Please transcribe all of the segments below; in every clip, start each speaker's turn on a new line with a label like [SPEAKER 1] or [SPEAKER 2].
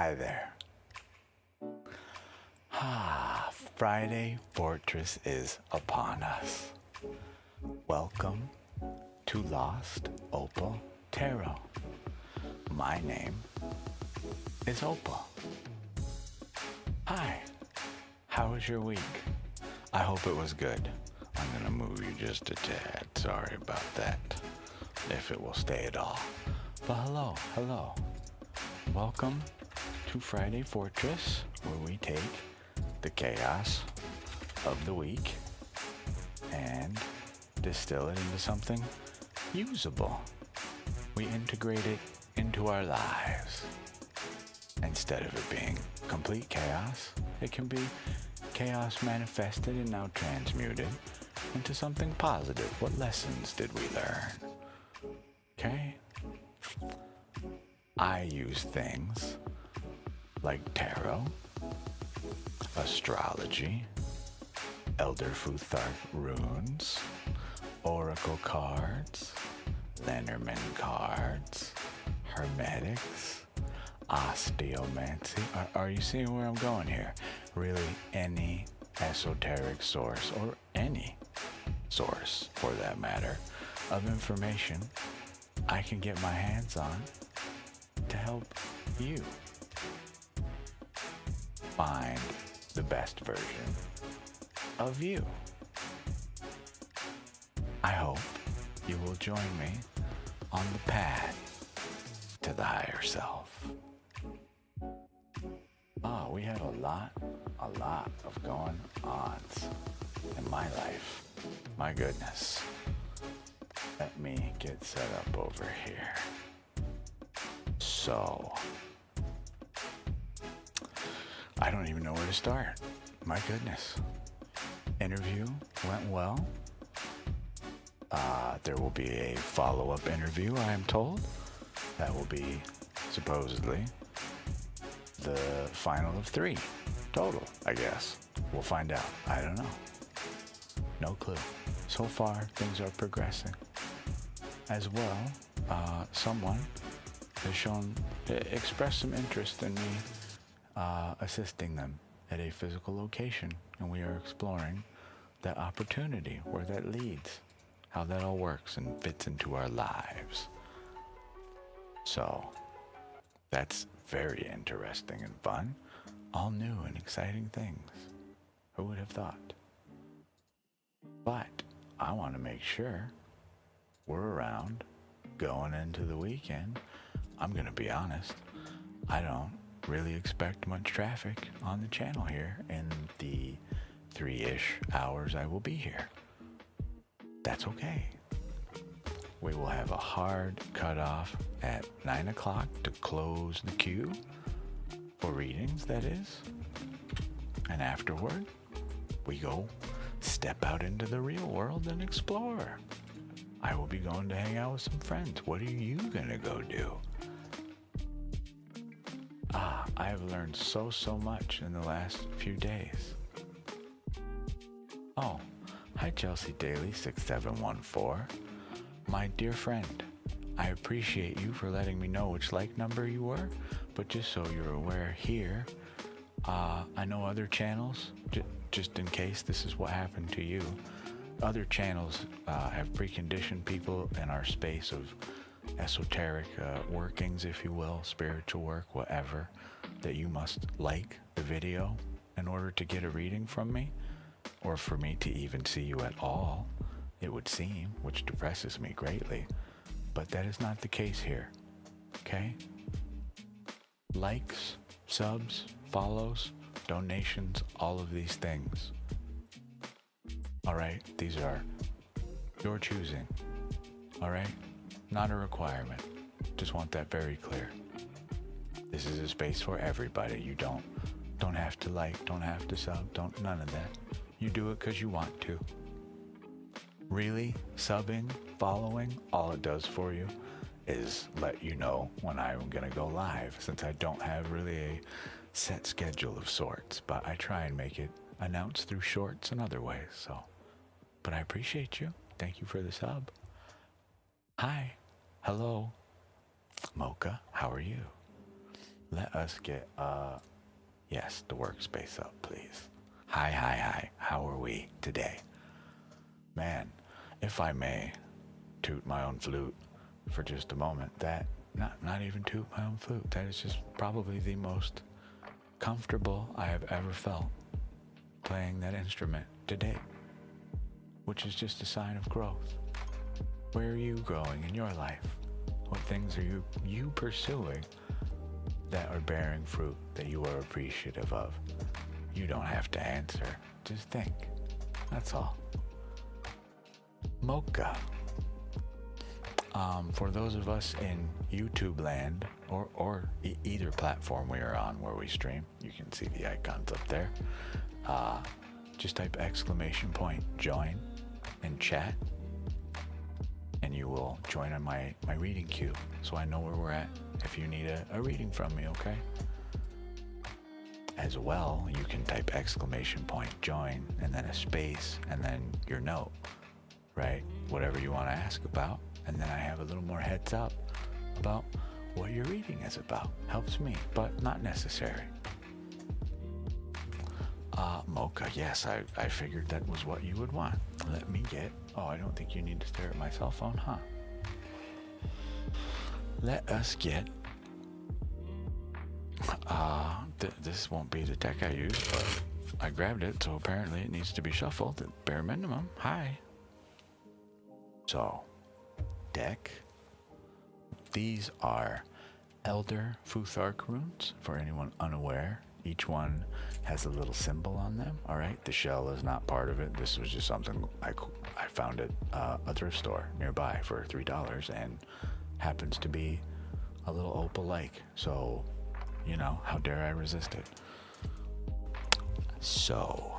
[SPEAKER 1] Hi there. Friday Fortress is upon us. Welcome to Lost Opal Tarot. My name is Opal. Hi, how was your week? I hope it was good. I'm gonna move you just a tad. Sorry about that, if it will stay at all. But hello. Welcome to Friday Fortress, where we take the chaos of the week and distill it into something usable. We integrate it into our lives. Instead of it being complete chaos, it can be chaos manifested and now transmuted into something positive. What lessons did we learn? Okay? I use things like tarot, astrology, Elder Futhark runes, oracle cards, Lenormand cards, hermetics, osteomancy. Are you seeing where I'm going here? Really, any esoteric source, or any source for that matter, of information I can get my hands on to help you find the best version of you. I hope you will join me on the path to the higher self. We have a lot of going ons in my life. My goodness. Let me get set up over here. So, I don't even know where to start. My goodness. Interview went well. There will be a follow-up interview, I am told. That will be supposedly the final of 3 total, I guess. We'll find out. I don't know. No clue. So far, things are progressing. As well, someone has expressed some interest in me assisting them at a physical location, and we are exploring that opportunity, where that leads, how that all works and fits into our lives. So that's very interesting and fun. All new and exciting things. Who would have thought? But I want to make sure we're around going into the weekend. I'm going to be honest, I don't really expect much traffic on the channel here in the 3-ish hours I will be here. That's okay. We will have a hard cutoff at 9 o'clock to close the queue for readings, that is. And afterward, we go step out into the real world and explore. I will be going to hang out with some friends. What are you gonna go do? I have learned so much in the last few days. Oh, hi Chelsea Daily 6714. My dear friend, I appreciate you for letting me know which like number you were, but just so you're aware here, I know other channels, just in case this is what happened to you, other channels have preconditioned people in our space of esoteric workings, if you will, spiritual work, whatever, that you must like the video in order to get a reading from me, or for me to even see you at all, it would seem, which depresses me greatly. But that is not the case here, okay? Likes, subs, follows, donations, all of these things. All right, these are your choosing, all right? Not a requirement. Just want that very clear. This is a space for everybody. You don't have to like, don't have to sub, none of that. You do it because you want to. Really, subbing, following, all it does for you is let you know when I'm gonna go live, since I don't have really a set schedule of sorts, but I try and make it announced through shorts and other ways. So, but I appreciate you. Thank you for the sub. Hi, hello, Mocha, how are you? let us get, yes, the workspace up, please. Hi. How are we today? Man, if I may toot my own flute for just a moment, that, not even toot my own flute, that is just probably the most comfortable I have ever felt playing that instrument to date, which is just a sign of growth. Where are you growing in your life? What things are you pursuing that are bearing fruit that you are appreciative of? You don't have to answer, just think. That's all. Mocha. For those of us in YouTube land or either platform we are on where we stream, you can see the icons up there. Just type !join in chat and you will join on my reading queue so I know where we're at if you need a reading from me, okay? As well, you can type !join and then a space and then your note, right? Whatever you want to ask about, and then I have a little more heads up about what your reading is about. Helps me, but not necessary. Mocha, yes, I figured that was what you would want. Let me get, I don't think you need to stare at my cell phone, huh? Let us get, this won't be the deck I use, but I grabbed it, so apparently it needs to be shuffled at bare minimum. Hi. So, deck. These are Elder Futhark runes, for anyone unaware. Each one has a little symbol on them, all right? The shell is not part of it. This was just something I found at a thrift store nearby for $3 and happens to be a little opal like. So, you know, how dare I resist it? So,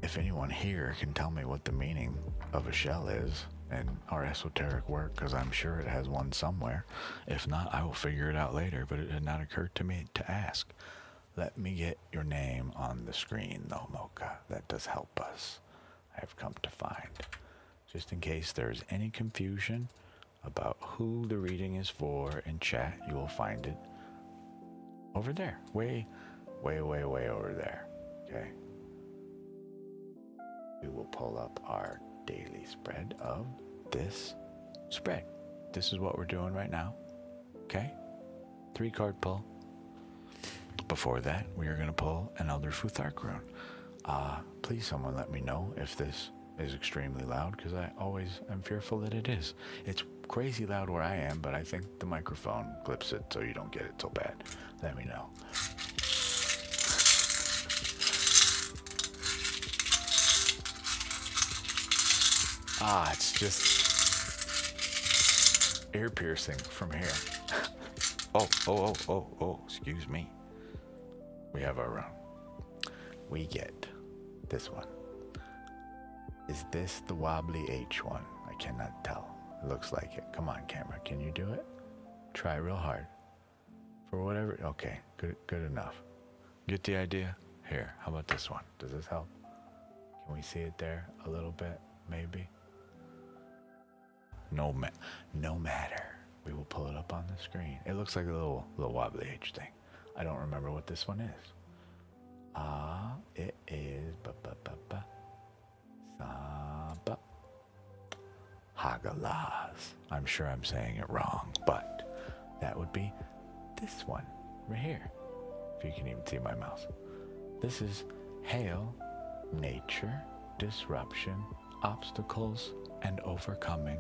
[SPEAKER 1] if anyone here can tell me what the meaning of a shell is in our esoteric work, because I'm sure it has one somewhere. If not, I will figure it out later, but it had not occurred to me to ask. Let me get your name on the screen, though, Mocha. That does help us, I have come to find. Just in case there's any confusion about who the reading is for in chat, you will find it over there. Way over there, okay? We will pull up our daily spread of this spread. This is what we're doing right now, okay? 3-card pull. Before that, we are going to pull an Elder Futhark rune. Please someone let me know if this is extremely loud, because I always am fearful that it is. It's crazy loud where I am, but I think the microphone clips it so you don't get it so bad. Let me know. It's just ear piercing from here. Oh, excuse me. We have our rune. We get this one. Is this the wobbly H one? I cannot tell. It looks like it. Come on, camera. Can you do it? Try real hard. For whatever. Okay, good enough. Get the idea? Here, how about this one? Does this help? Can we see it there a little bit? Maybe? No matter. We will pull it up on the screen. It looks like a little wobbly H thing. I don't remember what this one is. It is Saba Hagalaz. I'm sure I'm saying it wrong, but that would be this one right here. If you can even see my mouse. This is hail, nature, disruption, obstacles, and overcoming.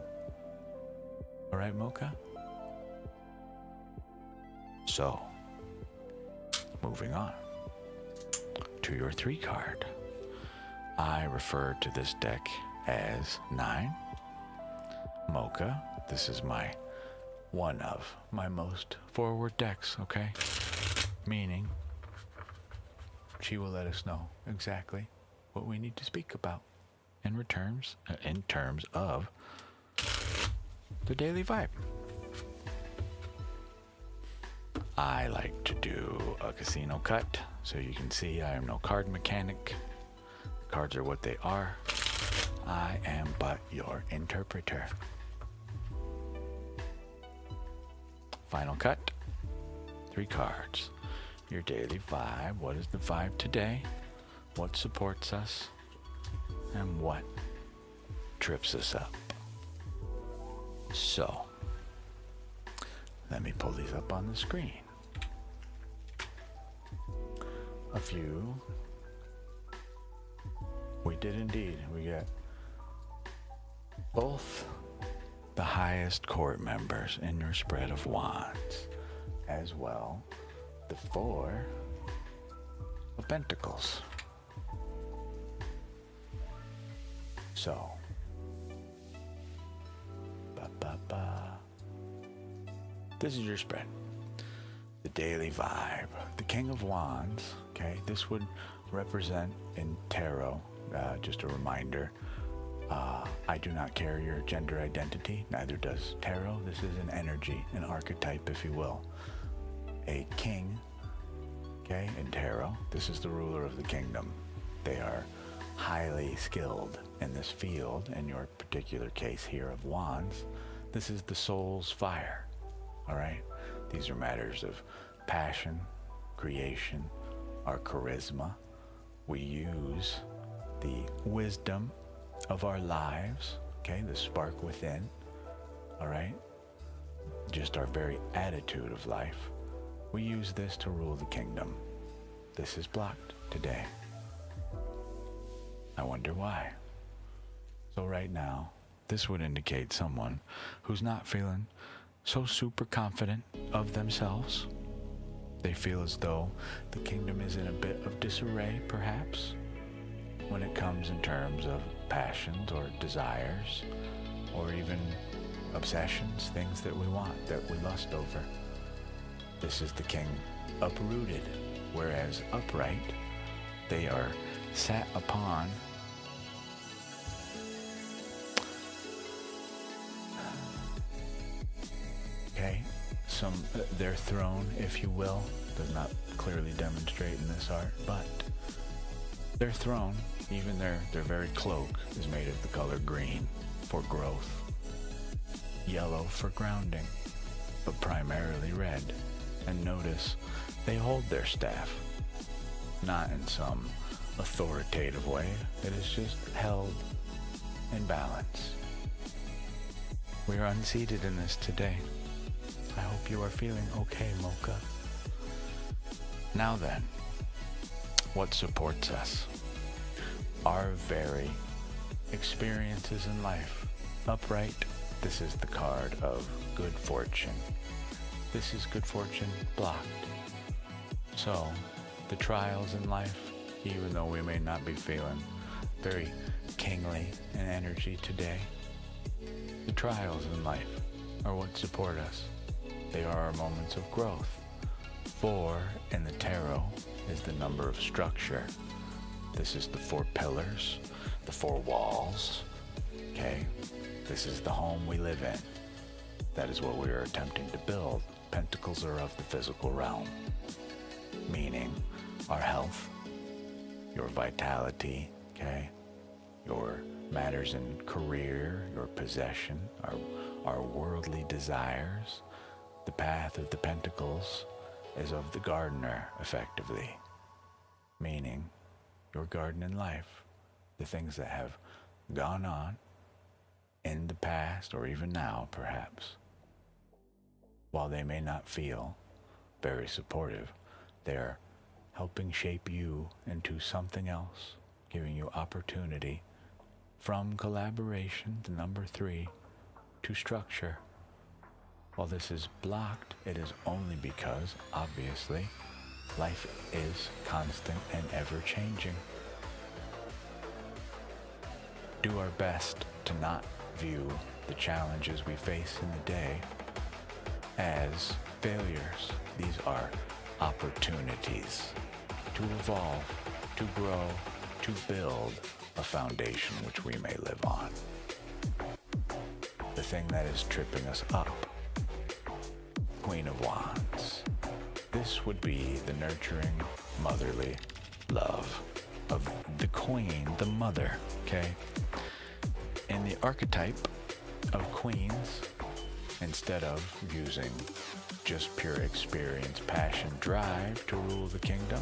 [SPEAKER 1] All right, Mocha? So, moving on to your 3-card. I refer to this deck as 9. Mocha, this is one of my most forward decks, okay? Meaning, she will let us know exactly what we need to speak about in terms of the daily vibe. I like to do a casino cut, so you can see I am no card mechanic. Cards are what they are. I am but your interpreter. Final cut. 3 cards. Your daily vibe. What is the vibe today? What supports us? And what trips us up? So, let me pull these up on the screen. A few. We did indeed. We got both the highest court members in your spread of wands, as well the 4 of pentacles. So, this is your spread. The daily vibe. The King of Wands, okay, this would represent in tarot, just a reminder, I do not carry your gender identity, neither does tarot. This is an energy, an archetype, if you will. A king, okay, in tarot, this is the ruler of the kingdom. They are highly skilled in this field. In your particular case here of wands, this is the soul's fire, all right? These are matters of passion, creation, our charisma. We use the wisdom of our lives, okay, the spark within, all right? Just our very attitude of life. We use this to rule the kingdom. This is blocked today. I wonder why. So right now, this would indicate someone who's not feeling so super confident of themselves. They feel as though the kingdom is in a bit of disarray, perhaps, when it comes in terms of passions or desires, or even obsessions, things that we want, that we lust over. This is the king uprooted, whereas upright, they are sat upon their throne, if you will. Does not clearly demonstrate in this art, but their throne, even their very cloak, is made of the color green for growth, yellow for grounding, but primarily red. And notice they hold their staff, not in some authoritative way. It is just held in balance. We are unseated in this today. I hope you are feeling okay, Mocha. Now then, what supports us? Our very experiences in life. Upright, this is the card of good fortune. This is good fortune blocked. So, the trials in life, even though we may not be feeling very kingly in energy today, the trials in life are what support us. They are our moments of growth. 4 in the tarot is the number of structure. This is the 4 pillars, the 4 walls, okay? This is the home we live in. That is what we are attempting to build. Pentacles are of the physical realm, meaning our health, your vitality, okay? Your matters in career, your possession, our worldly desires. The path of the pentacles is of the gardener, effectively, meaning your garden in life, the things that have gone on in the past or even now, perhaps. While they may not feel very supportive, they're helping shape you into something else, giving you opportunity from collaboration, the number 3, to structure. While this is blocked, it is only because, obviously, life is constant and ever-changing. Do our best to not view the challenges we face in the day as failures. These are opportunities to evolve, to grow, to build a foundation which we may live on. The thing that is tripping us up, Queen of Wands. This would be the nurturing, motherly love of the queen, the mother, okay? In the archetype of queens in instead of using just pure experience, passion, drive to rule the kingdom,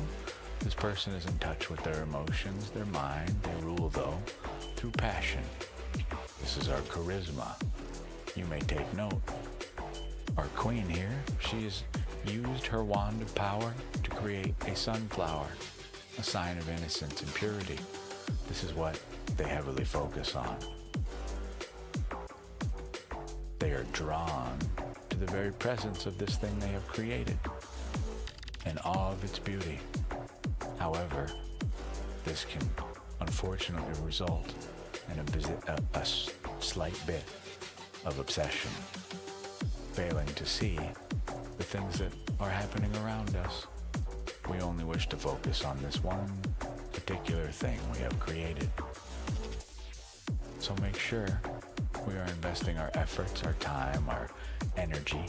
[SPEAKER 1] this person is in touch with their emotions, their mind. They rule, though, through passion. This is our charisma. You may take note. Our queen here, she has used her wand of power to create a sunflower, a sign of innocence and purity. This is what they heavily focus on. They are drawn to the very presence of this thing they have created, in awe of its beauty. However, this can unfortunately result in a slight bit of obsession, failing to see the things that are happening around us. We only wish to focus on this one particular thing we have created. So make sure we are investing our efforts, our time, our energy,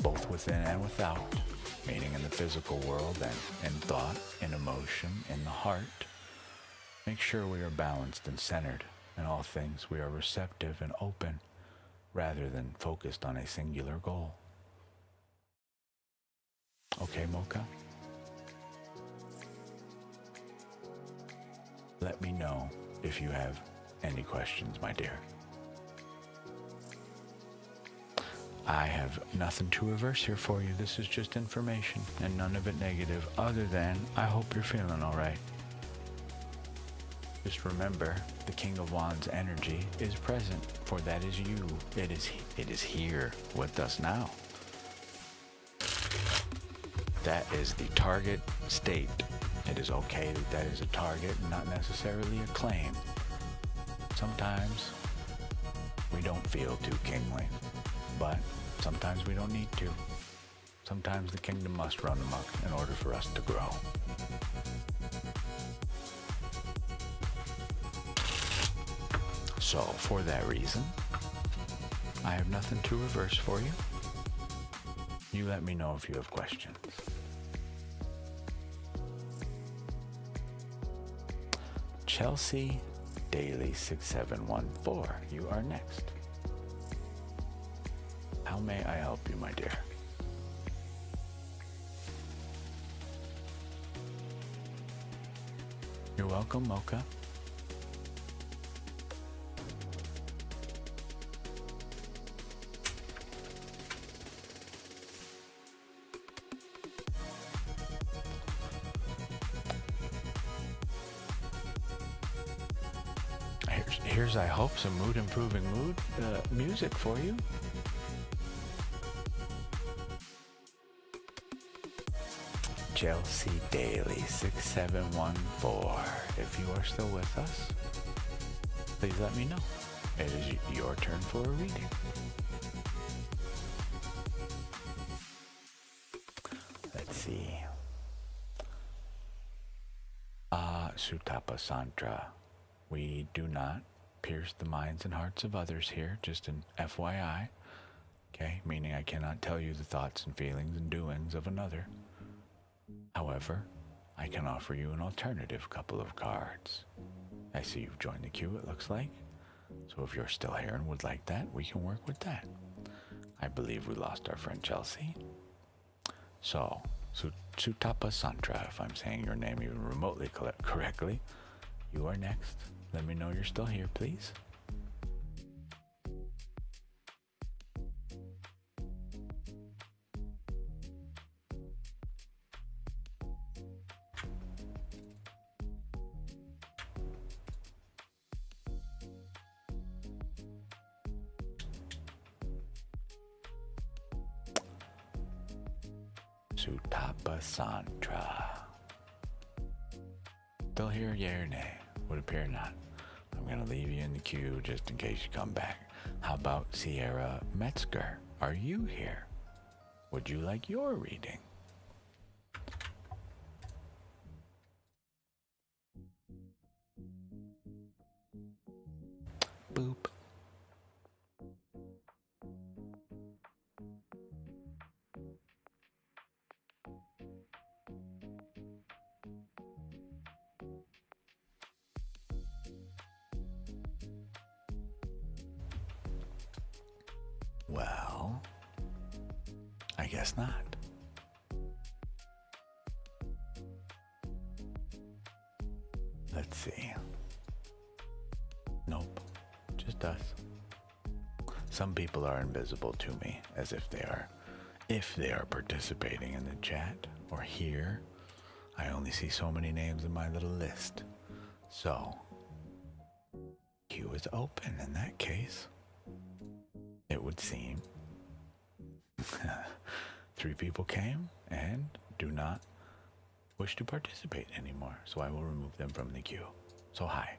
[SPEAKER 1] both within and without, meaning in the physical world and in thought, in emotion, in the heart. Make sure we are balanced and centered in all things. We are receptive and open rather than focused on a singular goal. Okay, Mocha? Let me know if you have any questions, my dear. I have nothing to reverse here for you. This is just information and none of it negative, other than I hope you're feeling all right. Just remember, the King of Wands energy is present, for that is you. It is here with us now. That is the target state. It is okay that that is a target, not necessarily a claim. Sometimes we don't feel too kingly, but sometimes we don't need to. Sometimes the kingdom must run amok in order for us to grow. So, for that reason, I have nothing to reverse for you. You let me know if you have questions. Chelsea Daily 6714, you are next. How may I help you, my dear? You're welcome, Mocha. Here's, I hope, some mood-improving music for you. Chelsea Daily 6714. If you are still with us, please let me know. It is your turn for a reading. Let's see. Sutapa Santra. We do not pierce the minds and hearts of others here, just an FYI. Okay, meaning I cannot tell you the thoughts and feelings and doings of another. However, I can offer you an alternative couple of cards. I see you've joined the queue, it looks like. So if you're still here and would like that, we can work with that. I believe we lost our friend Chelsea. So, Sutapa Santra, if I'm saying your name even remotely correctly, you are next. Let me know you're still here, please. Sutapa Santra. Still here, yay or nay? Would appear not. I'm going to leave you in the queue just in case you come back. How about Sierra Metzger? Are you here? Would you like your reading? Boop. Well, I guess not. Let's see. Nope, just us. Some people are invisible to me, as if they are participating in the chat or here. I only see so many names in my little list. So, queue is open in that case. It would seem. 3 people came and do not wish to participate anymore, so I will remove them from the queue. So hi.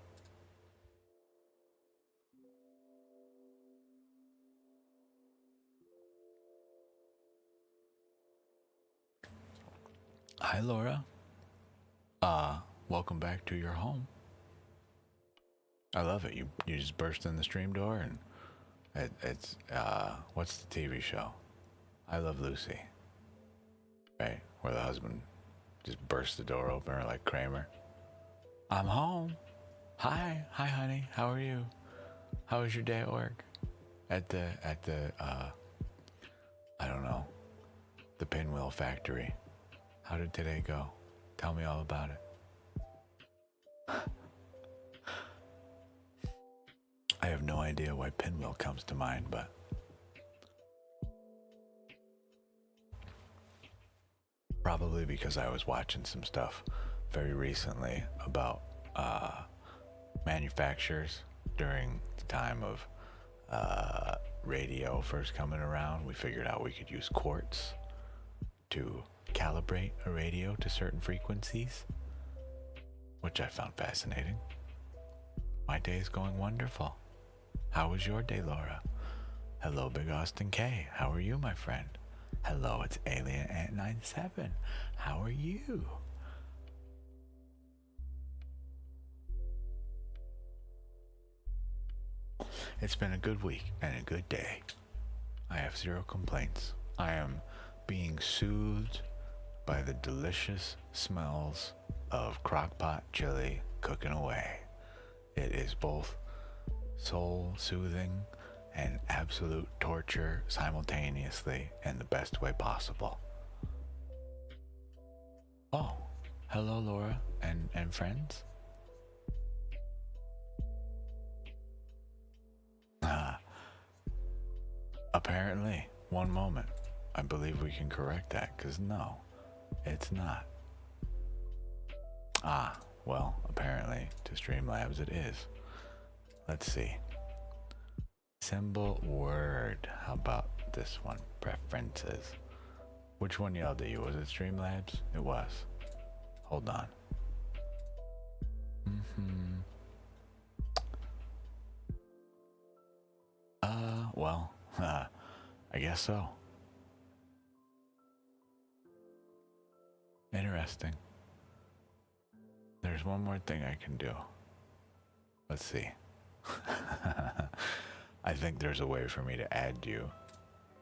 [SPEAKER 1] Hi Laura. Welcome back to your home. I love it. You just burst in the stream door and it's what's the TV show? I Love Lucy. Right? Where the husband just bursts the door open or like Kramer. I'm home. Hi honey. How are you? How was your day at work? At the I don't know, the pinwheel factory. How did today go? Tell me all about it. I have no idea why pinwheel comes to mind, but probably because I was watching some stuff very recently about manufacturers during the time of radio first coming around. We figured out we could use quartz to calibrate a radio to certain frequencies, which I found fascinating. My day is going wonderful. How was your day, Laura? Hello, Big Austin K. How are you, my friend? Hello, it's Alien Ant 97. How are you? It's been a good week and a good day. I have 0 complaints. I am being soothed by the delicious smells of crockpot chili cooking away. It is both soul soothing and absolute torture simultaneously in the best way possible. Oh, hello Laura and friends. Apparently, one moment. I believe we can correct that, because no, it's not. Well, apparently to Streamlabs it is. Let's see. Symbol word. How about this one? Preferences. Which one yelled at you? Was it Streamlabs? It was. Hold on. Well, I guess so. Interesting. There's one more thing I can do. Let's see. I think there's a way for me to add you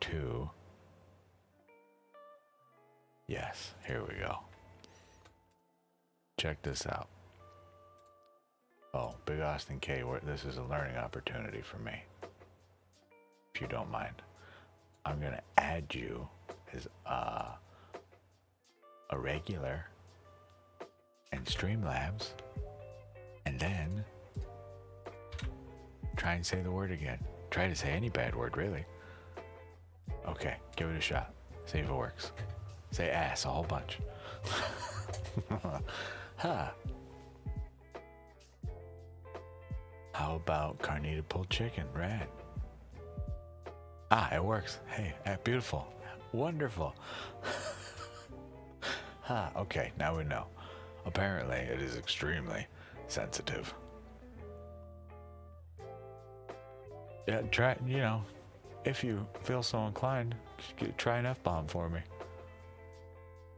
[SPEAKER 1] to... Yes, here we go. Check this out. Oh, Big Austin K, this is a learning opportunity for me. If you don't mind. I'm gonna add you as a regular in Streamlabs, and then try and say the word again. Try to say any bad word, really. Okay, give it a shot. See if it works. Say ass a whole bunch. Huh. How about carnita pulled chicken? Rad. It works. Hey, beautiful. Wonderful. Okay, now we know. Apparently, it is extremely sensitive. Yeah, try, if you feel so inclined, try an F-bomb for me.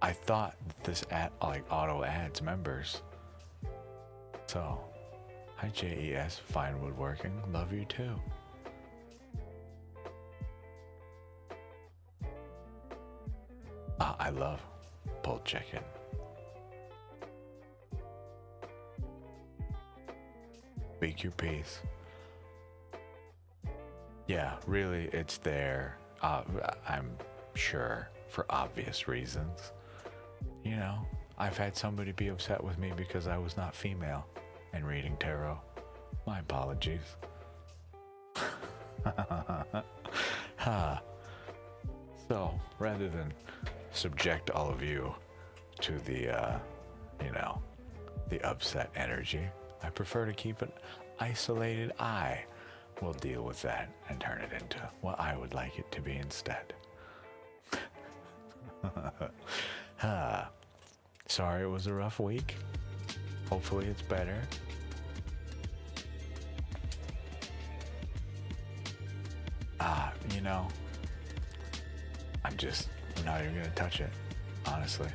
[SPEAKER 1] I thought this auto adds members. So, hi JES, fine woodworking, love you too. I love pulled chicken. Speak your piece. Yeah, really, it's there. I'm sure for obvious reasons. You know, I've had somebody be upset with me because I was not female in reading tarot. My apologies. So, rather than subject all of you to the, the upset energy, I prefer to keep it isolated. I will deal with that and turn it into what I would like it to be instead. Sorry it was a rough week. Hopefully it's better. I'm not even gonna touch it, honestly.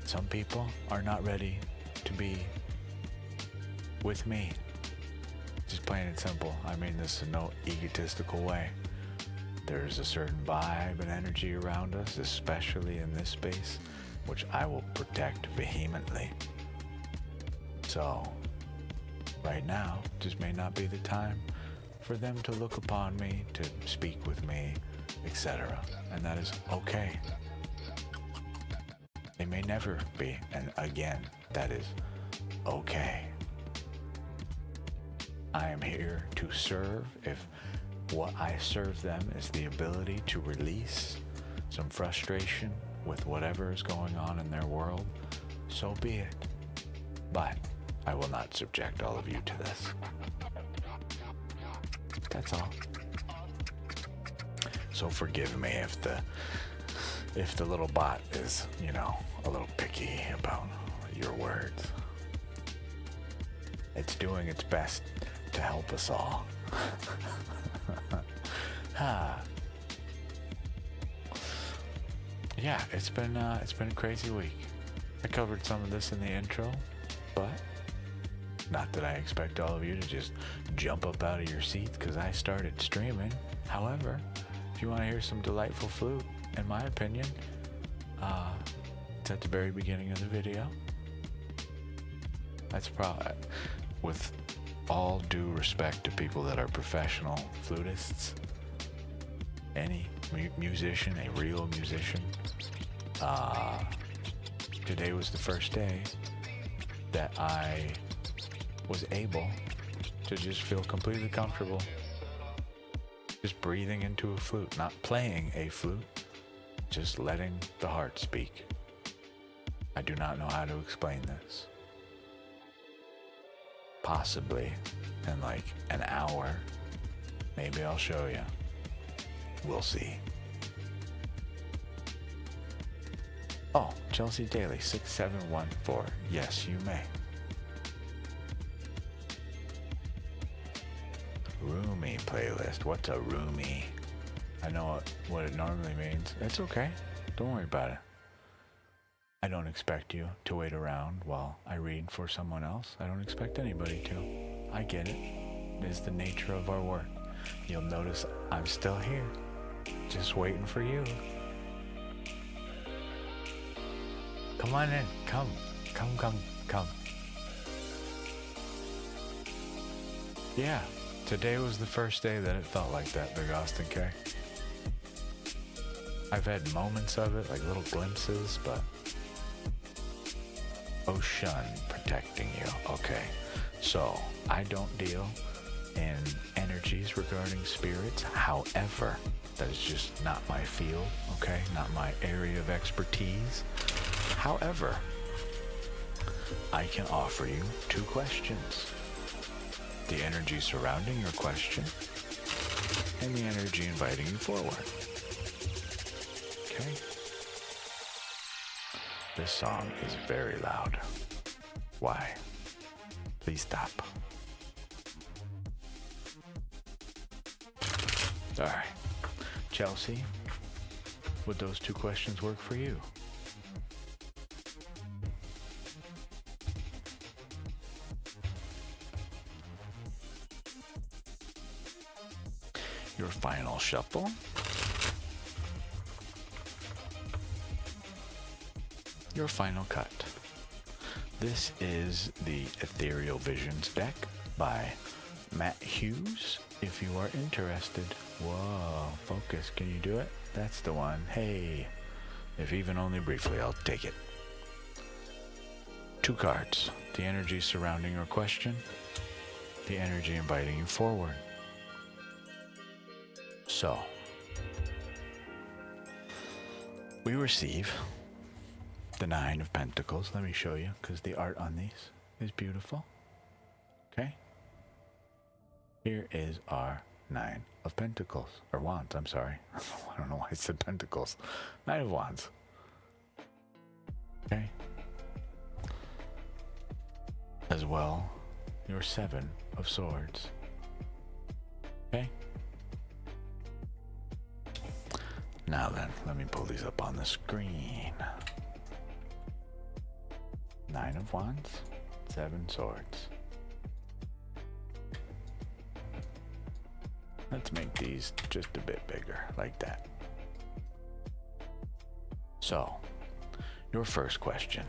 [SPEAKER 1] Some people are not ready to be with me. Just plain and simple. I mean this in no egotistical way. There's a certain vibe and energy around us, especially in this space, which I will protect vehemently. So, right now, just may not be the time for them to look upon me, to speak with me, etc. And that is okay. They may never be, and again, that is okay. I am here to serve. If what I serve them is the ability to release some frustration with whatever is going on in their world, so be it. But I will not subject all of you to this. That's all. So forgive me if the little bot is, a little picky about your words. It's doing its best to help us all. Yeah, it's been a crazy week. I covered some of this in the intro, but not that I expect all of you to just jump up out of your seats because I started streaming. However, if you want to hear some delightful flute, in my opinion, it's at the very beginning of the video. That's probably, with all due respect to people that are professional flutists, any musician, a real musician, today was the first day that I was able to just feel completely comfortable just breathing into a flute, not playing a flute, just letting the heart speak. I do not know how to explain this. Possibly in like an hour, maybe I'll show you. We'll see. Oh, Chelsea Daly 6714. Yes, you may. Roomy playlist. What's a roomy? I know what it normally means. It's okay. Don't worry about it. I don't expect you to wait around while I read for someone else. I don't expect anybody to. I get it. It is the nature of our work. You'll notice I'm still here, just waiting for you. Come on in. Come. Yeah, today was the first day that it felt like that, Big Austin K. I've had moments of it, like little glimpses, but Ocean protecting you. Okay, so I don't deal in energies regarding spirits. However, that is just not my field, okay? Not my area of expertise. However, I can offer you two questions. The energy surrounding your question and the energy inviting you forward. Okay? This song is very loud. Why? Please stop. Alright. Chelsea, would those two questions work for you? Your final shuffle. Your final cut. This is the Ethereal Visions deck by Matt Hughes if you are interested. Whoa, focus, can you do it? That's the one. Hey, if even only briefly, I'll take it. 2 cards, the energy surrounding your question, the energy inviting you forward. So, we receive the 9 of Pentacles. Let me show you, because the art on these is beautiful. Okay? Here is our 9 of Pentacles, or Wands, I'm sorry. I don't know why I said Pentacles. 9 of Wands. Okay? As well, your 7 of Swords. Okay? Now then, let me pull these up on the screen. 9 of Wands, 7 Swords. Let's make these just a bit bigger, like that. So, your first question.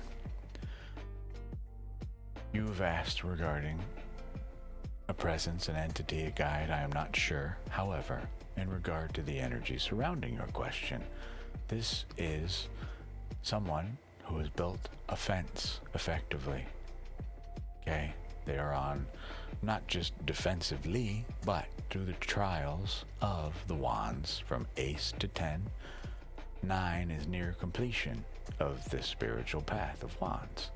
[SPEAKER 1] You have asked regarding a presence, an entity, a guide, I am not sure. However, in regard to the energy surrounding your question, this is someone who has built a fence, effectively. Okay? They are on not just defensively, but through the trials of the Wands from Ace to 10. 9 is near completion of this spiritual path of Wands.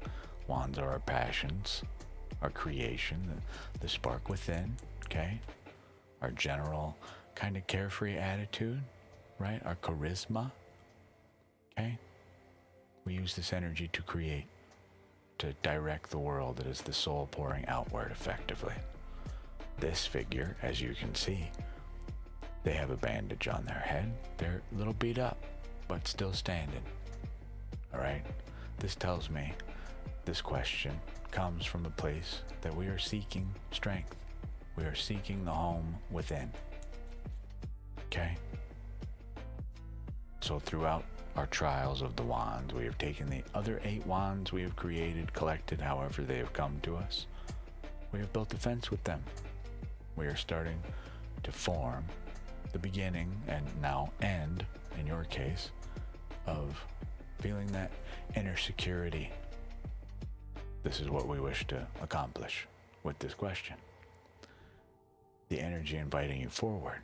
[SPEAKER 1] Wands are our passions, our creation, the spark within, okay? Our general kind of carefree attitude, right? Our charisma, okay? We use this energy to create, to direct the world. It is the soul pouring outward effectively. This figure, as you can see, they have a bandage on their head. They're a little beat up, but still standing, all right? This tells me this question comes from a place that we are seeking strength. We are seeking the home within. Okay? So throughout our trials of the Wands, we have taken the other 8 Wands we have created, collected, however they have come to us. We have built a fence with them. We are starting to form the beginning and now end, in your case, of feeling that inner security. This is what we wish to accomplish with this question. The energy inviting you forward.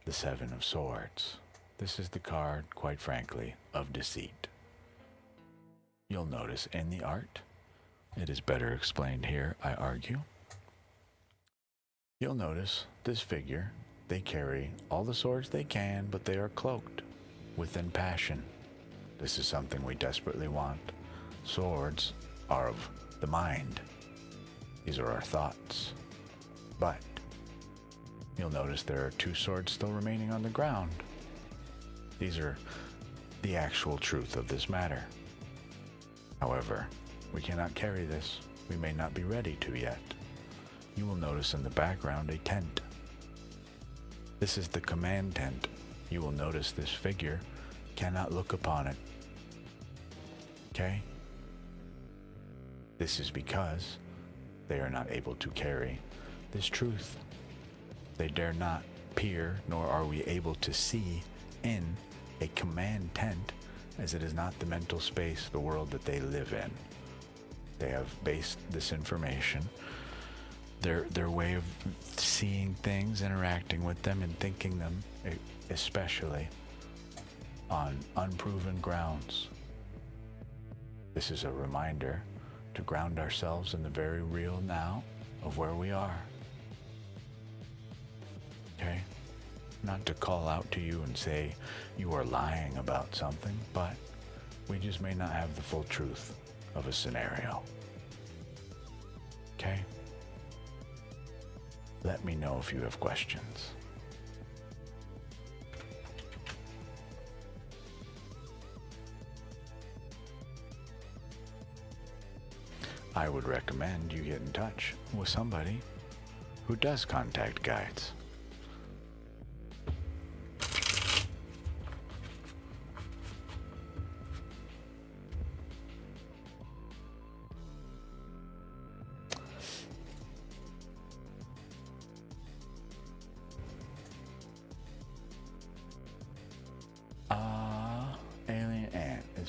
[SPEAKER 1] The 7 of Swords. This is the card, quite frankly, of deceit. You'll notice in the art, it is better explained here, I argue. You'll notice this figure, they carry all the swords they can, but they are cloaked within passion. This is something we desperately want. Swords are of the mind. These are our thoughts. But you'll notice there are 2 swords still remaining on the ground. These are the actual truth of this matter. However, we cannot carry this. We may not be ready to yet. You will notice in the background a tent. This is the command tent. You will notice this figure cannot look upon it. Okay? This is because they are not able to carry this truth. They dare not peer, nor are we able to see in a command tent, as it is not the mental space, the world that they live in. They have based this information, their way of seeing things, interacting with them, and thinking them, especially, on unproven grounds. This is a reminder to ground ourselves in the very real now of where we are. Okay? Not to call out to you and say you are lying about something, but we just may not have the full truth of a scenario. Okay? Let me know if you have questions. I would recommend you get in touch with somebody who does contact guides.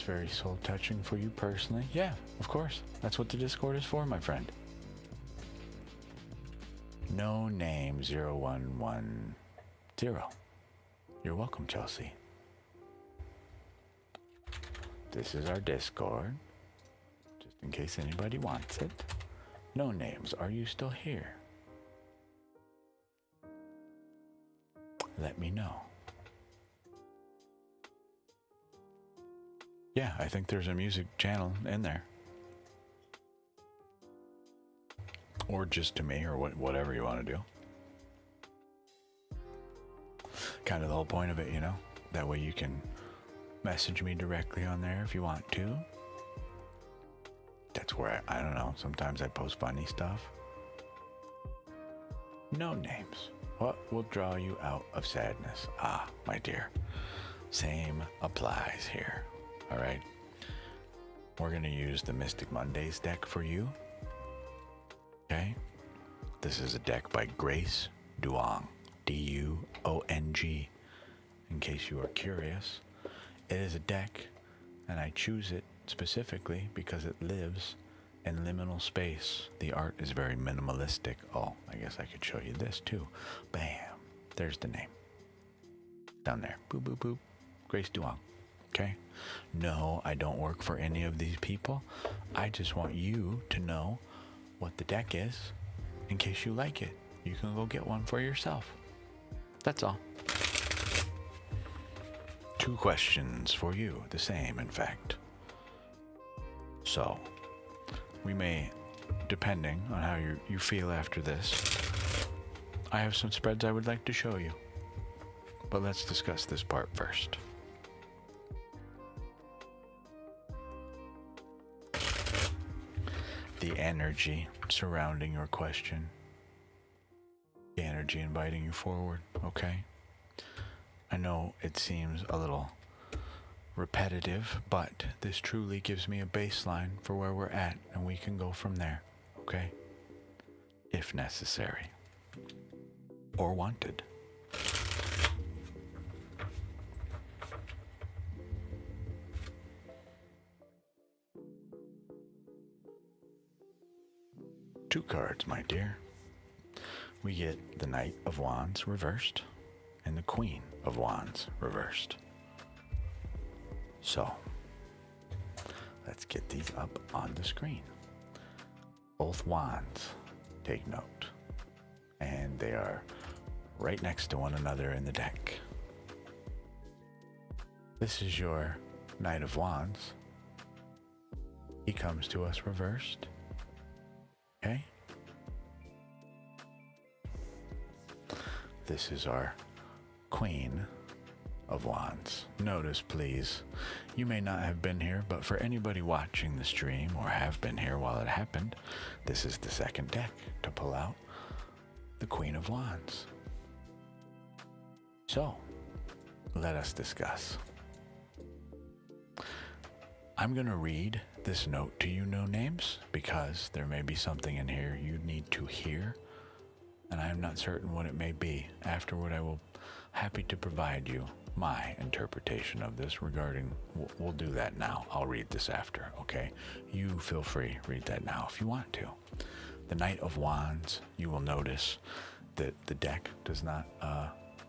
[SPEAKER 1] that's very soul touching for you personally. Yeah, of course. That's what the Discord is for, my friend. No name 0110. You're welcome, Chelsea. This is our Discord, just in case anybody wants it. No names, are you still here? Let me know. Yeah, I think there's a music channel in there. Or just to me, or whatever you want to do. Kind of the whole point of it, you know? That way you can message me directly on there if you want to. That's where I don't know, sometimes I post funny stuff. No names. What will draw you out of sadness? Ah, my dear. Same applies here. All right. We're going to use the Mystic Mondays deck for you. Okay. This is a deck by Grace Duong. D-U-O-N-G. In case you are curious. It is a deck, and I choose it specifically because it lives in liminal space. The art is very minimalistic. Oh, I guess I could show you this too. Bam. There's the name. Down there. Boop, boop, boop. Grace Duong. Okay? No, I don't work for any of these people. I just want you to know what the deck is in case you like it. You can go get one for yourself. That's all. 2 questions for you. The same, in fact. So, we may, depending on how you feel after this, I have some spreads I would like to show you. But let's discuss this part first. The energy surrounding your question. The energy inviting you forward, okay? I know it seems a little repetitive, but this truly gives me a baseline for where we're at, and we can go from there, okay? If necessary. Or wanted. Two cards, my dear. We get the Knight of Wands reversed and the Queen of Wands reversed. So, let's get these up on the screen. Both wands, take note, and they are right next to one another in the deck. This is your Knight of Wands. He comes to us reversed. Okay? This is our Queen of Wands. Notice, please, you may not have been here, but for anybody watching the stream or have been here while it happened, this is the second deck to pull out the Queen of Wands. So, let us discuss. I'm going to read this note to you, no names, because there may be something in here you need to hear, and I am not certain what it may be. Afterward, I will happy to provide you my interpretation of this regarding, we'll do that now. I'll read this after, okay? You feel free, read that now if you want to. The Knight of Wands, you will notice that the deck does not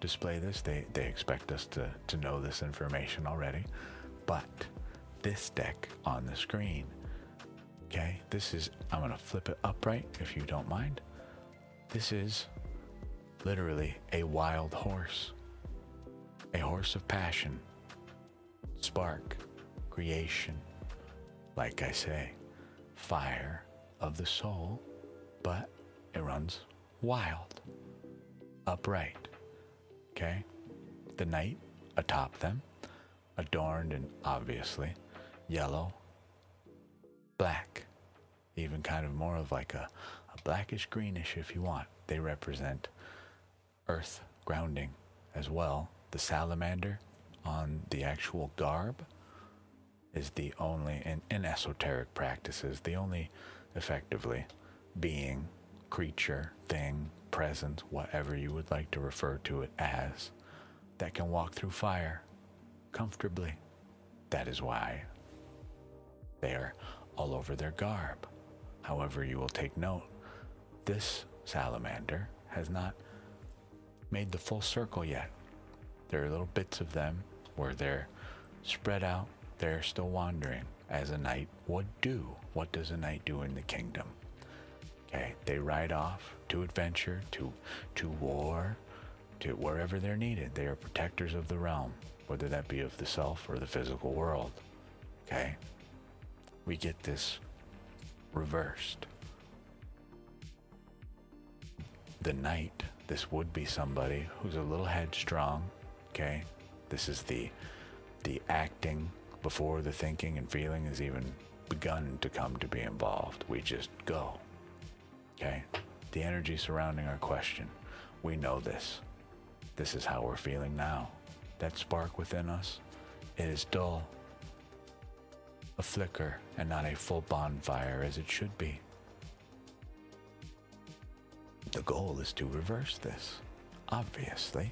[SPEAKER 1] display this. They expect us to know this information already, but this deck on the screen, okay, this is, I'm going to flip it upright if you don't mind. This is literally a wild horse, a horse of passion, spark, creation, like I say, fire of the soul, but it runs wild, upright, okay? The knight atop them, adorned in obviously yellow, black, even kind of more of like a blackish greenish if you want. They represent earth grounding as well. The salamander on the actual garb is the only, in esoteric practices, the only effectively being, creature, thing, presence, whatever you would like to refer to it as, that can walk through fire comfortably. That is why They are all over their garb. However, you will take note, this salamander has not made the full circle yet. There are little bits of them where they're spread out. They're still wandering as a knight would do. What does a knight do in the kingdom? Okay, they ride off to adventure, to war, to wherever they're needed. They are protectors of the realm, whether that be of the self or the physical world. Okay, we get this reversed. The knight, this would be somebody who's a little headstrong. Okay, this is the acting before the thinking and feeling has even begun to come to be involved. We just go. Okay, the energy surrounding our question, we know this. This is how we're feeling now. That spark within us, it is dull, a flicker, and not a full bonfire as it should be. The goal is to reverse this, obviously.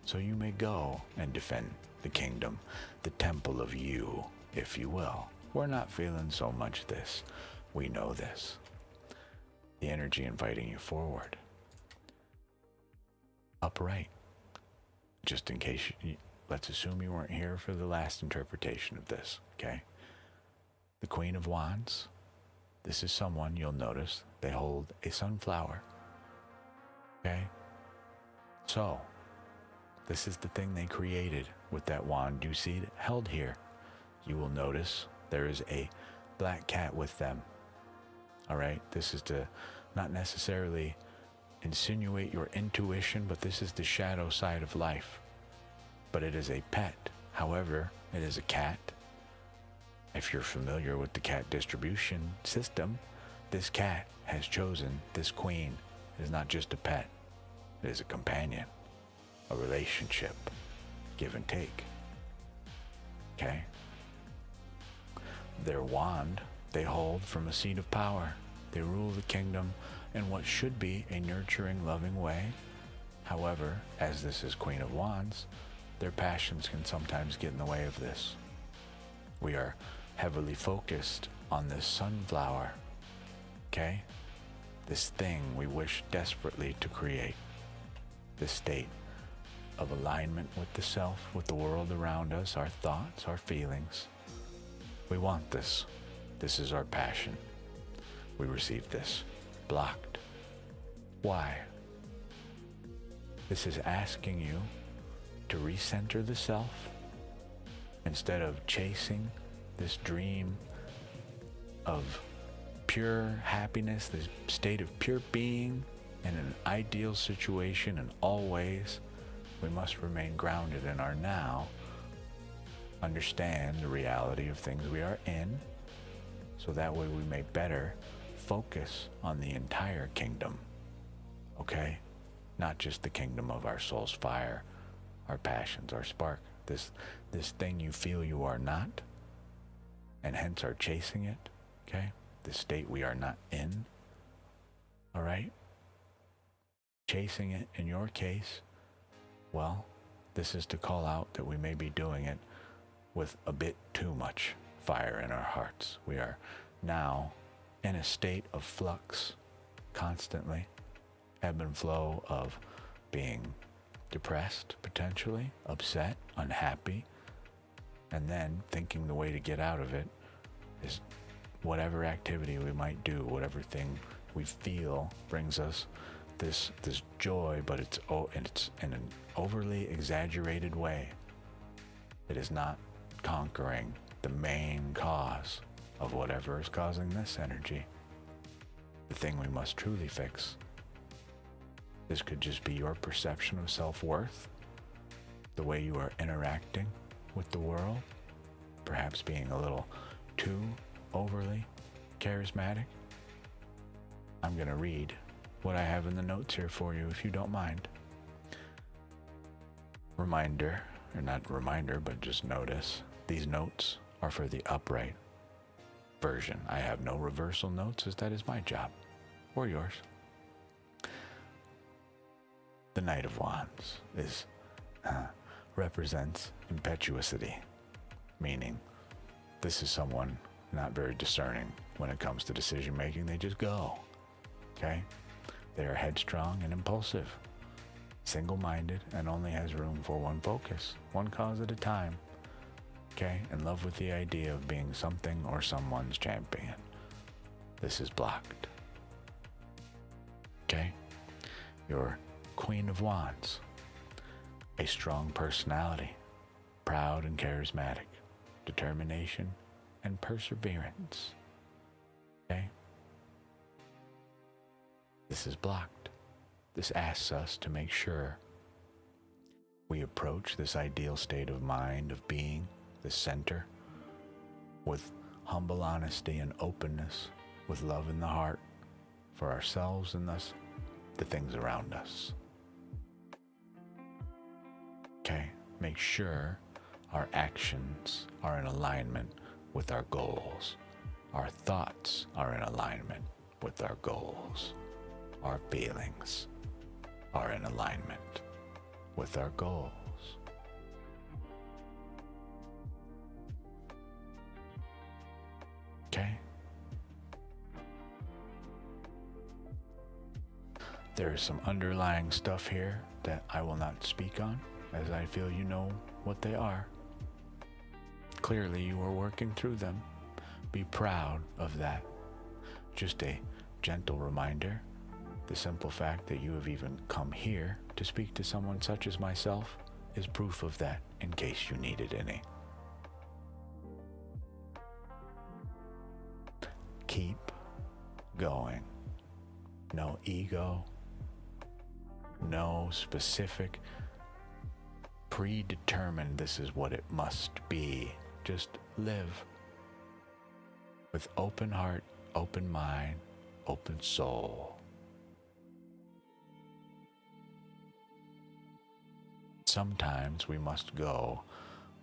[SPEAKER 1] So you may go and defend the kingdom, the temple of you, if you will. We're not feeling so much this. We know this. The energy inviting you forward. Upright. Just in case, let's assume you weren't here for the last interpretation of this, okay? The Queen of Wands. This is someone, you'll notice, they hold a sunflower. Okay? So, this is the thing they created with that wand you see held here. You will notice there is a black cat with them. All right? This is to not necessarily insinuate your intuition, but this is the shadow side of life. But it is a pet. However, it is a cat. If you're familiar with the cat distribution system, this cat has chosen this queen. It is not just a pet. It is a companion, a relationship, give and take. Okay? Their wand they hold from a seat of power. They rule the kingdom in what should be a nurturing, loving way. However, as this is Queen of Wands, their passions can sometimes get in the way of this. We are heavily focused on this sunflower, okay? This thing we wish desperately to create. This state of alignment with the self, with the world around us, our thoughts, our feelings. We want this. This is our passion. We receive this. Blocked. Why? This is asking you to recenter the self instead of chasing this dream of pure happiness, this state of pure being in an ideal situation in all ways. We must remain grounded in our now, understand the reality of things we are in, so that way we may better focus on the entire kingdom, okay? Not just the kingdom of our soul's fire, our passions, our spark, this thing you feel you are not, and hence are chasing it, okay? The state we are not in, all right? Chasing it, in your case, well, this is to call out that we may be doing it with a bit too much fire in our hearts. We are now in a state of flux, constantly, ebb and flow of being depressed, potentially, upset, unhappy, and then thinking the way to get out of it is whatever activity we might do, whatever thing we feel brings us this joy, but it's in an overly exaggerated way. It is not conquering the main cause of whatever is causing this energy. The thing we must truly fix. This could just be your perception of self-worth, the way you are interacting with the world, perhaps being a little too overly charismatic. I'm going to read what I have in the notes here for you, if you don't mind. Reminder, or not reminder, but just notice, these notes are for the upright version. I have no reversal notes, as that is my job, or yours. The Knight of Wands represents impetuosity, meaning this is someone not very discerning when it comes to decision making. They just go. Okay? They are headstrong and impulsive, single-minded, and only has room for one focus, one cause at a time. Okay? In love with the idea of being something or someone's champion. This is blocked. Okay? Your Queen of Wands. A strong personality, proud and charismatic, determination and perseverance. Okay? This is blocked. This asks us to make sure we approach this ideal state of mind, of being, the center, with humble honesty and openness, with love in the heart for ourselves and thus the things around us. Okay? Make sure our actions are in alignment with our goals. Our thoughts are in alignment with our goals. Our feelings are in alignment with our goals. Okay? There is some underlying stuff here that I will not speak on, as I feel you know what they are. Clearly you are working through them. Be proud of that. Just a gentle reminder, the simple fact that you have even come here to speak to someone such as myself is proof of that, in case you needed any. Keep going. No ego, no specific predetermined this is what it must be. Just live with open heart, open mind, open soul. Sometimes we must go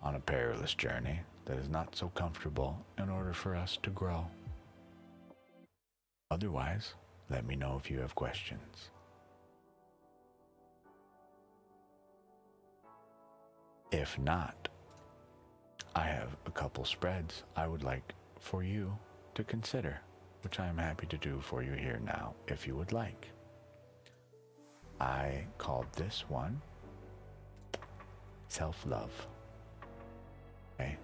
[SPEAKER 1] on a perilous journey that is not so comfortable in order for us to grow. Otherwise, let me know if you have questions. If not, I have a couple spreads I would like for you to consider, which I am happy to do for you here now, if you would like. I called this one Self-Love. Okay,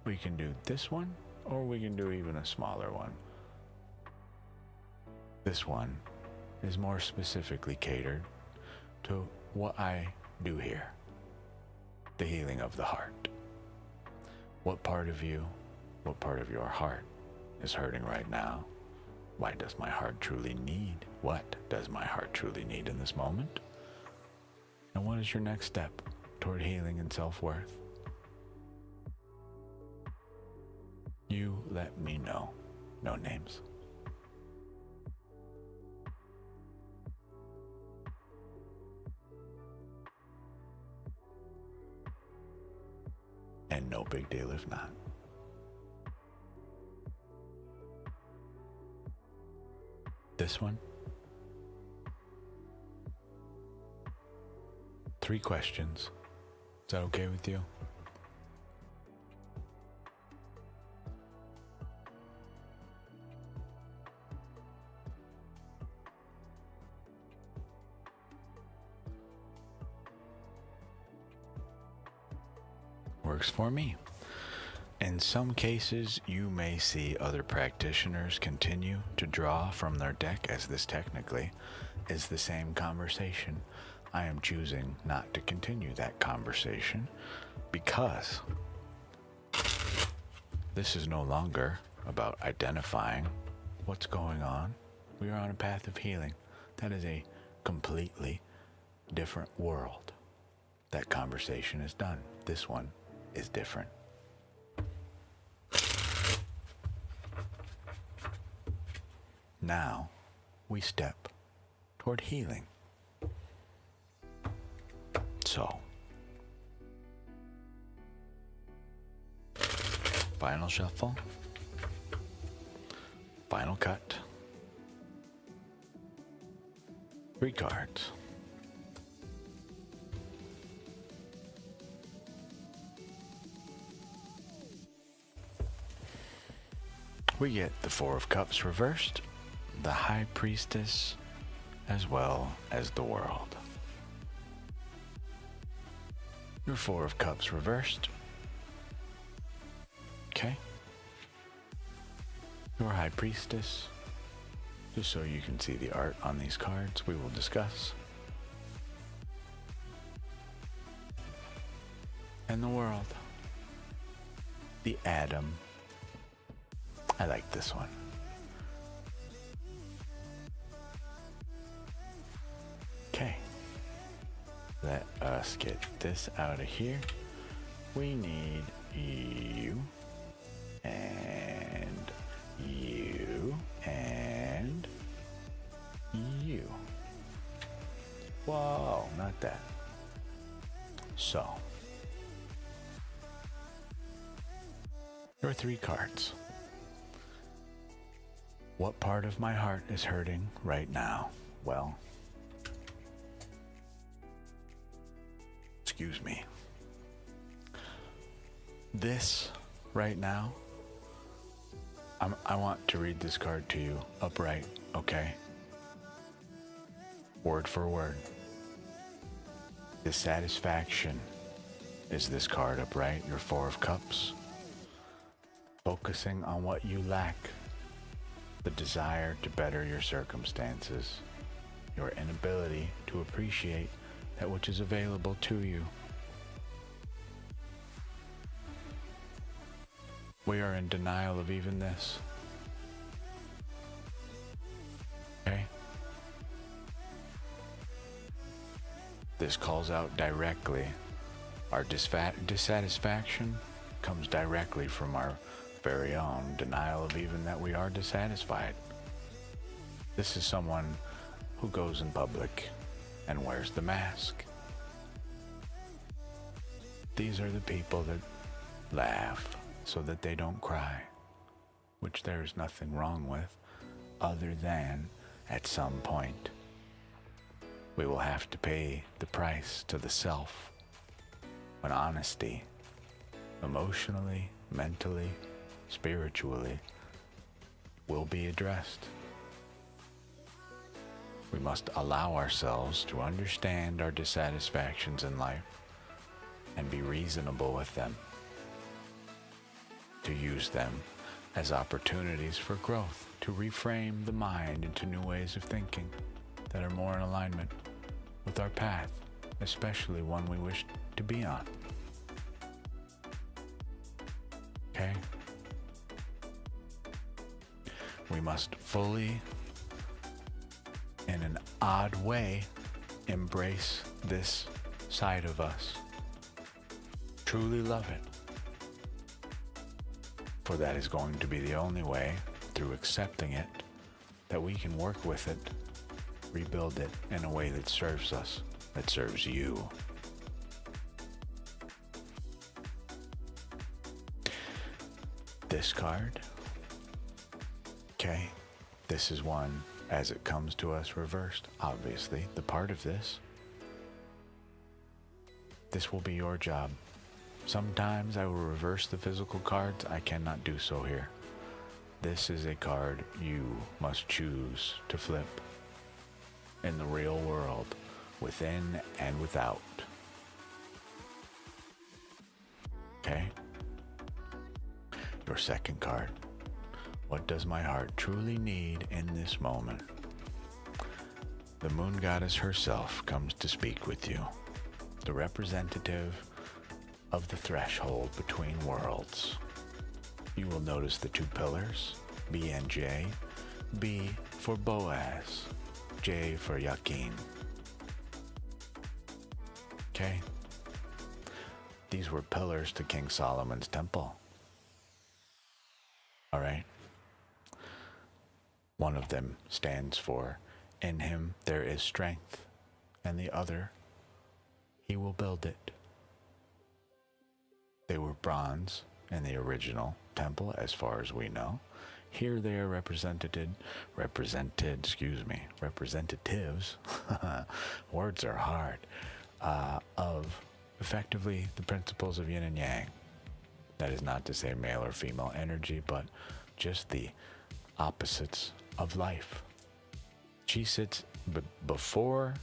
[SPEAKER 1] we can do this one, or we can do even a smaller one. This one is more specifically catered to what I do here, the healing of the heart. What part of you, what part of your heart is hurting right now? Why does my heart truly need? What does my heart truly need in this moment? And what is your next step toward healing and self-worth? You let me know. No names. And no big deal if not. This one. 3 questions. Is that okay with you? Works for me. In some cases, you may see other practitioners continue to draw from their deck, as this technically is the same conversation. I am choosing not to continue that conversation because this is no longer about identifying what's going on. We are on a path of healing. That is a completely different world. That conversation is done. This one is different. Now we step toward healing. So, final shuffle, final cut, 3 cards. we get the Four of Cups reversed, the High Priestess, as well as the World. Your Four of Cups reversed. Okay. Your High Priestess. Just so you can see the art on these cards, we will discuss. And the World. The Atom. I like this one. Okay. Let us get this out of here. We need you and you and you. Whoa, not that. So, there are 3 cards. What part of my heart is hurting right now? Well, excuse me. This right now, I want to read this card to you upright, okay? Word for word. Dissatisfaction is this card upright, your Four of Cups. Focusing on what you lack. The desire to better your circumstances. Your inability to appreciate that which is available to you. We are in denial of even this. Okay? This calls out directly. Our dissatisfaction comes directly from our very own denial of even that we are dissatisfied. This is someone who goes in public and wears the mask. These are the people that laugh so that they don't cry, which there is nothing wrong with, other than at some point we will have to pay the price to the self when honesty, emotionally, mentally, spiritually, will be addressed. We must allow ourselves to understand our dissatisfactions in life and be reasonable with them, to use them as opportunities for growth, to reframe the mind into new ways of thinking that are more in alignment with our path, especially one we wish to be on. Okay? We must fully, in an odd way, embrace this side of us. Truly love it. For that is going to be the only way, through accepting it, that we can work with it, rebuild it in a way that serves us, that serves you. This card, okay, this is one as it comes to us reversed, obviously, the part of this will be your job. Sometimes I will reverse the physical cards. I cannot do so here. This is a card you must choose to flip in the real world, within and without. Okay? Your second card. What does my heart truly need in this moment? The moon goddess herself comes to speak with you, the representative of the threshold between worlds. You will notice the 2 pillars, B and J. B for Boaz, J for Yakin. Okay? These were pillars to King Solomon's temple. All right? One of them stands for, in him there is strength, and the other, he will build it. They were bronze in the original temple, as far as we know. Here they are representatives, words are hard, of effectively the principles of yin and yang. That is not to say male or female energy, but just the opposites of life. She sits before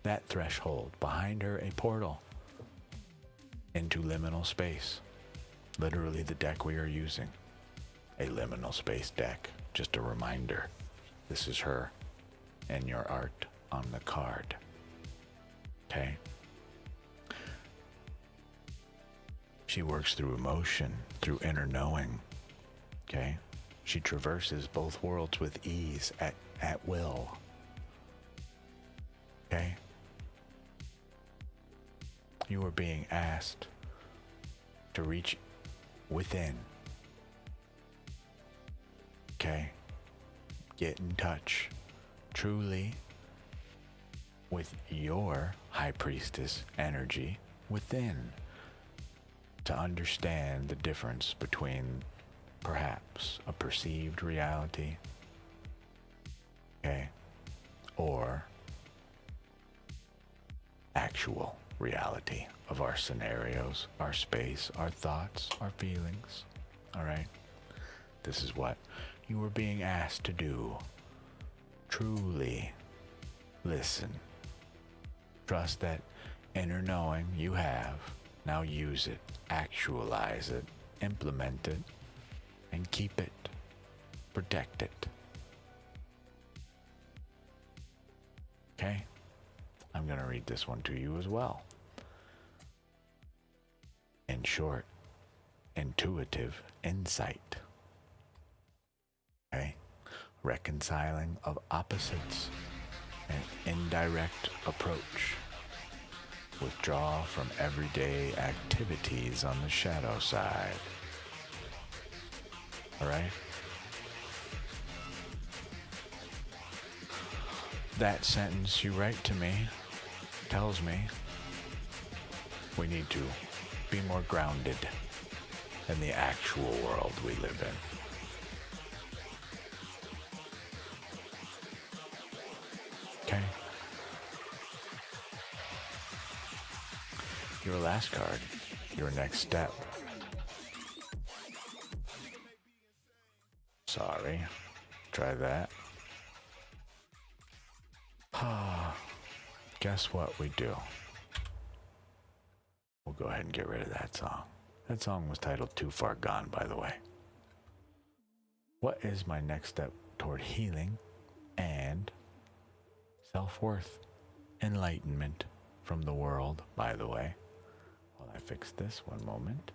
[SPEAKER 1] that threshold, behind her a portal into liminal space. Literally the deck we are using, a liminal space deck. Just a reminder, this is her and your art on the card. Okay? She works through emotion, through inner knowing. Okay? She traverses both worlds with ease, at will. Okay? You are being asked to reach within. Okay? Get in touch truly with your high priestess energy within, to understand the difference between perhaps a perceived reality, okay, or actual reality of our scenarios, our space, our thoughts, our feelings. All right? This is what you were being asked to do. Truly listen. Trust that inner knowing you have. Now use it, actualize it, implement it, and keep it. Protect it. Okay? I'm going to read this one to you as well. In short, intuitive insight. Okay? Reconciling of opposites, an indirect approach. Withdraw from everyday activities on the shadow side. All right? That sentence you write to me tells me we need to be more grounded in the actual world we live in. Okay? Your last card, your next step. Sorry, try that. Guess what we do? We'll go ahead and get rid of that song. That song was titled Too Far Gone, by the way. What is my next step toward healing and self-worth? Enlightenment from the world, by the way. While I fix this, one moment.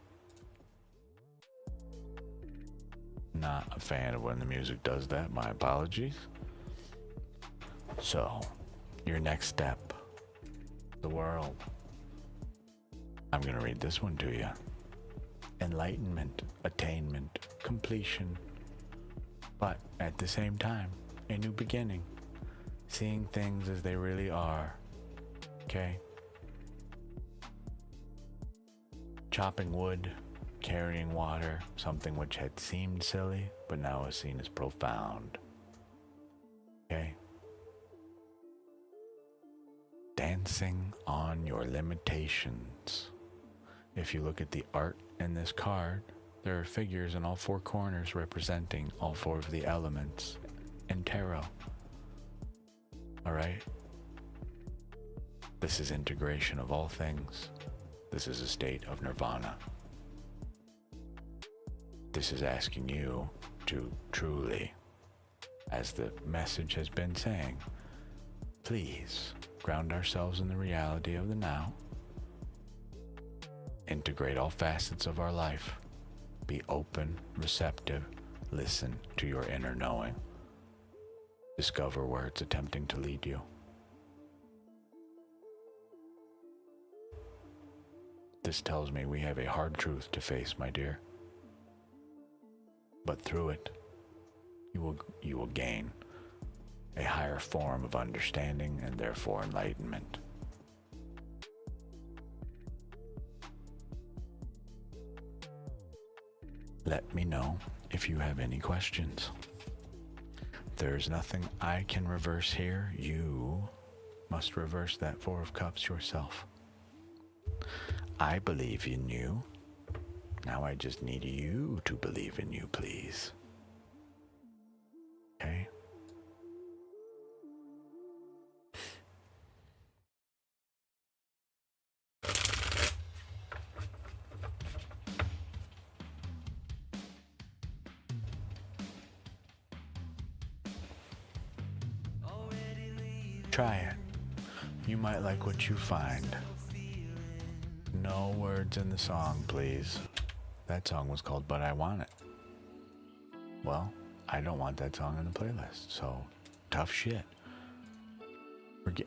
[SPEAKER 1] Not a fan of when the music does that, my apologies. So, your next step, the world. I'm going to read this one to you. Enlightenment, attainment, completion, but at the same time, a new beginning. Seeing things as they really are. Okay? Chopping wood, carrying water, something which had seemed silly, but now is seen as profound. Okay? Dancing on your limitations. If you look at the art in this card, there are figures in all four corners representing all four of the elements in tarot. All right? This is integration of all things. This is a state of nirvana. This is asking you to truly, as the message has been saying, please ground ourselves in the reality of the now. Integrate all facets of our life. Be open, receptive, listen to your inner knowing. Discover where it's attempting to lead you. This tells me we have a hard truth to face, my dear. But through it, you will gain a higher form of understanding and therefore enlightenment. Let me know if you have any questions. There's nothing I can reverse here. You must reverse that Four of Cups yourself. I believe in you. Now I just need you to believe in you, please. Try it. You might like what you find. No words in the song, please. That song was called But I Want It. Well, I don't want that song in the playlist, so tough shit.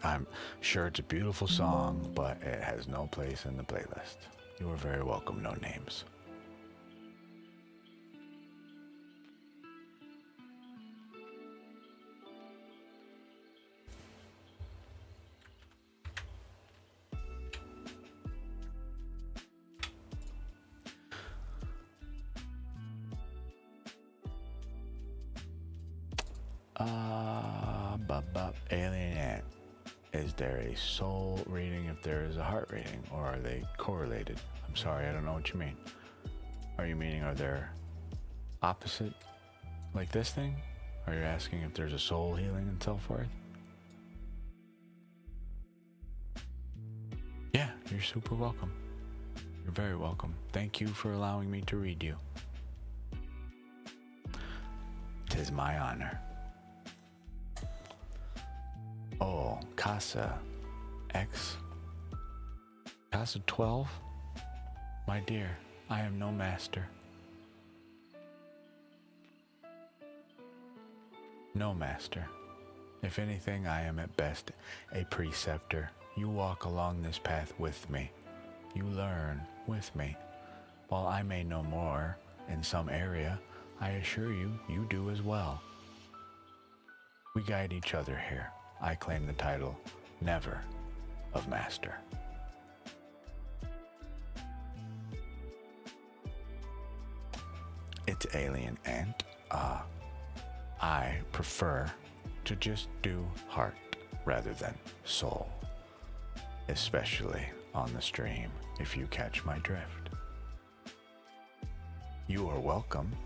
[SPEAKER 1] I'm sure it's a beautiful song, but it has no place in the playlist. You are very welcome, No Names. Alien Ant. Is there a soul reading if there is a heart reading, or are they correlated? I'm sorry, I don't know what you mean. Are you meaning are there opposite, like this thing? Are you asking if there's a soul healing and so forth? Yeah, you're super welcome. You're very welcome. Thank you for allowing me to read you. 'Tis my honor. Oh, Casa X. Casa 12? My dear, I am no master. No master. If anything, I am at best a preceptor. You walk along this path with me. You learn with me. While I may know more in some area, I assure you, you do as well. We guide each other here. I claim the title, never, of master. It's Alien Ant. I prefer to just do heart rather than soul, especially on the stream, if you catch my drift. You are welcome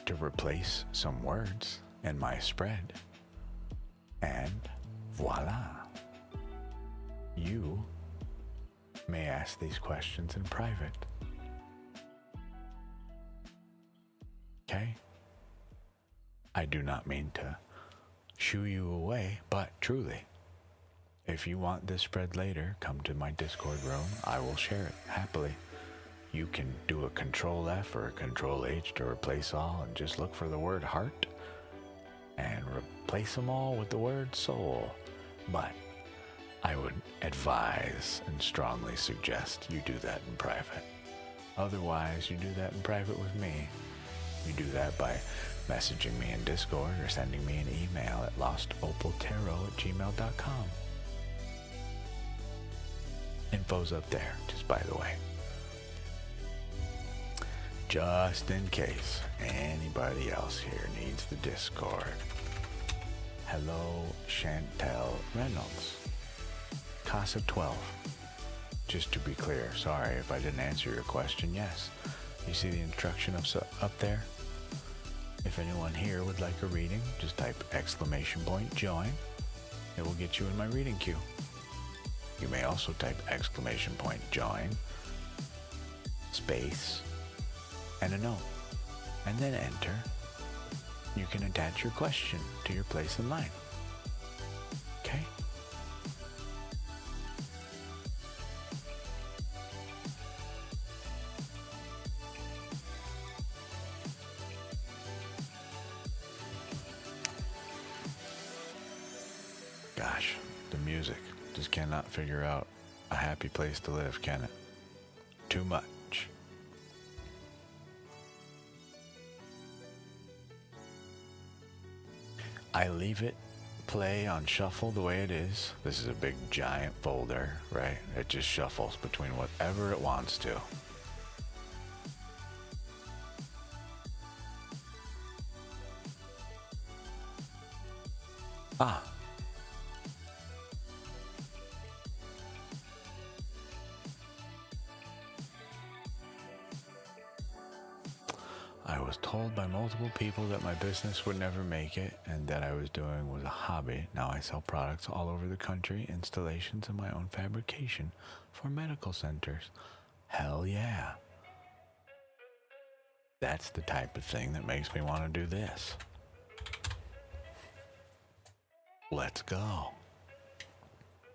[SPEAKER 1] to replace some words in my spread, and voila. You may ask these questions in private. Okay? I do not mean to shoo you away, but truly, if you want this spread later, come to my Discord room. I will share it happily. You can do a Control F or a Control H to replace all and just look for the word heart and replace them all with the word soul. But I would advise and strongly suggest you do that in private. Otherwise, you do that in private with me. You do that by messaging me in Discord or sending me an email at lostopaltarot@gmail.com. Info's up there, just by the way. Just in case anybody else here needs the Discord. Hello, Chantel Reynolds. Casa 12. Just to be clear, sorry if I didn't answer your question. Yes, you see the instruction up there? If anyone here would like a reading, just type !join. It will get you in my reading queue. You may also type !join, space, and a note, and then enter. You can attach your question to your place in line. Okay? Gosh, the music just cannot figure out a happy place to live, can it? Too much. I leave it play on shuffle the way it is. This is a big giant folder, right? It just shuffles between whatever it wants to. Ah. I was told by multiple people that my business would never make it and that I was doing was a hobby. Now I sell products all over the country, installations and my own fabrication for medical centers. Hell yeah. That's the type of thing that makes me want to do this. Let's go.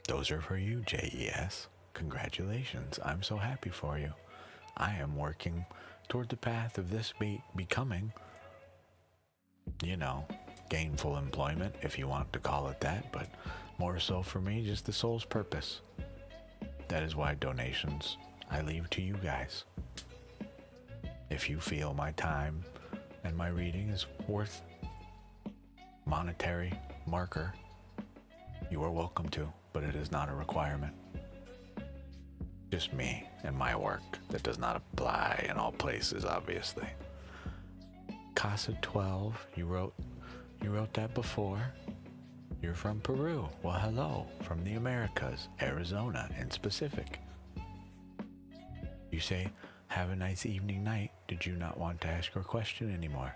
[SPEAKER 1] Those are for you, JES. Congratulations. I'm so happy for you. I am working toward the path of this becoming, gainful employment, if you want to call it that, but more so for me, just the soul's purpose. That is why donations I leave to you guys. If you feel my time and my reading is worth monetary marker, you are welcome to, but it is not a requirement. Just me and my work. That does not apply in all places, obviously. Casa 12, you wrote that before. You're from Peru. Well, hello, from the Americas, Arizona in specific. You say, have a nice evening night. Did you not want to ask your question anymore?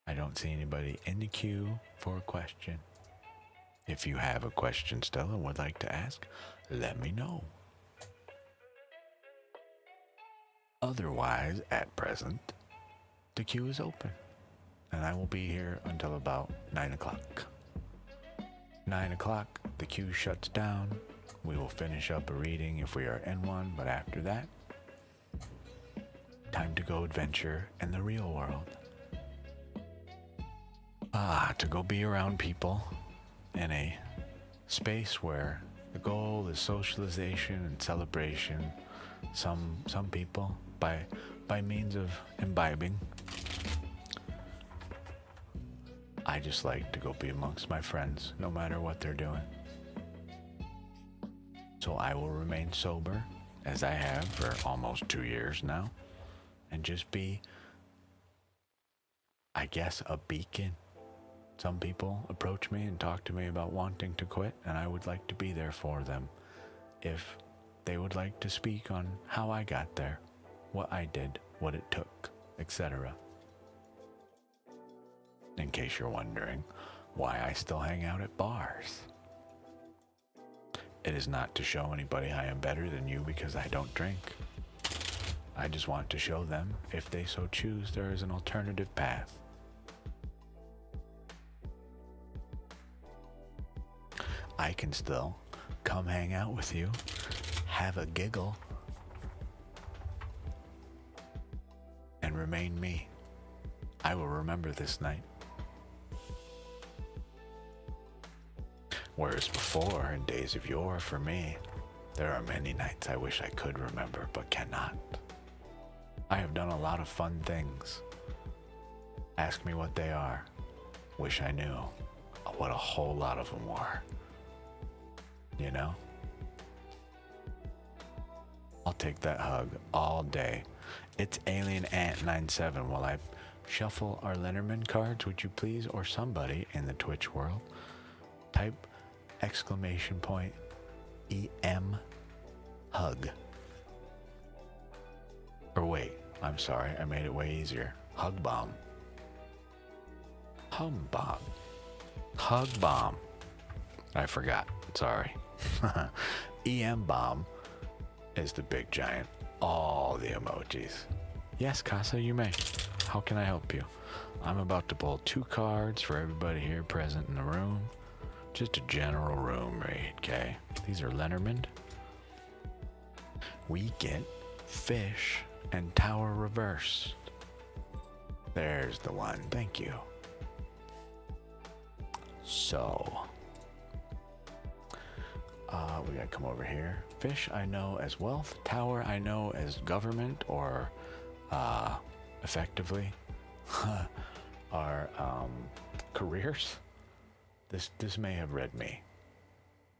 [SPEAKER 1] I don't see anybody in the queue for a question. If you have a question still and would like to ask, let me know. Otherwise, at present, the queue is open, and I will be here until about 9 o'clock. 9 o'clock, the queue shuts down. We will finish up a reading if we are in one, but after that, time to go adventure in the real world. To go be around people in a space where the goal is socialization and celebration. Some people by means of imbibing. I just like to go be amongst my friends, no matter what they're doing. So I will remain sober, as I have for almost 2 years now, and just be, I guess, a beacon. Some people approach me and talk to me about wanting to quit, and I would like to be there for them if they would like to speak on how I got there, what I did, what it took, etc. In case you're wondering why I still hang out at bars. It is not to show anybody I am better than you because I don't drink. I just want to show them, if they so choose, there is an alternative path. I can still come hang out with you, have a giggle, and remain me. I will remember this night. Whereas before, in days of yore, for me, there are many nights I wish I could remember, but cannot. I have done a lot of fun things. Ask me what they are. Wish I knew what a whole lot of them were. You know? I'll take that hug all day. It's Alien Ant 97. While I shuffle our Lenormand cards, would you please, or somebody in the Twitch world, type !EM hug. Or wait, I'm sorry, I made it way easier. Hug bomb. Hug bomb. Hug bomb. I forgot. Sorry. EM bomb is the big giant. All the emojis. Yes, Casa, you may. How can I help you? I'm about to pull 2 cards for everybody here present in the room. Just a general room read, okay? These are Lenormand. We get fish and tower reversed. There's the one. Thank you. So, we gotta come over here. Fish I know as wealth. Tower I know as government, or effectively our careers. This may have read me.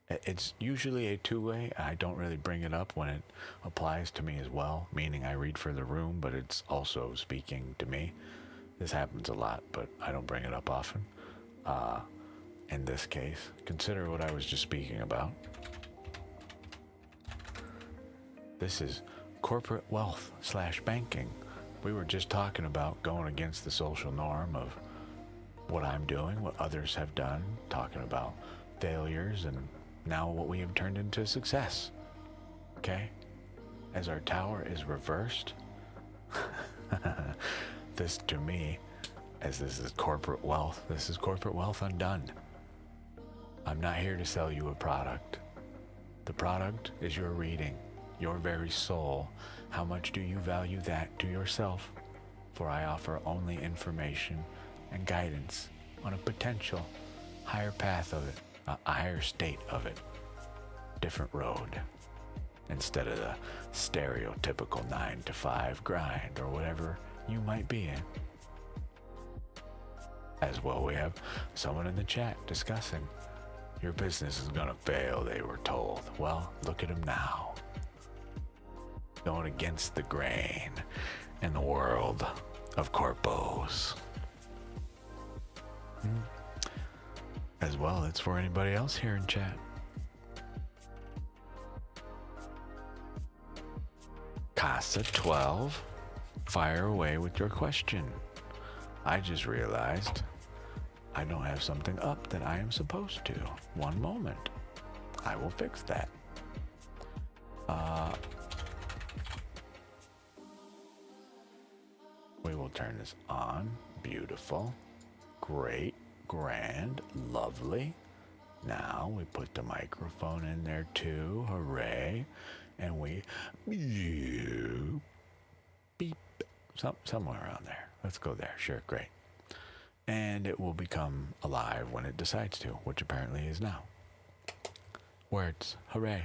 [SPEAKER 1] It's usually a two-way. I don't really bring it up when it applies to me as well, meaning I read for the room, but it's also speaking to me. This happens a lot, but I don't bring it up often. In this case, consider what I was just speaking about. This is corporate wealth / banking. We were just talking about going against the social norm of what I'm doing, what others have done, talking about failures, and now what we have turned into success. Okay? As our tower is reversed, this to me, as this is corporate wealth, this is corporate wealth undone. I'm not here to sell you a product. The product is your reading, your very soul. How much do you value that to yourself? For I offer only information and guidance on a potential higher path of it, a higher state of it, different road, instead of the stereotypical 9-to-5 grind or whatever you might be in. As well, we have someone in the chat discussing, your business is gonna fail, they were told. Well, look at them now. Going against the grain in the world of corpos. As well, it's for anybody else here in chat. Casa 12, fire away with your question. I just realized I don't have something up that I am supposed to. One moment. I will fix that. We will turn this on. Beautiful. Great. Grand. Lovely. Now we put the microphone in there too. Hooray. And we beep. Somewhere around there. Let's go there. Sure. Great. And it will become alive when it decides to, which apparently is now. Words. Hooray.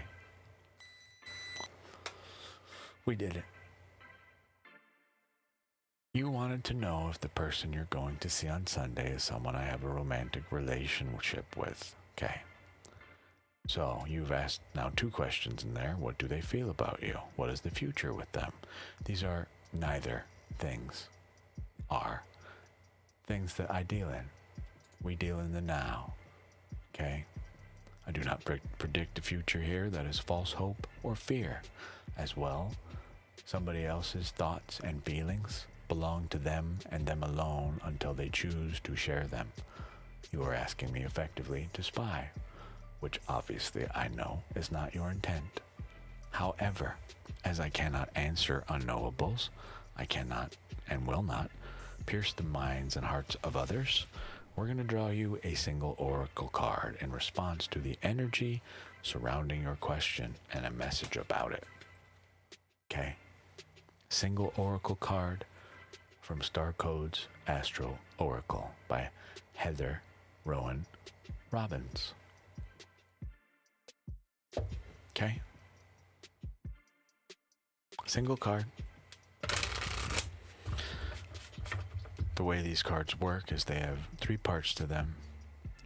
[SPEAKER 1] We did it. You wanted to know if the person you're going to see on Sunday is someone I have a romantic relationship with. Okay. So you've asked now 2 questions in there. What do they feel about you? What is the future with them? These are neither things. Are things that I deal in. We deal in the now. Okay? I do not predict the future here. That is false hope or fear. As well, somebody else's thoughts and feelings belong to them and them alone until they choose to share them. You are asking me effectively to spy, which obviously I know is not your intent. However, as I cannot answer unknowables, I cannot and will not pierce the minds and hearts of others, we're going to draw you a single oracle card in response to the energy surrounding your question and a message about it. Okay? Single oracle card from Star Codes Astro Oracle by Heather Rowan Robbins. Okay? Single card. The way these cards work is they have 3 parts to them.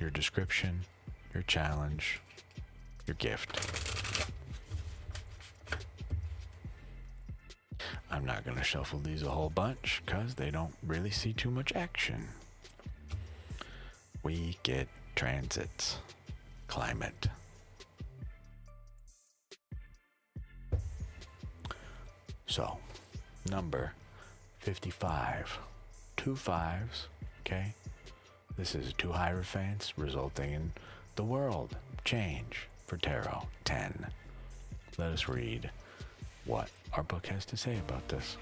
[SPEAKER 1] Your description, your challenge, your gift. I'm not going to shuffle these a whole bunch because they don't really see too much action. We get transits, climate. So, number 55. 2 5s, okay? This is 2 hierophants resulting in the world change for tarot. 10. Let us read what our book has to say about this.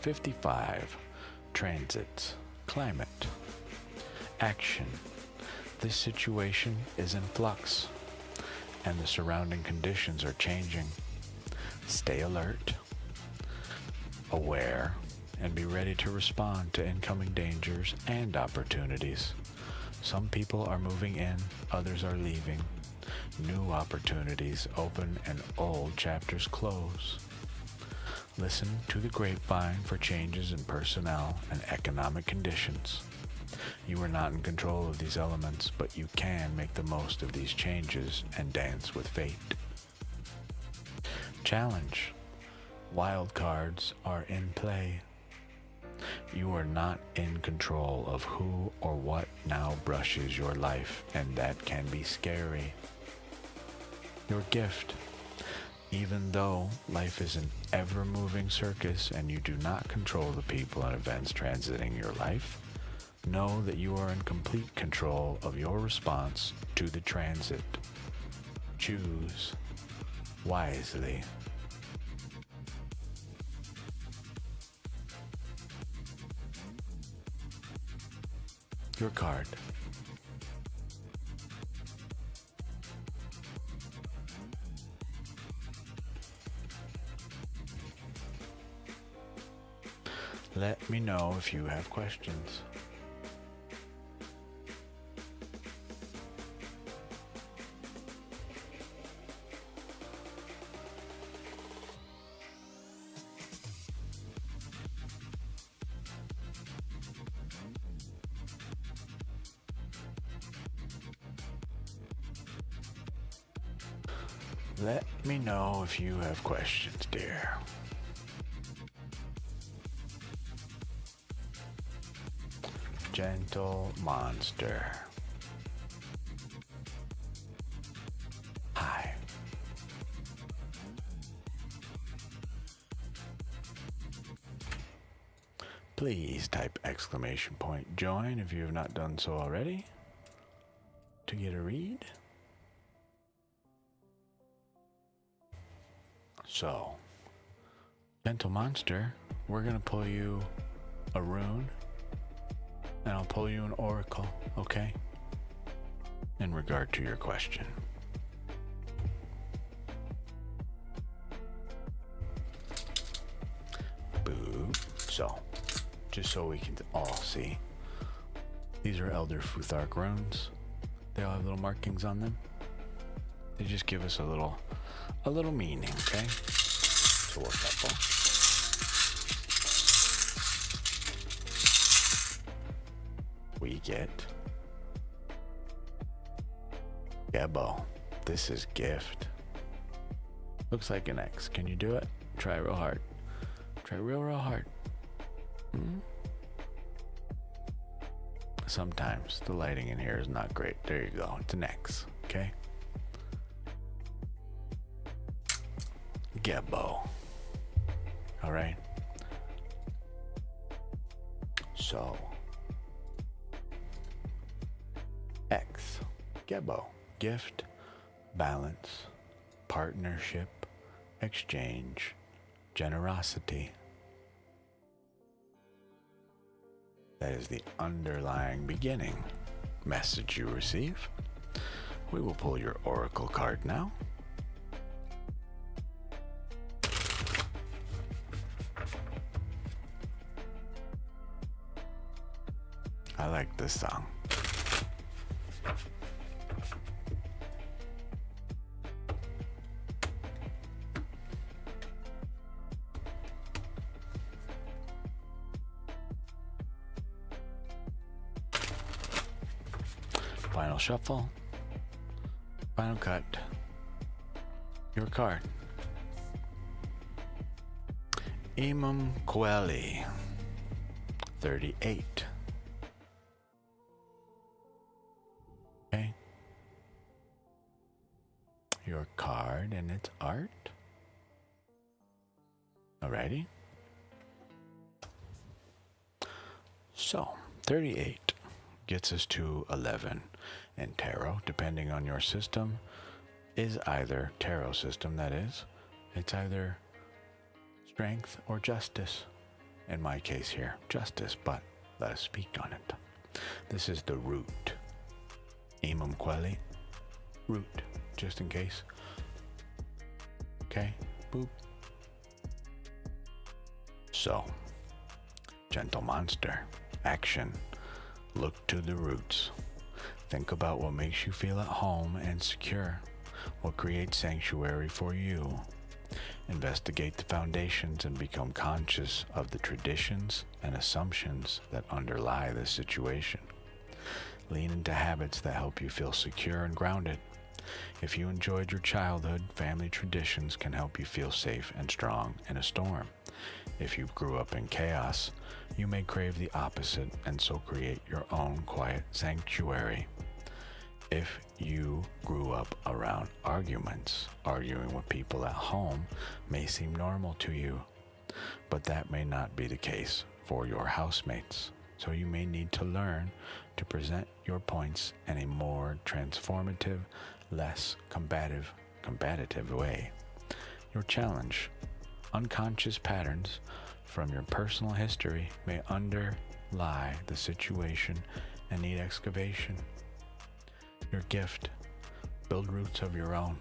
[SPEAKER 1] 55. Transits, climate, action. This situation is in flux, and the surrounding conditions are changing. Stay alert, aware, and be ready to respond to incoming dangers and opportunities. Some people are moving in, others are leaving. New opportunities open and old chapters close. Listen to the grapevine for changes in personnel and economic conditions. You are not in control of these elements, but you can make the most of these changes and dance with fate. Challenge. Wild cards are in play. You are not in control of who or what now brushes your life, and that can be scary. Your gift. Even though life is an ever-moving circus and you do not control the people and events transiting your life, know that you are in complete control of your response to the transit. Choose wisely. Your card. Let me know if you have questions. Let me know if you have questions, dear. Gentle monster. Hi. Please type exclamation point join if you have not done so already to get a read. So, gentle monster, we're going to pull you a rune, and I'll pull you an oracle, okay? In regard to your question. Boo. So, just so we can all see, these are Elder Futhark runes. They all have little markings on them. They just give us a little meaning, okay? So we'll shuffle. We get Gebo. This is gift. Looks like an X. Can you do it? Try real hard. Try real hard. Sometimes the lighting in here is not great. There you go. It's an X, okay? Gebo. All right. So, X. Gebo. Gift, balance, partnership, exchange, generosity. That is the underlying beginning message you receive. We will pull your oracle card now. I like this song. Final shuffle. Final cut. Your card. Imam Kweli, 38. Okay. Your card and its art. Alrighty. So, 38 gets us to 11. And tarot, depending on your system, is either tarot system, that is, it's either strength or justice. In my case here, justice, but let us speak on it. This is the root. Imam Kweli, root, just in case. Okay, boop. So, gentle monster, action, look to the roots. Think about what makes you feel at home and secure, what creates sanctuary for you. Investigate the foundations and become conscious of the traditions and assumptions that underlie this situation. Lean into habits that help you feel secure and grounded. If you enjoyed your childhood, family traditions can help you feel safe and strong in a storm. If you grew up in chaos, you may crave the opposite and so create your own quiet sanctuary. If you grew up around arguments, arguing with people at home may seem normal to you, but that may not be the case for your housemates. So you may need to learn to present your points in a more transformative, less combative way. Your challenge: unconscious patterns from your personal history may underlie the situation and need excavation. Your gift. Build roots of your own.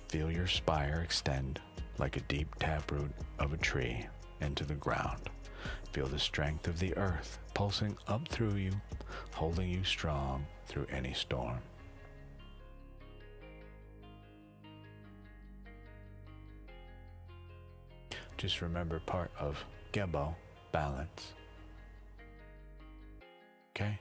[SPEAKER 1] Feel your spire extend like a deep taproot of a tree into the ground. Feel the strength of the earth pulsing up through you, holding you strong through any storm. Just remember part of Gebo, balance. Okay?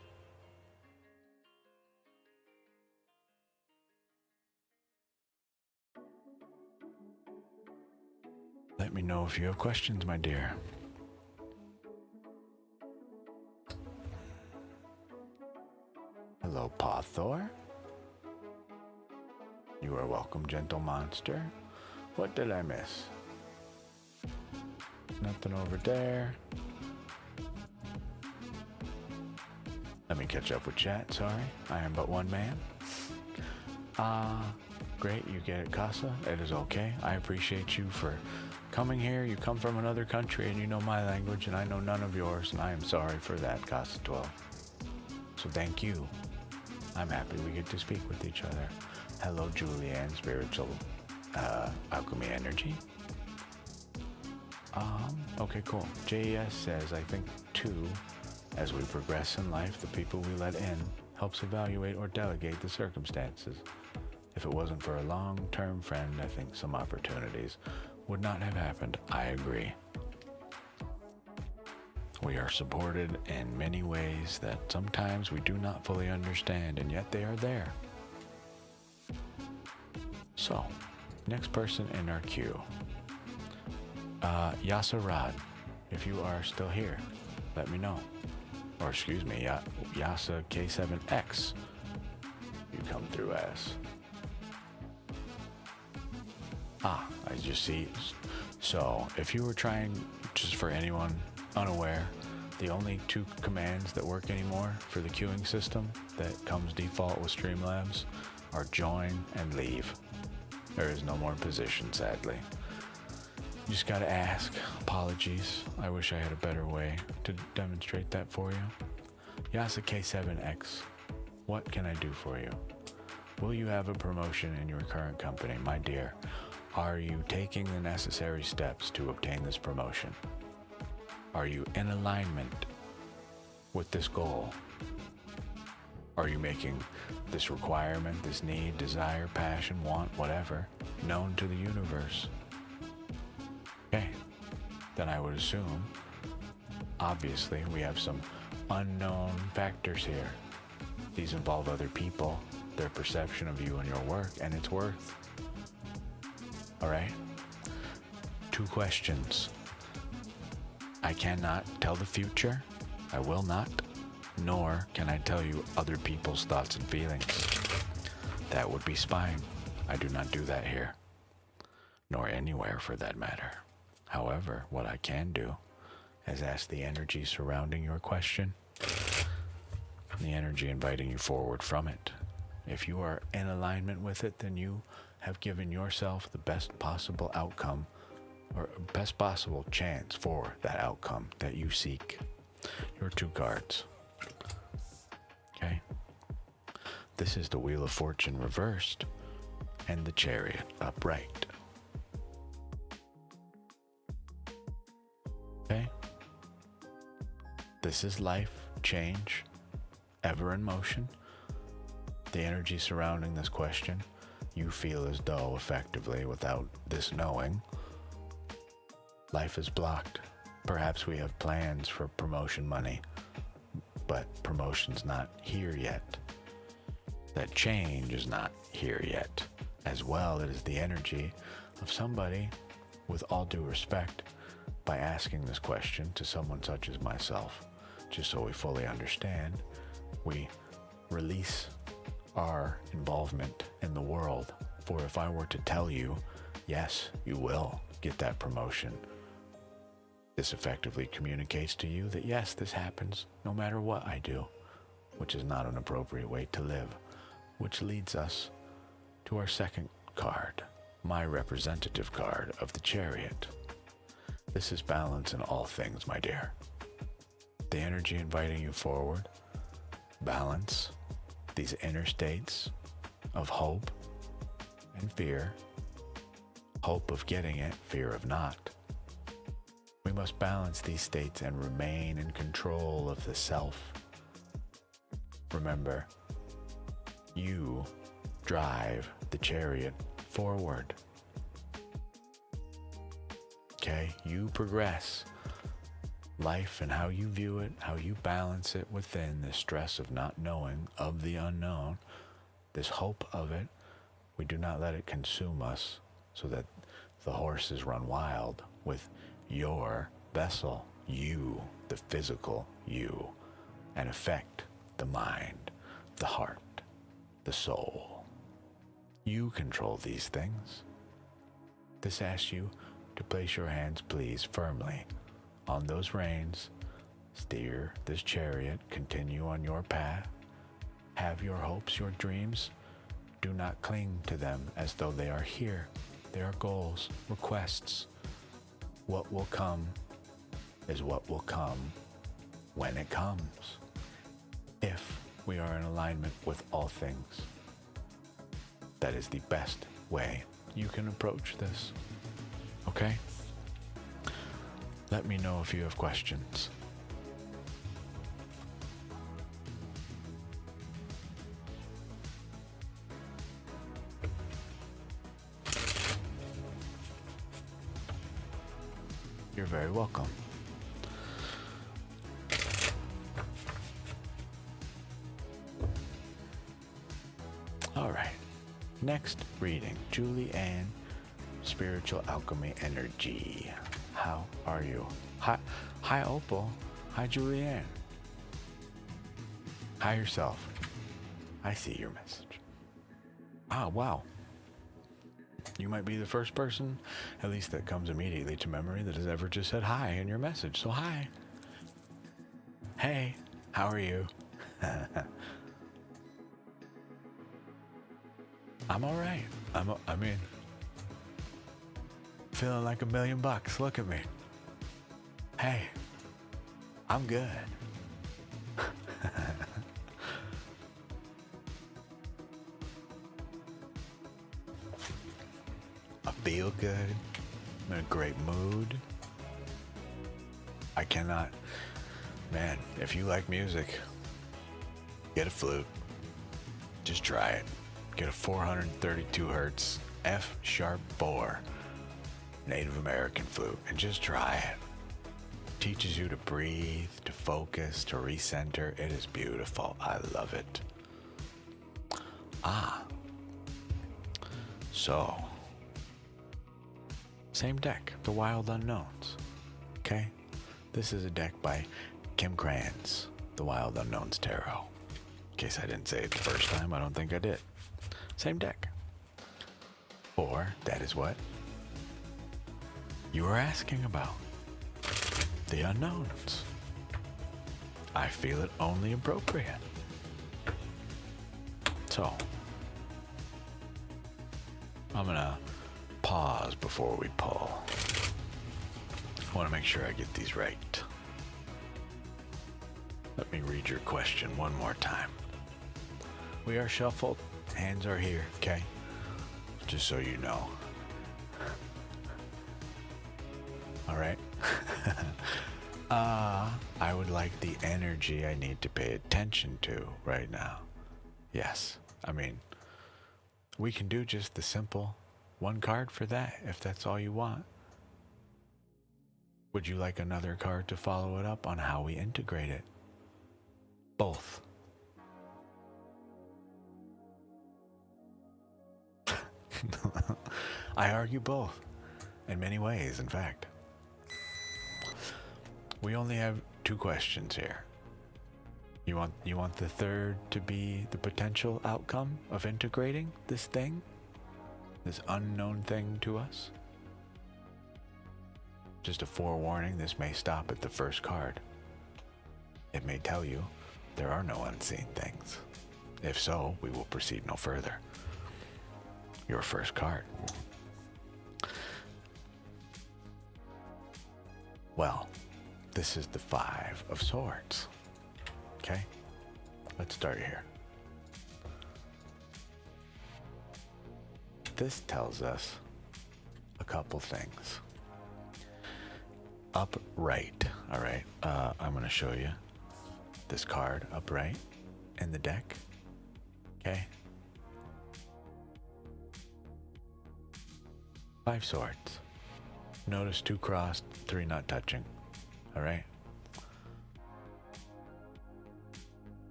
[SPEAKER 1] Let me know if you have questions, my dear. Hello, Pothor. You are welcome, gentle monster. What did I miss? Nothing over there. Let me catch up with chat, sorry. I am but one man. Great, you get it, Casa. It is okay. I appreciate you for coming here. You come from another country and you know my language and I know none of yours, and I am sorry for that, Casa 12. So thank you. I'm happy we get to speak with each other. Hello, Julianne, spiritual alchemy energy. Okay, cool. JES says, I think too, as we progress in life, the people we let in helps evaluate or delegate the circumstances. If it wasn't for a long-term friend, I think some opportunities would not have happened. I agree. We are supported in many ways that sometimes we do not fully understand, and yet they are there. So, next person in our queue. Yasarad, if you are still here, let me know. Or excuse me, Yasa K7X, you come through as. I just see. So, if you were trying, just for anyone unaware, the only two commands that work anymore for the queuing system that comes default with Streamlabs are join and leave. There is no more position, sadly. You just gotta ask. Apologies. I wish I had a better way to demonstrate that for you. Yasa K7X, what can I do for you? Will you have a promotion in your current company? My dear, are you taking the necessary steps to obtain this promotion? Are you in alignment with this goal? Are you making this requirement, this need, desire, passion, want, whatever, known to the universe? Okay, then I would assume, obviously, we have some unknown factors here. These involve other people, their perception of you and your work, and its worth. All right? 2 questions. I cannot tell the future. I will not. Nor can I tell you other people's thoughts and feelings. That would be spying. I do not do that here. Nor anywhere for that matter. However, what I can do is ask the energy surrounding your question, the energy inviting you forward from it. If you are in alignment with it, then you have given yourself the best possible outcome or best possible chance for that outcome that you seek. Your 2 cards. Okay? This is the Wheel of Fortune reversed and the Chariot upright. Okay? This is life, change, ever in motion. The energy surrounding this question, you feel as though effectively, without this knowing, life is blocked. Perhaps we have plans for promotion money, but promotion's not here yet. That change is not here yet. As well, it is the energy of somebody, with all due respect, by asking this question to someone such as myself, just so we fully understand, we release our involvement in the world. For if I were to tell you, yes, you will get that promotion, this effectively communicates to you that yes, this happens no matter what I do, which is not an appropriate way to live, which leads us to our second card, my representative card of the Chariot. This is balance in all things, my dear. the energy inviting you forward. Balance these inner states of hope and fear. Hope of getting it, fear of not. We must balance these states and remain in control of the self. Remember, you drive the chariot forward. Okay? You progress life and how you view it, how you balance it within the stress of not knowing, of the unknown, this hope of it. We do not let it consume us so that the horses run wild with your vessel, you, the physical you, and affect the mind, the heart, the soul. You control these things. This asks you to place your hands, please, firmly on those reins. Steer this chariot, continue on your path. Have your hopes, your dreams. Do not cling to them as though they are here. They are goals, requests. What will come is what will come when it comes, if we are in alignment with all things. That is the best way you can approach this. Okay? Let me know if you have questions. You're very welcome. All right. Next reading, Julie Ann, Spiritual Alchemy Energy. How are you? Hi, Opal. Hi, Julie Ann. Hi yourself. I see your message. Ah, wow. You might be the first person, at least that comes immediately to memory, that has ever just said hi in your message. So hi. Hey, how are you? I'm all right. I mean, feeling like $1,000,000. Look at me. Hey, I'm good. I feel good. I'm in a great mood. I cannot, man, if you like music, get a flute. Just try it. Get a 432 hertz F sharp 4 Native American flute and just try it. Teaches you to breathe, to focus, to recenter. It is beautiful. I love it. So, same deck, the Wild Unknowns. Okay? This is a deck by Kim Kranz, the Wild Unknowns Tarot. In case I didn't say it the first time, I don't think I did. Same deck. Or that is what you were asking about. The unknowns. I feel it only appropriate. So, I'm gonna pause before we pull. I want to make sure I get these right. Let me read your question one more time. We are shuffled. Hands are here, okay? Just so you know. All right. I would like the energy I need to pay attention to right now. Yes. I mean, we can do just the simple one card for that if that's all you want. Would you like another card to follow it up on how we integrate it? Both. I argue both, in many ways, in fact. We only have 2 questions here. You want the third to be the potential outcome of integrating this thing? This unknown thing to us? Just a forewarning, this may stop at the first card. It may tell you there are no unseen things. If so, we will proceed no further. Your first card. Well, this is the Five of Swords. Okay, let's start here. This tells us a couple things. Upright, all right. I'm going to show you this card upright in the deck. Okay. Five Swords. Notice 2 crossed, 3 not touching. All right.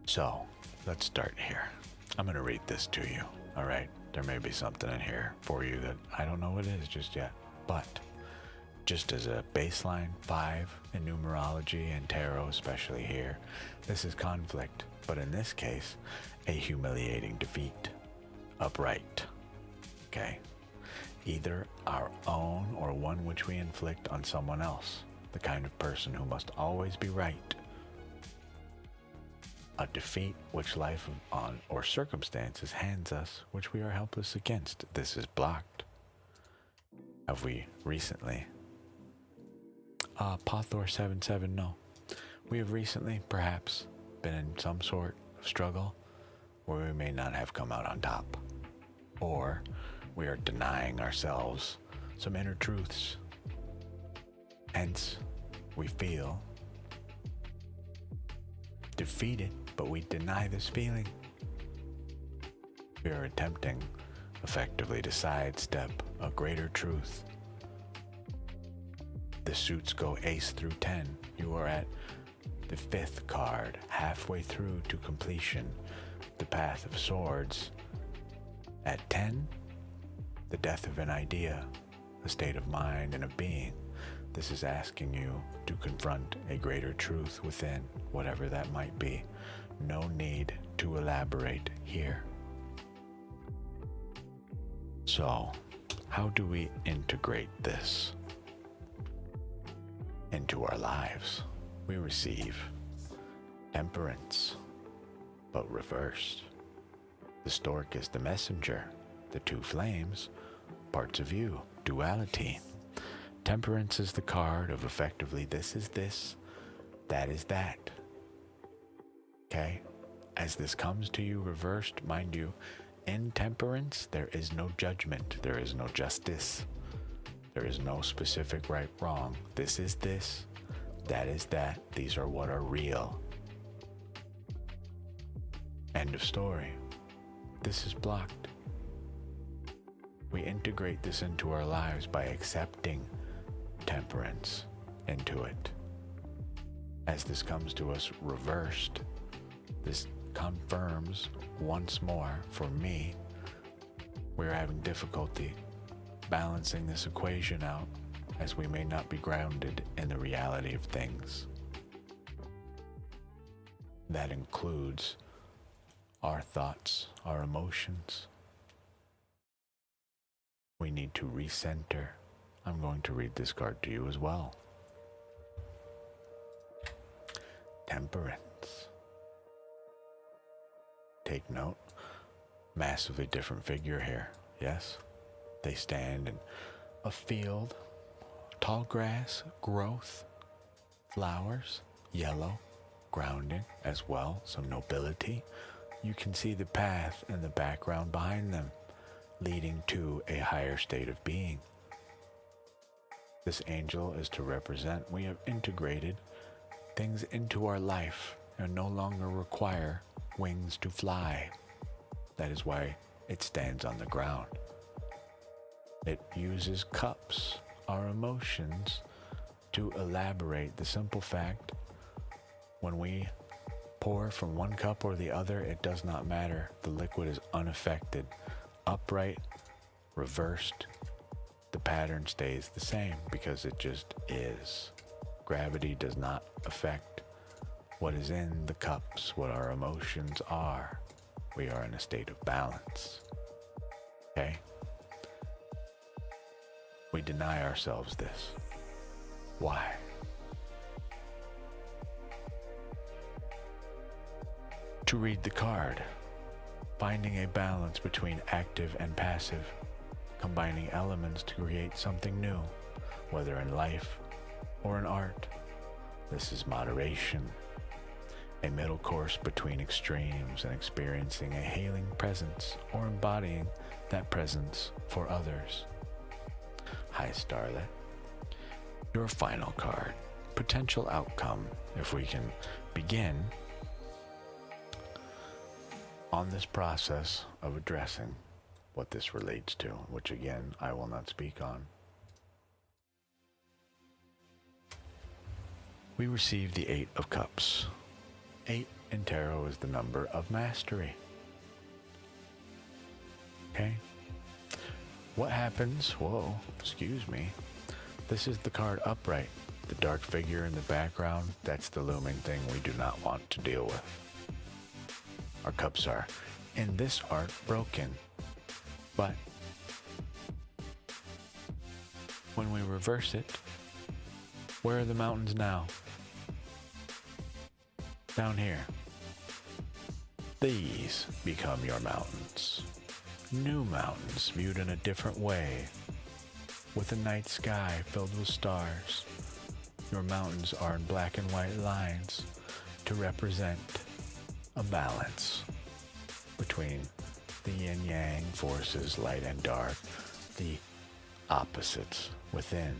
[SPEAKER 1] So let's start here. I'm going to read this to you. All right. There may be something in here for you that I don't know what it is just yet, but just as a baseline, 5 in numerology and tarot, especially here, this is conflict, but in this case, a humiliating defeat. Upright. Okay. Either our own or one which we inflict on someone else, the kind of person who must always be right. A defeat which life on or circumstances hands us, which we are helpless against. This is blocked. Have we recently? Pothor 77, no. We have recently, perhaps, been in some sort of struggle where we may not have come out on top. Or we are denying ourselves some inner truths. Hence, we feel defeated, but we deny this feeling. We are attempting effectively to sidestep a greater truth. The suits go ace through 10. You are at the 5th card, halfway through to completion. The Path of Swords. At 10, the death of an idea, a state of mind and of being. This is asking you to confront a greater truth within, whatever that might be. No need to elaborate here. So, how do we integrate this into our lives? We receive temperance, but reversed. The stork is the messenger, the 2 flames, parts of you, duality. Temperance is the card of effectively this is this, that is that. Okay? As this comes to you reversed, mind you, in temperance, there is no judgment, there is no justice, there is no specific right, wrong. This is this, that is that. These are what are real. End of story. This is blocked. We integrate this into our lives by accepting temperance into it. As this comes to us reversed, this confirms once more for me, we're having difficulty balancing this equation out as we may not be grounded in the reality of things. That includes our thoughts, our emotions. We need to recenter. I'm going to read this card to you as well. Temperance. Take note, massively different figure here, yes? They stand in a field, tall grass, growth, flowers, yellow, grounding as well, some nobility. You can see the path in the background behind them, leading to a higher state of being. This angel is to represent we have integrated things into our life and no longer require wings to fly. That is why it stands on the ground. It uses cups, our emotions, to elaborate the simple fact when we pour from one cup or the other, it does not matter. The liquid is unaffected. Upright, reversed, the pattern stays the same because it just is. Gravity does not affect what is in the cups, what our emotions are. We are in a state of balance. Okay? We deny ourselves this. Why? To read the card, finding a balance between active and passive, combining elements to create something new, whether in life or in art. This is moderation, a middle course between extremes and experiencing a healing presence or embodying that presence for others. Hi, Starlet. Your final card, potential outcome, if we can begin on this process of addressing what this relates to, which again, I will not speak on. We receive the 8 of Cups. 8 in tarot is the number of mastery. Okay? What happens? Whoa, excuse me. This is the card upright. The dark figure in the background, that's the looming thing we do not want to deal with. Our cups are, in this art, broken. But when we reverse it, where are the mountains now? Down here. These become your mountains. New mountains viewed in a different way, with a night sky filled with stars. Your mountains are in black and white lines to represent a balance between the yin-yang forces, light and dark, the opposites within.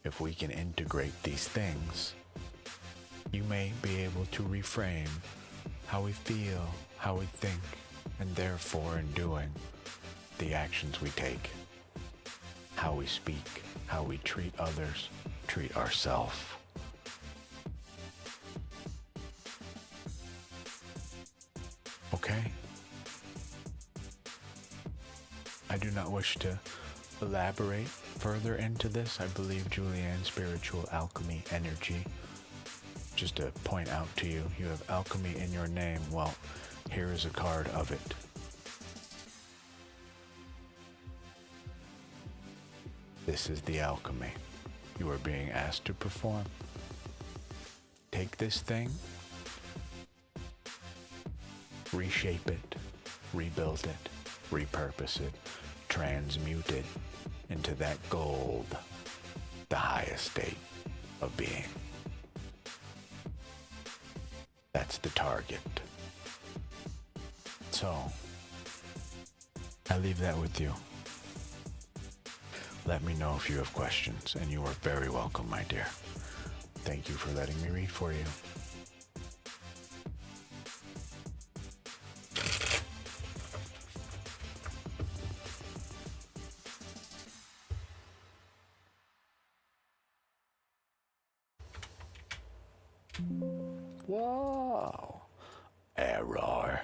[SPEAKER 1] If we can integrate these things, you may be able to reframe how we feel, how we think, and therefore in doing the actions we take, how we speak, how we treat others, treat ourselves. Okay? I do not wish to elaborate further into this. I believe Julianne's spiritual alchemy energy. Just to point out to you, you have alchemy in your name. Well, here is a card of it. This is the alchemy you are being asked to perform. Take this thing, reshape it, rebuild it, repurpose it, transmute it into that gold, the highest state of being. That's the target. So, I leave that with you. Let me know if you have questions, and you are very welcome, my dear. Thank you for letting me read for you. Whoa. Error.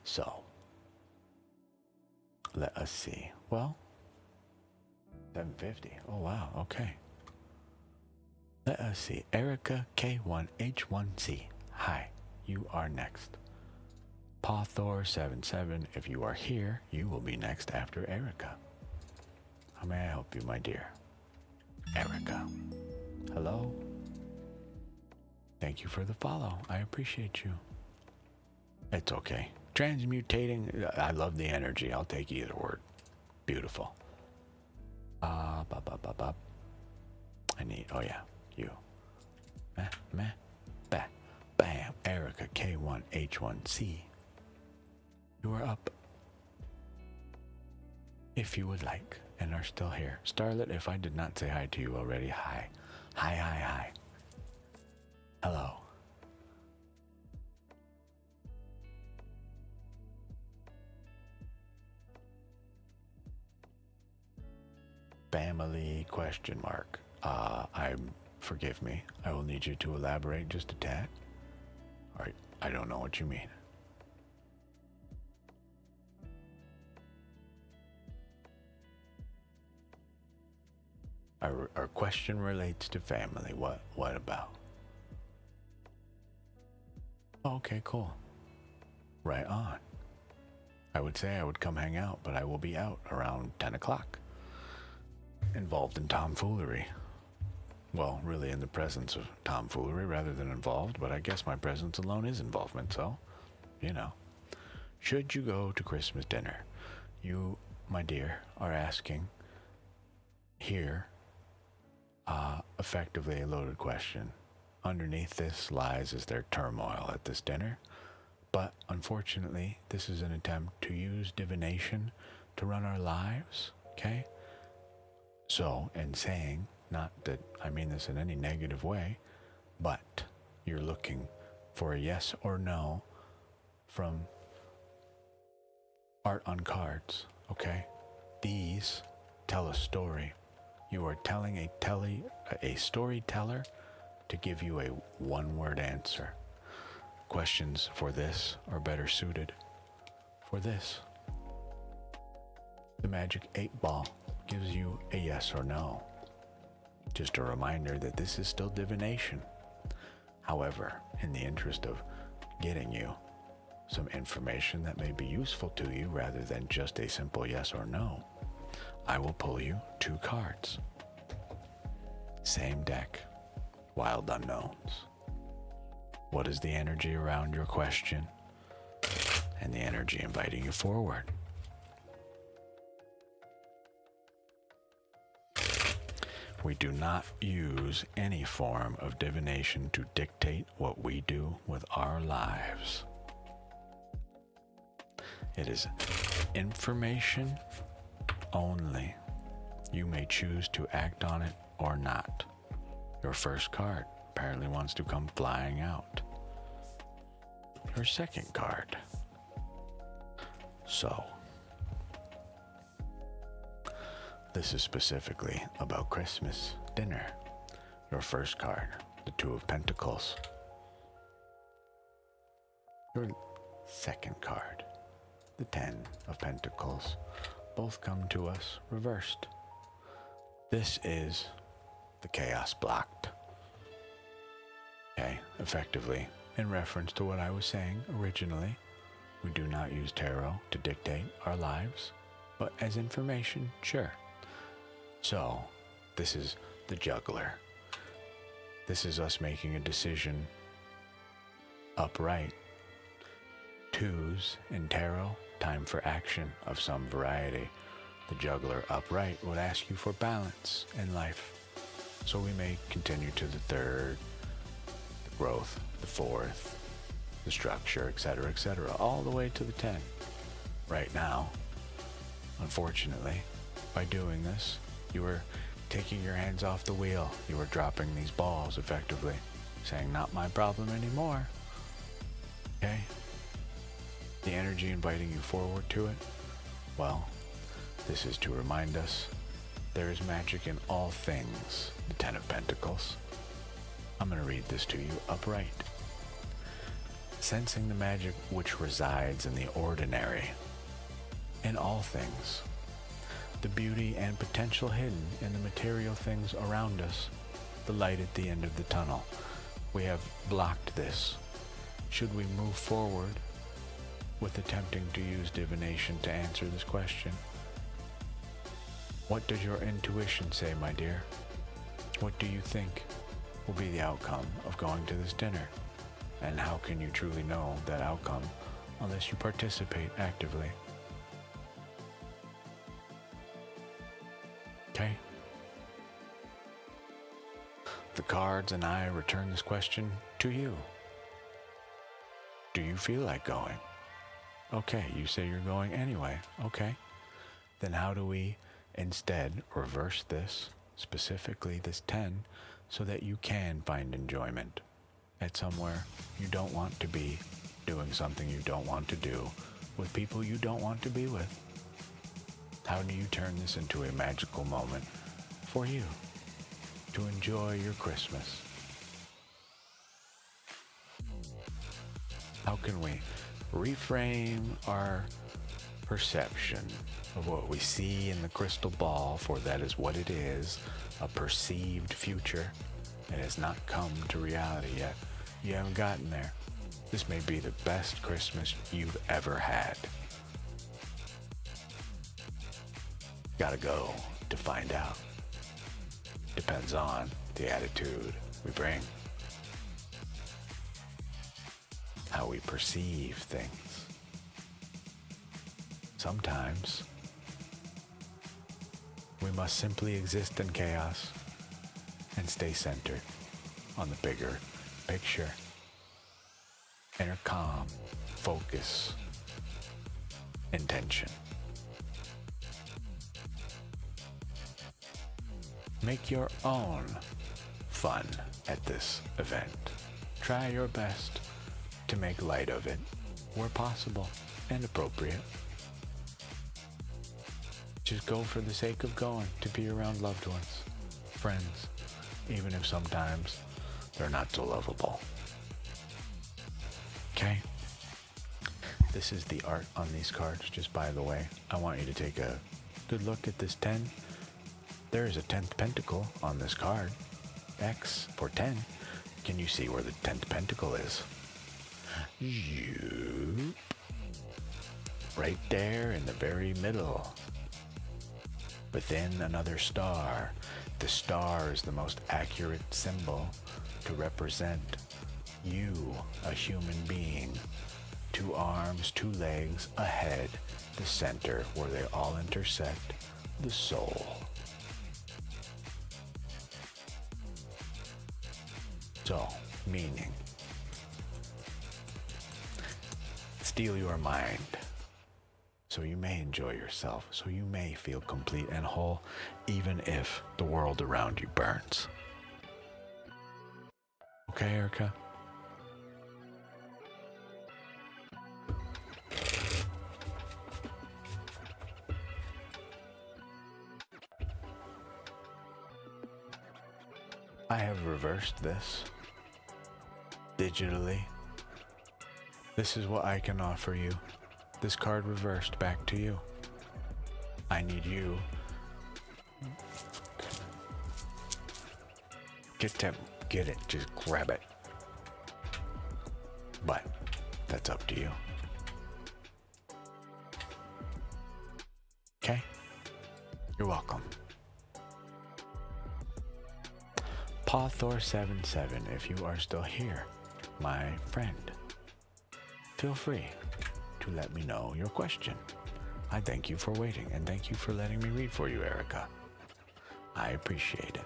[SPEAKER 1] So, let us see. Well, 750. Oh, wow. Okay. Let us see. Erica K1H1C. Hi. You are next. Pawthor77. If you are here, you will be next after Erica. How may I help you, my dear? Erica. Hello. Thank you for the follow. I appreciate you. It's okay. Transmutating. I love the energy. I'll take either word. Beautiful. I need. Oh yeah. You. Bam. Erica K1H1C. You are up. If you would like and are still here. Starlet, if I did not say hi to you already, hi. Hi. Hello. Family question mark. Forgive me. I will need you to elaborate just a tad. All right, I don't know what you mean. Our question relates to family. What about? Okay, cool. Right on. I would say I would come hang out, but I will be out around 10 o'clock. Involved in tomfoolery. Well, really in the presence of tomfoolery rather than involved, but I guess my presence alone is involvement, so, you know. Should you go to Christmas dinner You, my dear, are asking here effectively a loaded question. Underneath this lies is there turmoil at this dinner, but unfortunately, this is an attempt to use divination to run our lives, okay? So, in saying, not that I mean this in any negative way, but you're looking for a yes or no from art on cards, okay? These tell a story. You are telling a storyteller to give you a one-word answer. Questions for this are better suited for this. The magic 8-ball gives you a yes or no. Just a reminder that this is still divination. However, in the interest of getting you some information that may be useful to you rather than just a simple yes or no, I will pull you 2 cards. Same deck, Wild Unknowns. What is the energy around your question and the energy inviting you forward? We do not use any form of divination to dictate what we do with our lives. It is information only. You may choose to act on it or not. Your first card apparently wants to come flying out. Your second card. So, this is specifically about Christmas dinner. Your first card, the 2 of Pentacles. Your second card, the 10 of Pentacles. Both come to us reversed. This is the chaos blocked. Okay, effectively, in reference to what I was saying originally, we do not use tarot to dictate our lives, but as information, sure. So, this is the juggler. This is us making a decision upright. 2s in tarot, time for action of some variety. The juggler upright would ask you for balance in life. So we may continue to the 3rd, the growth, the 4th, the structure, etc., all the way to the 10. Right now, unfortunately, by doing this, you are taking your hands off the wheel. You are dropping these balls effectively, saying, not my problem anymore. Okay? The energy inviting you forward to it, well, this is to remind us there is magic in all things, the 10 of Pentacles. I'm going to read this to you upright. Sensing the magic which resides in the ordinary, in all things, the beauty and potential hidden in the material things around us, the light at the end of the tunnel. We have blocked this. Should we move forward with attempting to use divination to answer this question? What does your intuition say, my dear? What do you think will be the outcome of going to this dinner? And how can you truly know that outcome unless you participate actively? Okay? The cards and I return this question to you. Do you feel like going? Okay, you say you're going anyway. Okay. Then how do we instead reverse this, specifically this 10, so that you can find enjoyment at somewhere you don't want to be, doing something you don't want to do, with people you don't want to be with? How do you turn this into a magical moment for you to enjoy your Christmas? How can we reframe our perception of what we see in the crystal ball, for that is what it is, a perceived future? It has not come to reality yet. You haven't gotten there. This may be the best Christmas you've ever had. Gotta go to find out. Depends on the attitude we bring, how we perceive things. Sometimes We must simply exist in chaos and stay centered on the bigger picture. Inner calm, focus, intention. Make your own fun at this event. Try your best to make light of it where possible and appropriate. Just go for the sake of going, to be around loved ones, friends, even if sometimes they're not so lovable. Okay? This is the art on these cards, just by the way. I want you to take a good look at this 10. There is a 10th pentacle on this card. X for 10. Can you see where the 10th pentacle is? Right there in the very middle. Within another star. The star is the most accurate symbol to represent you, a human being. 2 arms, 2 legs, a head, the center where they all intersect, the soul. So, meaning, steal your mind so you may enjoy yourself, so you may feel complete and whole, even if the world around you burns. Okay, Erica? I have reversed this digitally. This is what I can offer you. This card reversed back to you. I need you. Get it, just grab it. But that's up to you. Okay? You're welcome. Pawthor77, if you are still here, my friend, feel free to let me know your question. I thank you for waiting, and thank you for letting me read for you, Erica. I appreciate it.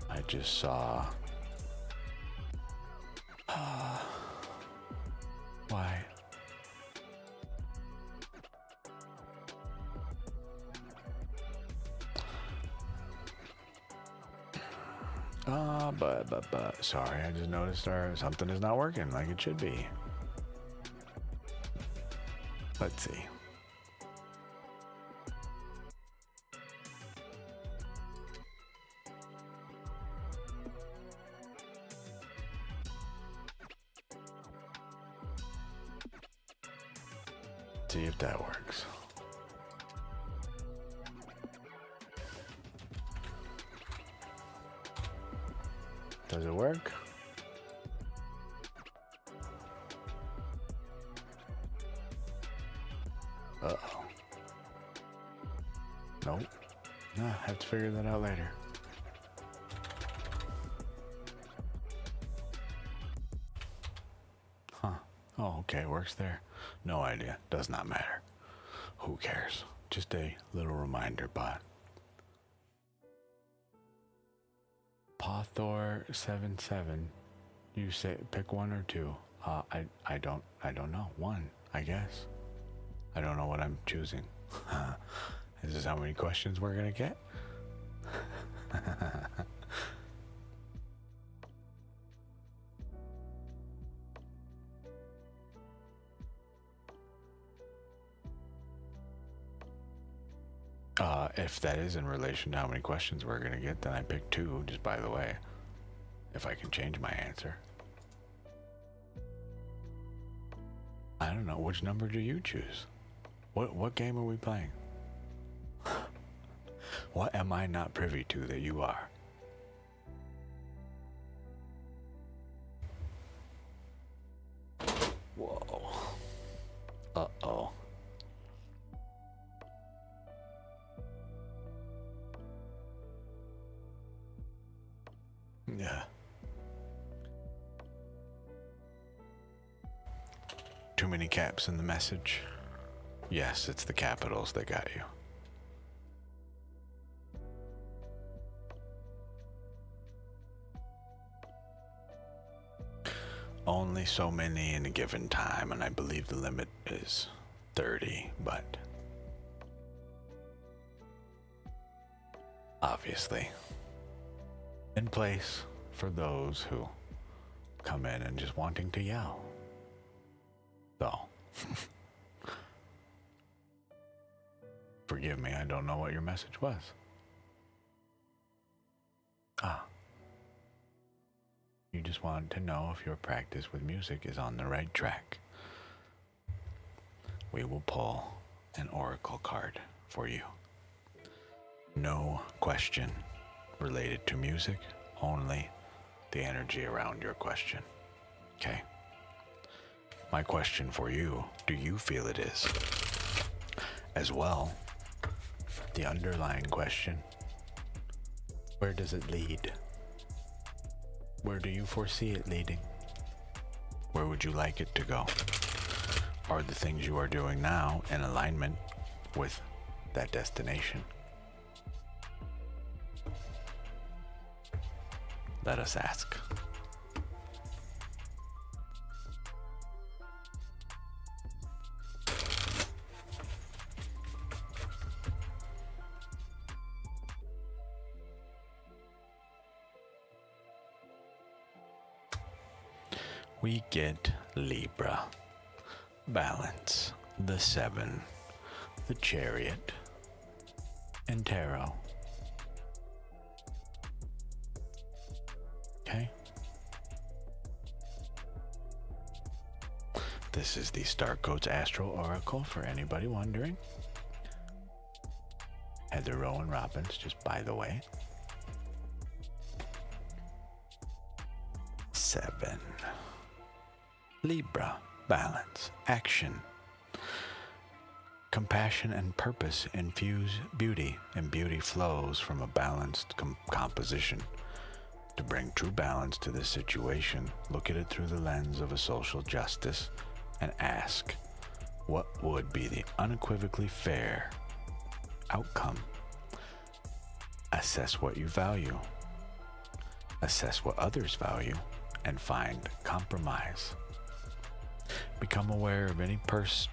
[SPEAKER 1] I just saw... why? But, sorry, I just noticed something is not working like it should be. Let's see. See if that works. Does it work? Uh-oh. Nope. No, I have to figure that out later. Huh. Oh, okay, works there. No idea. Does not matter. Who cares? Just a little reminder bot. Pawthor77. You say pick 1 or 2. I don't know. 1, I guess. I don't know what I'm choosing. Is this how many questions we're gonna get? If that is in relation to how many questions we're gonna get, then I pick 2, just by the way. If I can change my answer. I don't know, which number do you choose? What game are we playing? What am I not privy to that you are? Whoa. Uh-oh. too many caps in the message? Yes, it's the capitals that got you. Only so many in a given time, and I believe the limit is 30, but obviously in place for those who come in and just wanting to yell. So, forgive me, I don't know what your message was. You just want to know if your practice with music is on the right track. We will pull an oracle card for you. No question related to music, only the energy around your question. Okay? My question for you, do you feel it is? As well, the underlying question, where does it lead? Where do you foresee it leading? Where would you like it to go? Are the things you are doing now in alignment with that destination? Let us ask. We get Libra, Balance, the 7, the Chariot, and Tarot. Okay? This is the Starcoats Astral Oracle for anybody wondering. Heather Rowan Robbins, just by the way. 7. Libra, balance, action. Compassion and purpose infuse beauty, and beauty flows from a balanced composition. To bring true balance to this situation, look at it through the lens of a social justice and ask, what would be the unequivocally fair outcome? Assess what you value. Assess what others value and find compromise. Become aware of any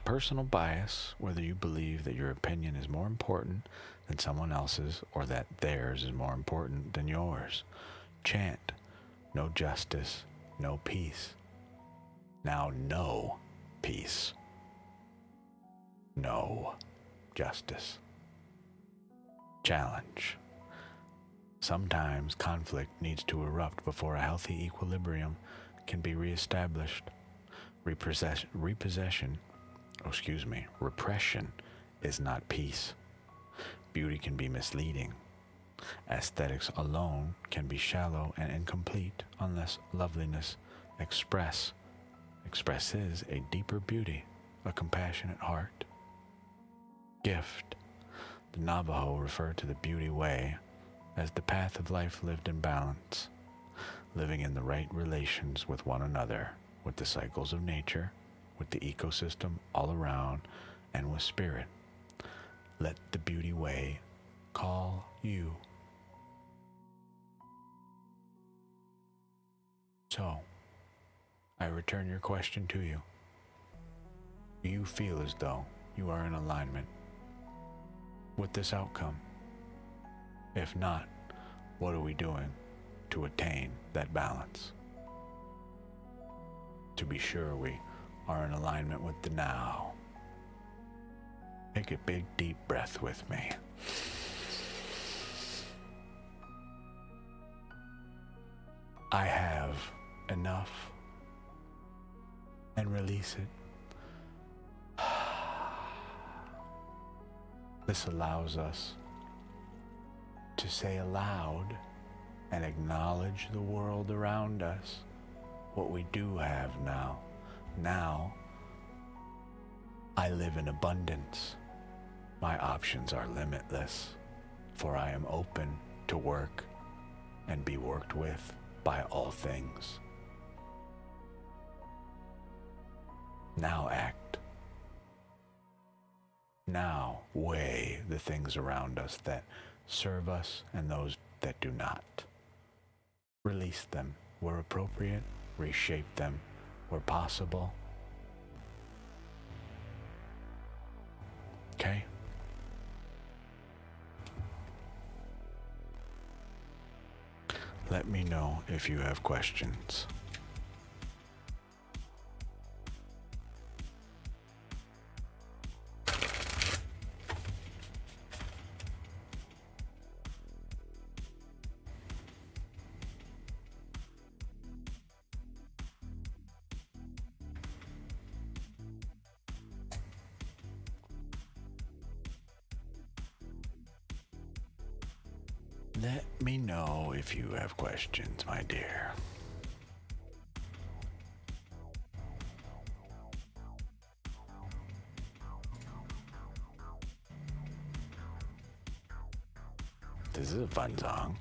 [SPEAKER 1] personal bias, whether you believe that your opinion is more important than someone else's or that theirs is more important than yours. Chant, no justice, no peace. Now no peace. No justice. Challenge. Sometimes conflict needs to erupt before a healthy equilibrium can be reestablished. Repression is not peace. Beauty can be misleading. Aesthetics alone can be shallow and incomplete unless loveliness expresses a deeper beauty, a compassionate heart. Gift. The Navajo refer to the beauty way as the path of life lived in balance, living in the right relations with one another, with the cycles of nature, with the ecosystem all around, and with spirit. Let the beauty way call you. So, I return your question to you. Do you feel as though you are in alignment with this outcome? If not, what are we doing to attain that balance? To be sure we are in alignment with the now. Take a big deep breath with me. I have enough, and release it. This allows us to say aloud and acknowledge the world around us, what we do have now. Now, I live in abundance. My options are limitless, for I am open to work and be worked with by all things. Now act. Now weigh the things around us that serve us and those that do not. Release them where appropriate, reshape them where possible. Okay? Let me know if you have questions. Let me know if you have questions, my dear. This is a fun song.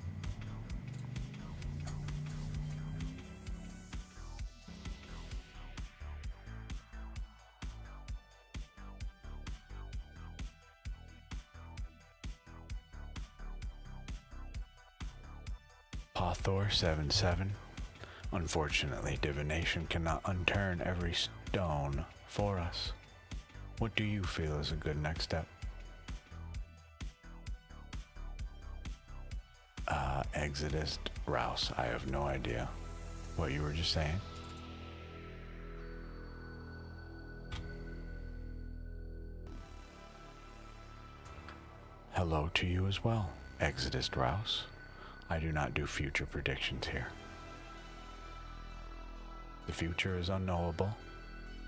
[SPEAKER 1] Pawthor 77. Unfortunately, divination cannot unturn every stone for us. What do you feel is a good next step? Exodus Rouse. I have no idea what you were just saying. Hello to you as well, Exodus Rouse. I do not do future predictions here. The future is unknowable.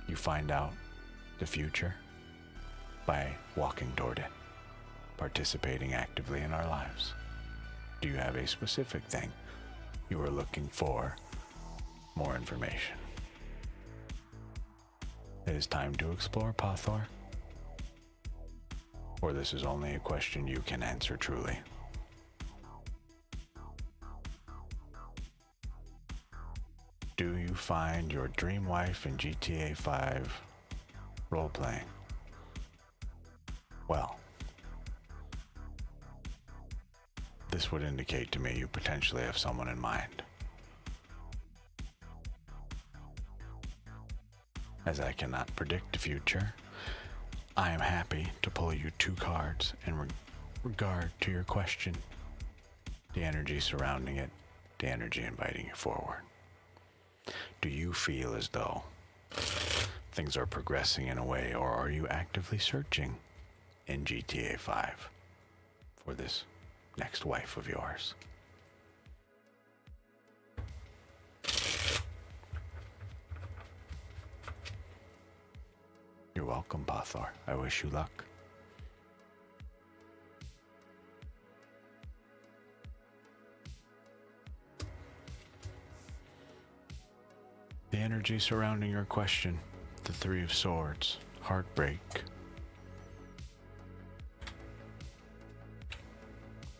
[SPEAKER 1] You find out the future by walking toward it, participating actively in our lives. Do you have a specific thing you are looking for more information? It is time to explore, Pawthor. Or this is only a question you can answer truly. Do you find your dream wife in GTA 5 role-playing? Well, this would indicate to me you potentially have someone in mind. As I cannot predict the future, I am happy to pull you 2 cards in regard to your question. The energy surrounding it, the energy inviting you forward. Do you feel as though things are progressing in a way, or are you actively searching in GTA 5 for this next wife of yours? You're welcome, Pawthor. I wish you luck. The energy surrounding your question, the 3 of Swords, heartbreak.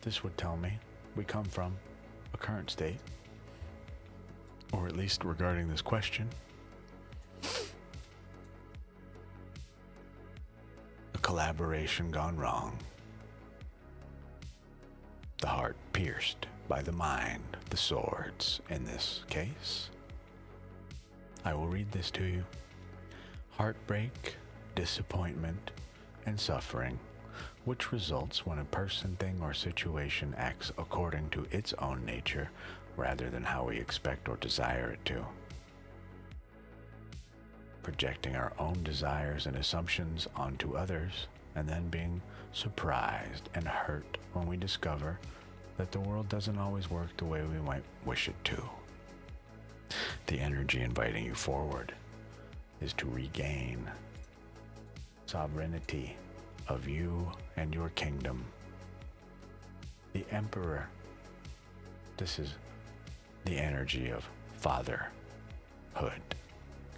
[SPEAKER 1] This would tell me we come from a current state, or at least regarding this question, a collaboration gone wrong. The heart pierced by the mind, the swords in this case. I will read this to you. Heartbreak, disappointment, and suffering, which results when a person, thing, or situation acts according to its own nature rather than how we expect or desire it to. Projecting our own desires and assumptions onto others, and then being surprised and hurt when we discover that the world doesn't always work the way we might wish it to. The energy inviting you forward is to regain sovereignty of you and your kingdom. The Emperor. This is the energy of fatherhood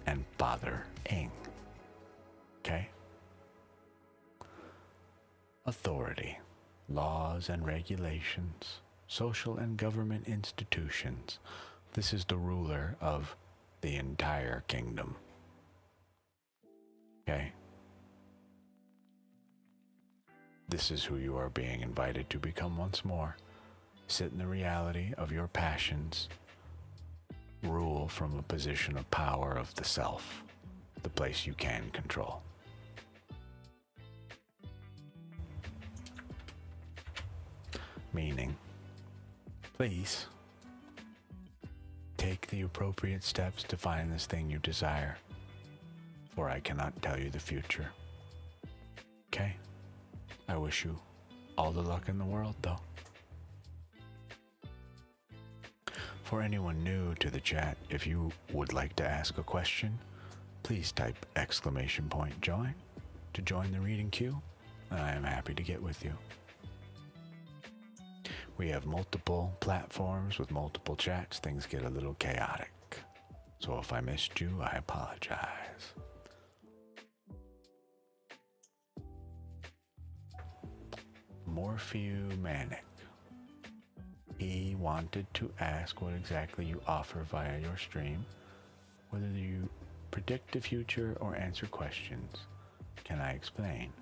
[SPEAKER 1] and fathering. Okay? Authority, laws and regulations, social and government institutions. This is the ruler of the entire kingdom. Okay? This is who you are being invited to become once more. Sit in the reality of your passions. Rule from a position of power of the self, the place you can control. Meaning, please take the appropriate steps to find this thing you desire, for I cannot tell you the future. Okay? I wish you all the luck in the world, though. For anyone new to the chat, if you would like to ask a question, please type !join to join the reading queue, and I am happy to get with you. We have multiple platforms with multiple chats. Things get a little chaotic. So if I missed you, I apologize. Morphumanic. He wanted to ask what exactly you offer via your stream, whether you predict the future or answer questions. Can I explain?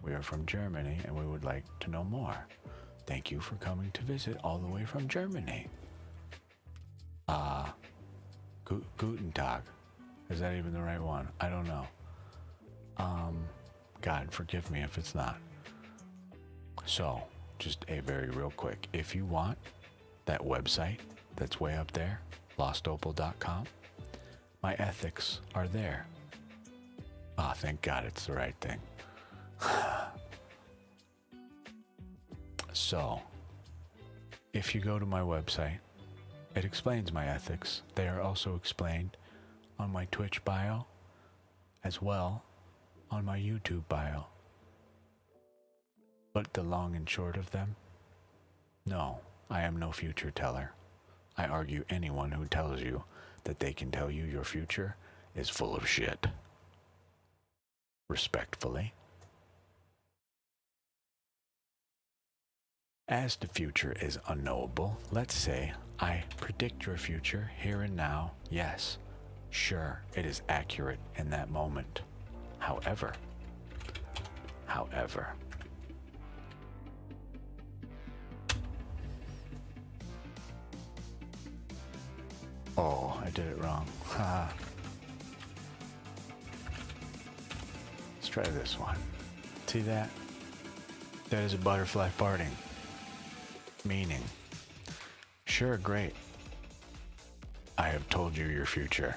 [SPEAKER 1] We are from Germany and we would like to know more. Thank you for coming to visit all the way from Germany. Guten Tag. Is that even the right one? I don't know. God, forgive me if it's not. So, just a very real quick, if you want that website that's way up there, lostopal.com, my ethics are there. Ah, thank God it's the right thing. So, if you go to my website, it explains my ethics. They are also explained on my Twitch bio, as well on my YouTube bio. But the long and short of them, no, I am no future teller. I argue anyone who tells you that they can tell you your future is full of shit. Respectfully. As the future is unknowable, let's say I predict your future here and now. Yes, sure, it is accurate in that moment. However, oh, I did it wrong. Haha. Let's try this one. See that? That is a butterfly farting. Meaning, sure, great. I have told you your future.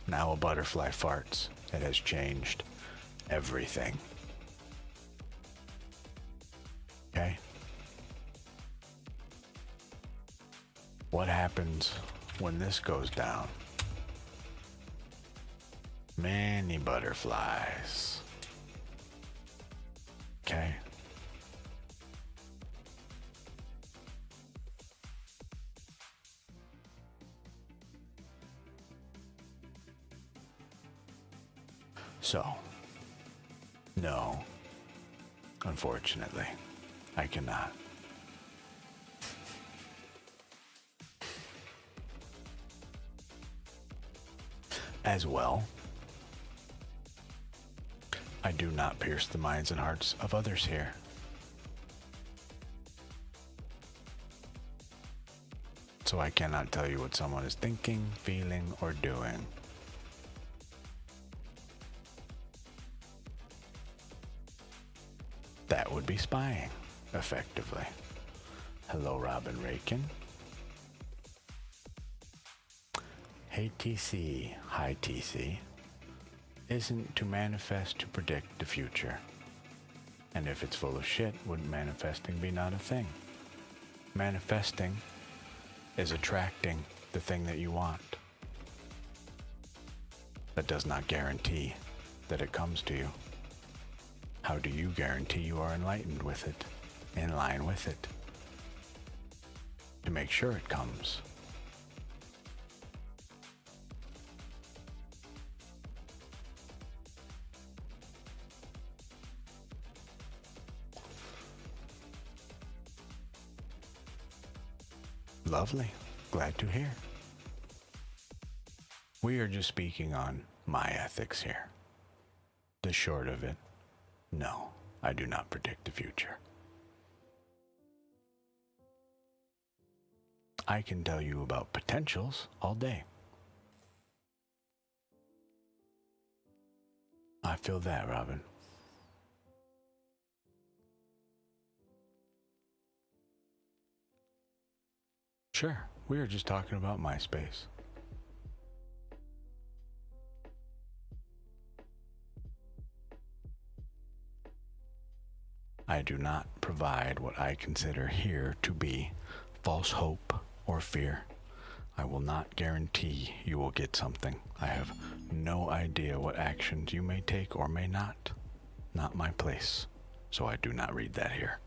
[SPEAKER 1] Now a butterfly farts. It has changed everything. Okay? What happens when this goes down? Many butterflies. Okay? So, no, unfortunately, I cannot. As well, I do not pierce the minds and hearts of others here. So I cannot tell you what someone is thinking, feeling, or doing. That would be spying, effectively. Hello, Robin Rakin. Hey, TC. Hi, TC. Isn't to manifest to predict the future. And if it's full of shit, wouldn't manifesting be not a thing? Manifesting is attracting the thing that you want. That does not guarantee that it comes to you. How do you guarantee you are enlightened with it, in line with it, to make sure it comes? Lovely. Glad to hear. We are just speaking on my ethics here. The short of it, no, I do not predict the future. I can tell you about potentials all day. I feel that, Robin. Sure, we were just talking about MySpace. I do not provide what I consider here to be false hope or fear. I will not guarantee you will get something. I have no idea what actions you may take or may not. Not my place. So I do not read that here.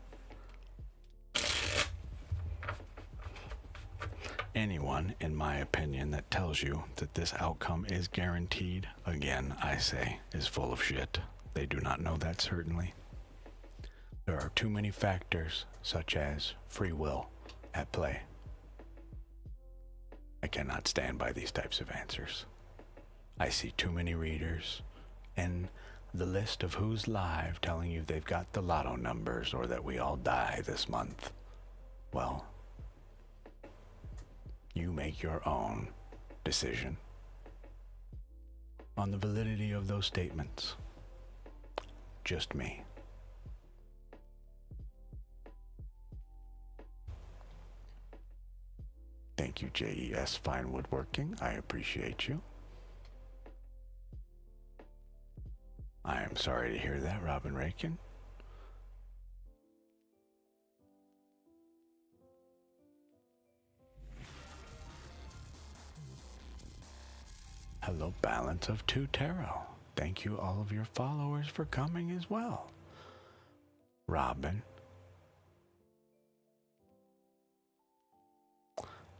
[SPEAKER 1] Anyone, in my opinion, that tells you that this outcome is guaranteed, again, I say, is full of shit. They do not know that certainly. There are too many factors, such as free will, at play. I cannot stand by these types of answers. I see too many readers, and the list of who's live telling you they've got the lotto numbers or that we all die this month. Well, you make your own decision on the validity of those statements. Just me. Thank you, JES Fine Woodworking. I appreciate you. I am sorry to hear that, Robin Rakin. Hello, Balance of Two Tarot. Thank you, all of your followers, for coming as well. Robin.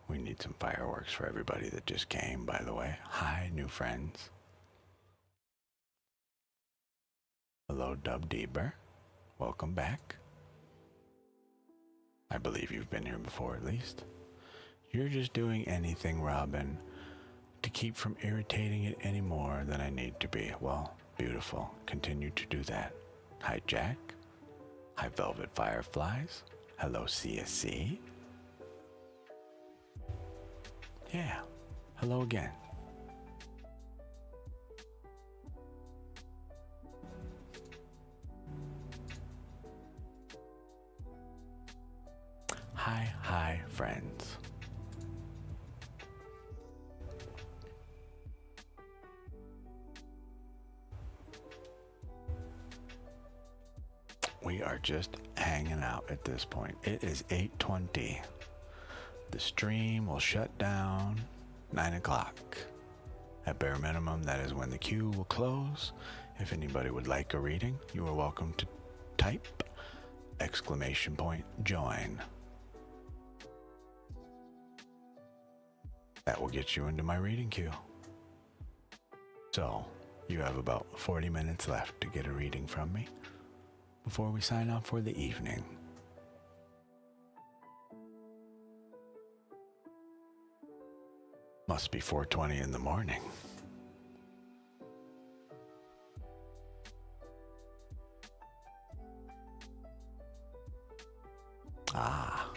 [SPEAKER 1] We need some fireworks for everybody that just came, by the way. Hi, new friends. Hello, Dub Deeber. Welcome back. I believe you've been here before, at least. You're just doing anything, Robin, to keep from irritating it any more than I need to be. Well, beautiful. Continue to do that. Hi, Jack. Hi, Velvet Fireflies. Hello, CSC. Yeah. Hello again. Hi, friends. We are just hanging out at this point. It is 8:20. The stream will shut down 9 o'clock. At bare minimum, that is when the queue will close. If anybody would like a reading, you are welcome to type !join. That will get you into my reading queue. So, you have about 40 minutes left to get a reading from me before we sign off for the evening. Must be 4:20 in the morning. Ah.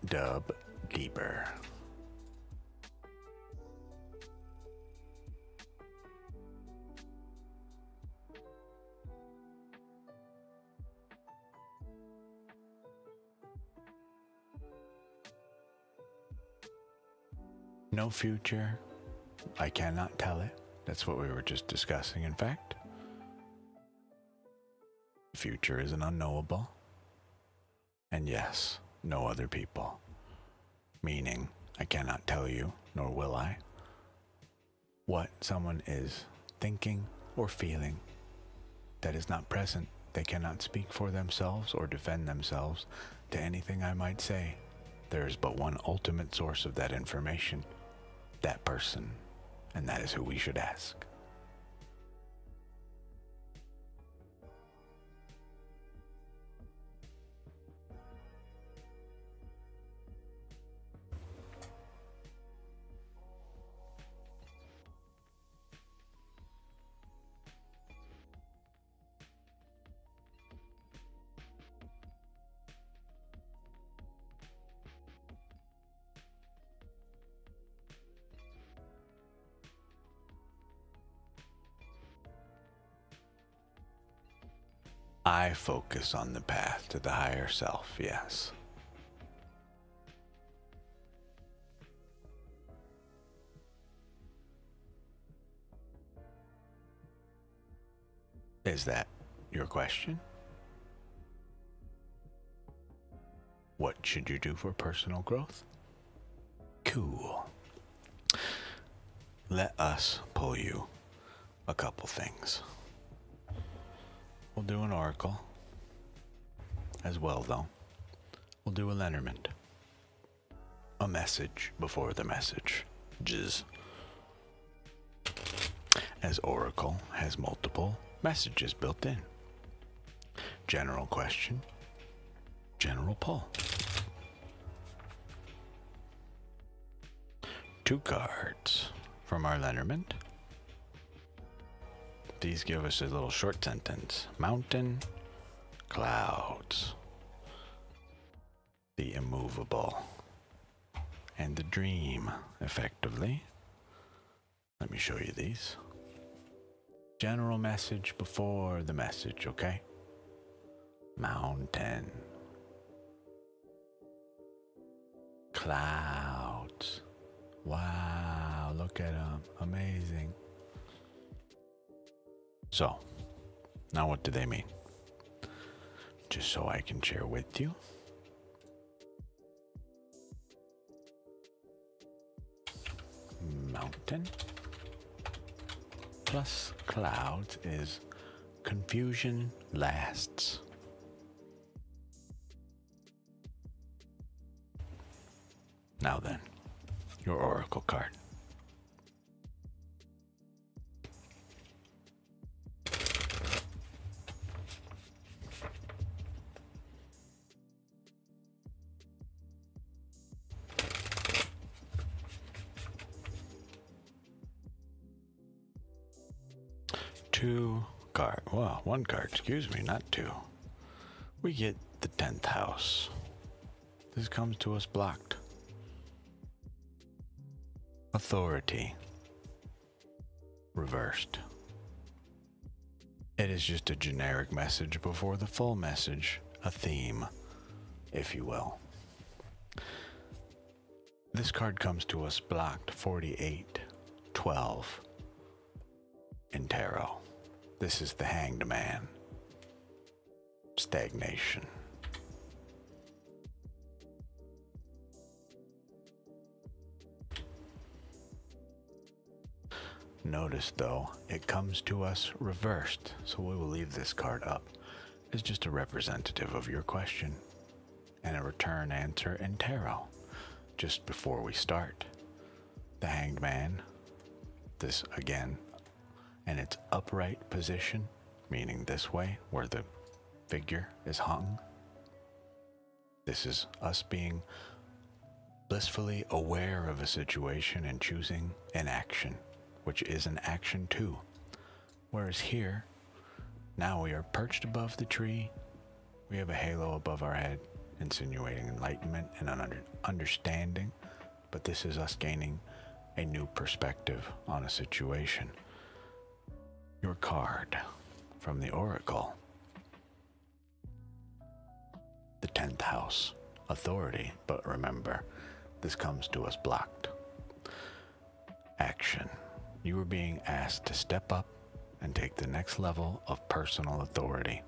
[SPEAKER 1] Dub Deeper. No future. I cannot tell it. That's what we were just discussing, in fact. The future is an unknowable. And yes, no other people. Meaning, I cannot tell you, nor will I, what someone is thinking or feeling that is not present. They cannot speak for themselves or defend themselves to anything I might say. There is but one ultimate source of that information, that person, and that is who we should ask. I focus on the path to the higher self, yes. Is that your question? What should you do for personal growth? Cool. Let us pull you a couple things. We'll do an oracle as well, though. We'll do a Lenormand. A message before the message. Jizz. As oracle has multiple messages built in. General question. General pull. 2 cards from our Lenormand. These give us a little short sentence. Mountain, clouds, the immovable, and the dream, effectively. Let me show you these. General message before the message, okay? Mountain, clouds. Wow, look at them. Amazing. So, now what do they mean? Just so I can share with you. Mountain plus clouds is confusion lasts. Now then, your oracle card. Well, 1 card, excuse me, not 2. We get the 10th house. This comes to us blocked. Authority. Reversed. It is just a generic message before the full message, a theme, if you will. This card comes to us blocked 4812 in tarot. This is the Hanged Man. Stagnation. Notice though, it comes to us reversed, so we will leave this card up as just a representative of your question and a return answer in tarot. Just before we start, the Hanged Man, this again, and its upright position, meaning this way where the figure is hung. This is us being blissfully aware of a situation and choosing an action, which is an action too. Whereas here, now we are perched above the tree, we have a halo above our head, insinuating enlightenment and understanding, but this is us gaining a new perspective on a situation. Your card from the oracle, the 10th house, authority, but remember, this comes to us blocked. Action. You are being asked to step up and take the next level of personal authority.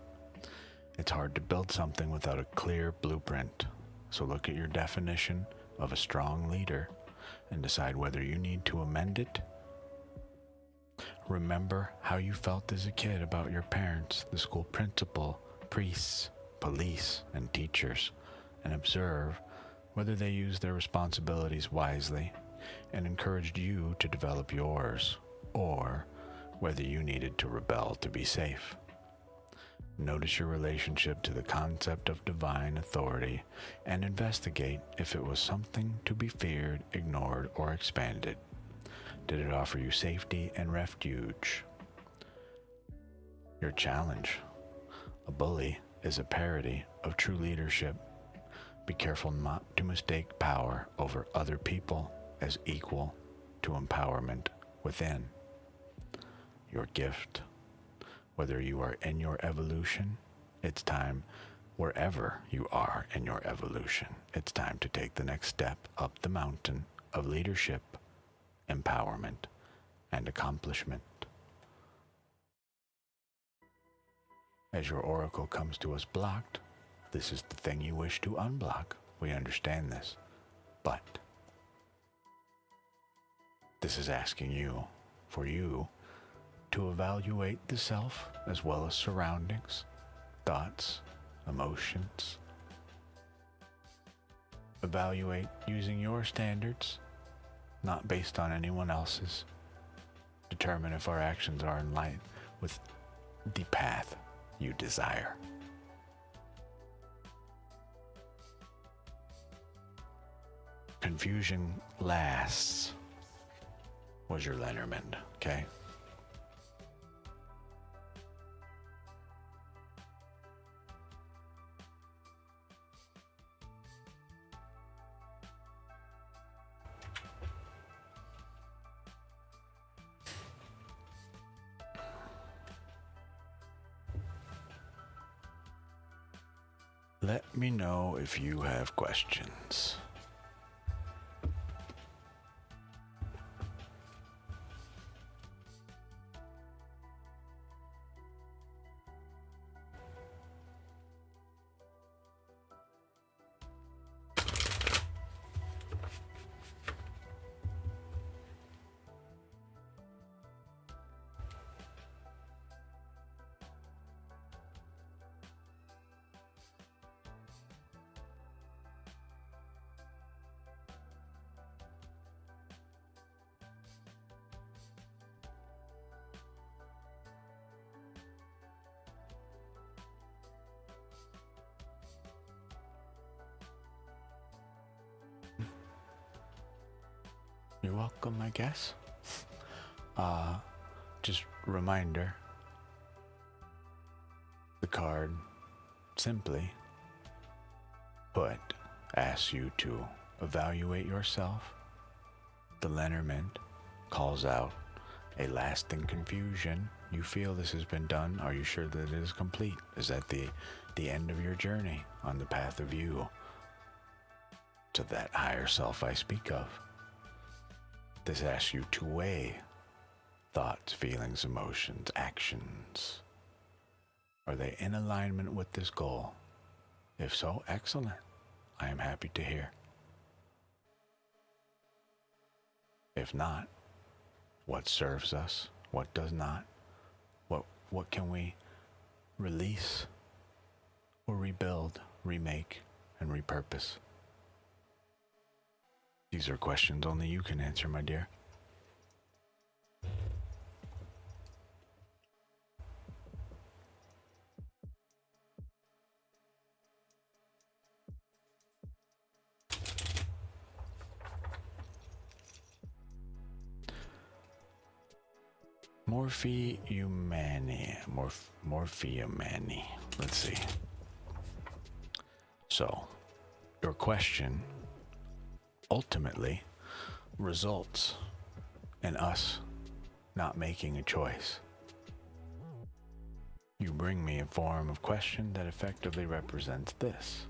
[SPEAKER 1] It's hard to build something without a clear blueprint, so look at your definition of a strong leader and decide whether you need to amend it. Remember how you felt as a kid about your parents, the school principal, priests, police, and teachers, and observe whether they used their responsibilities wisely and encouraged you to develop yours, or whether you needed to rebel to be safe. Notice your relationship to the concept of divine authority and investigate if it was something to be feared, ignored, or expanded. Did it offer you safety and refuge? Your challenge. A bully is a parody of true leadership. Be careful not to mistake power over other people as equal to empowerment within. Your gift. Whether you are in your evolution, It's time, wherever you are in your evolution, it's time to take the next step up the mountain of leadership, empowerment, and accomplishment. As your oracle comes to us blocked, this is the thing you wish to unblock. We understand this, but this is asking you, for you, to evaluate the self as well as surroundings, thoughts, emotions. Evaluate using your standards, not based on anyone else's. Determine if our actions are in line with the path you desire. Confusion lasts was your Lenormand, okay? Let me know if you have questions. You're welcome, I guess. Just reminder, the card simply put asks you to evaluate yourself. The Lenormand calls out a lasting confusion. You feel this has been done. Are you sure that it is complete? Is that the end of your journey on the path of you to that higher self I speak of? This asks you to weigh thoughts, feelings, emotions, actions. Are they in alignment with this goal? If so, excellent. I am happy to hear. If not, what serves us? What does not? What can we release or rebuild, remake, and repurpose? These are questions only you can answer, my dear. Morphiumani. Let's see. So, your question ultimately results in us not making a choice. You bring me a form of question that effectively represents this.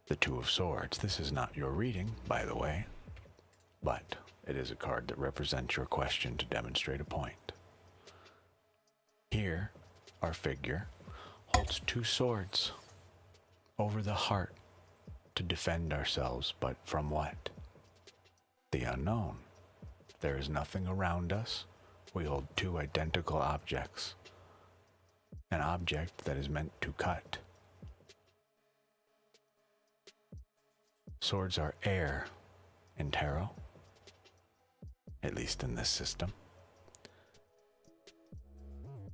[SPEAKER 1] The Two of Swords. This is not your reading, by the way, but it is a card that represents your question to demonstrate a point. Here, our figure holds two swords over the heart to defend ourselves, but from what? The unknown. There is nothing around us. We hold two identical objects. An object that is meant to cut. Swords are air in tarot, at least in this system.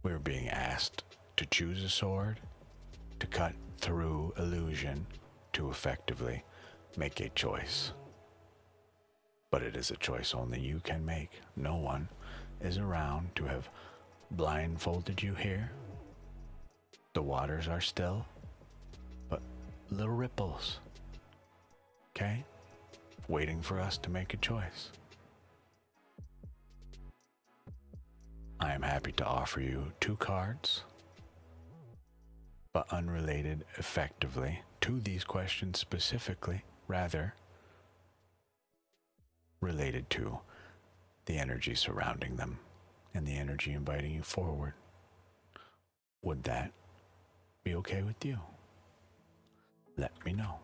[SPEAKER 1] We're being asked to choose a sword, to cut through illusion, to effectively make a choice. But it is a choice only you can make. No one is around to have blindfolded you here. The waters are still, but little ripples, okay? Waiting for us to make a choice. I am happy to offer you 2 cards, but unrelated effectively to these questions specifically, rather related to the energy surrounding them and the energy inviting you forward. Would that be okay with you? Let me know.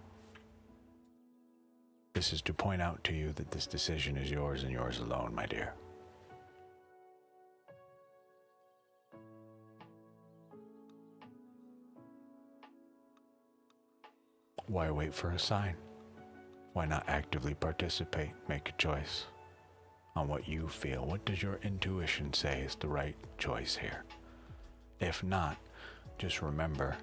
[SPEAKER 1] This is to point out to you that this decision is yours and yours alone, my dear. Why wait for a sign? Why not actively participate, make a choice on what you feel? What does your intuition say is the right choice here? If not, just remember,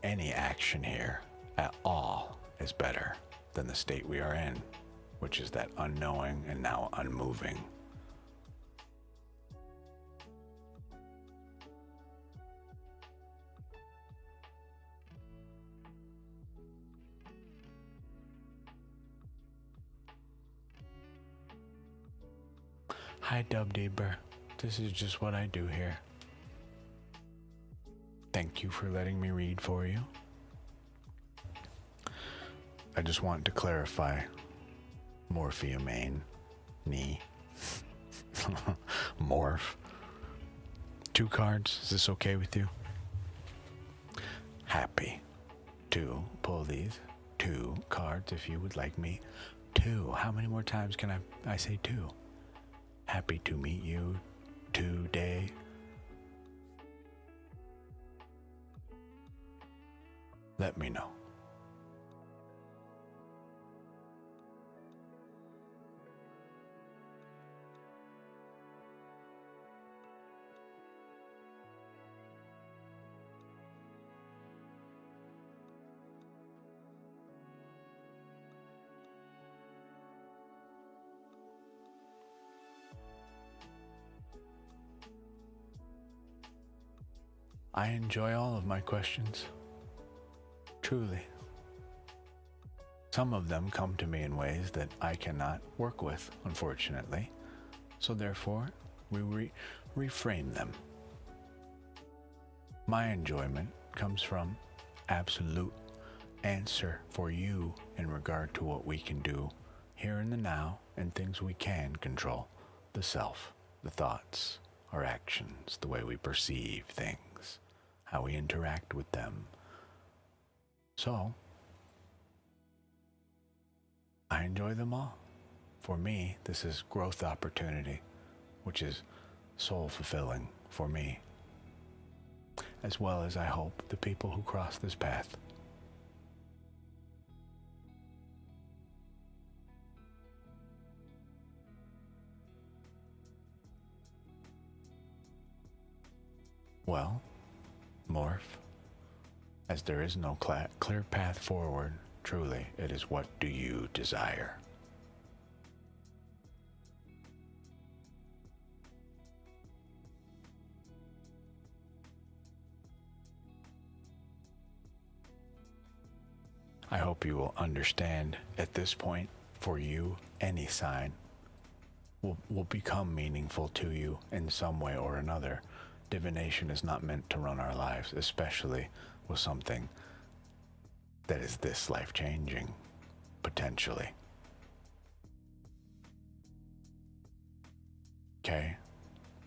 [SPEAKER 1] any action here at all is better than the state we are in, which is that unknowing and now unmoving. Hi, Dub Deeper. This is just what I do here. Thank you for letting me read for you. I just want to clarify Morphia main, knee, morph. 2 cards, is this okay with you? Happy to pull these 2 cards if you would like me to. How many more times can I say 2? Happy to meet you today. Let me know. I enjoy all of my questions. Truly. Some of them come to me in ways that I cannot work with, unfortunately. So therefore, we reframe them. My enjoyment comes from absolute answer for you in regard to what we can do here in the now and things we can control. The self, the thoughts, our actions, the way we perceive things, how we interact with them. So, I enjoy them all. For me, this is growth opportunity, which is soul fulfilling for me, as well as I hope the people who cross this path. Well, morph, as there is no clear path forward, truly, it is what do you desire? I hope you will understand at this point, for you, any sign will become meaningful to you in some way or another. Divination is not meant to run our lives, especially with something that is this life-changing, potentially. Okay?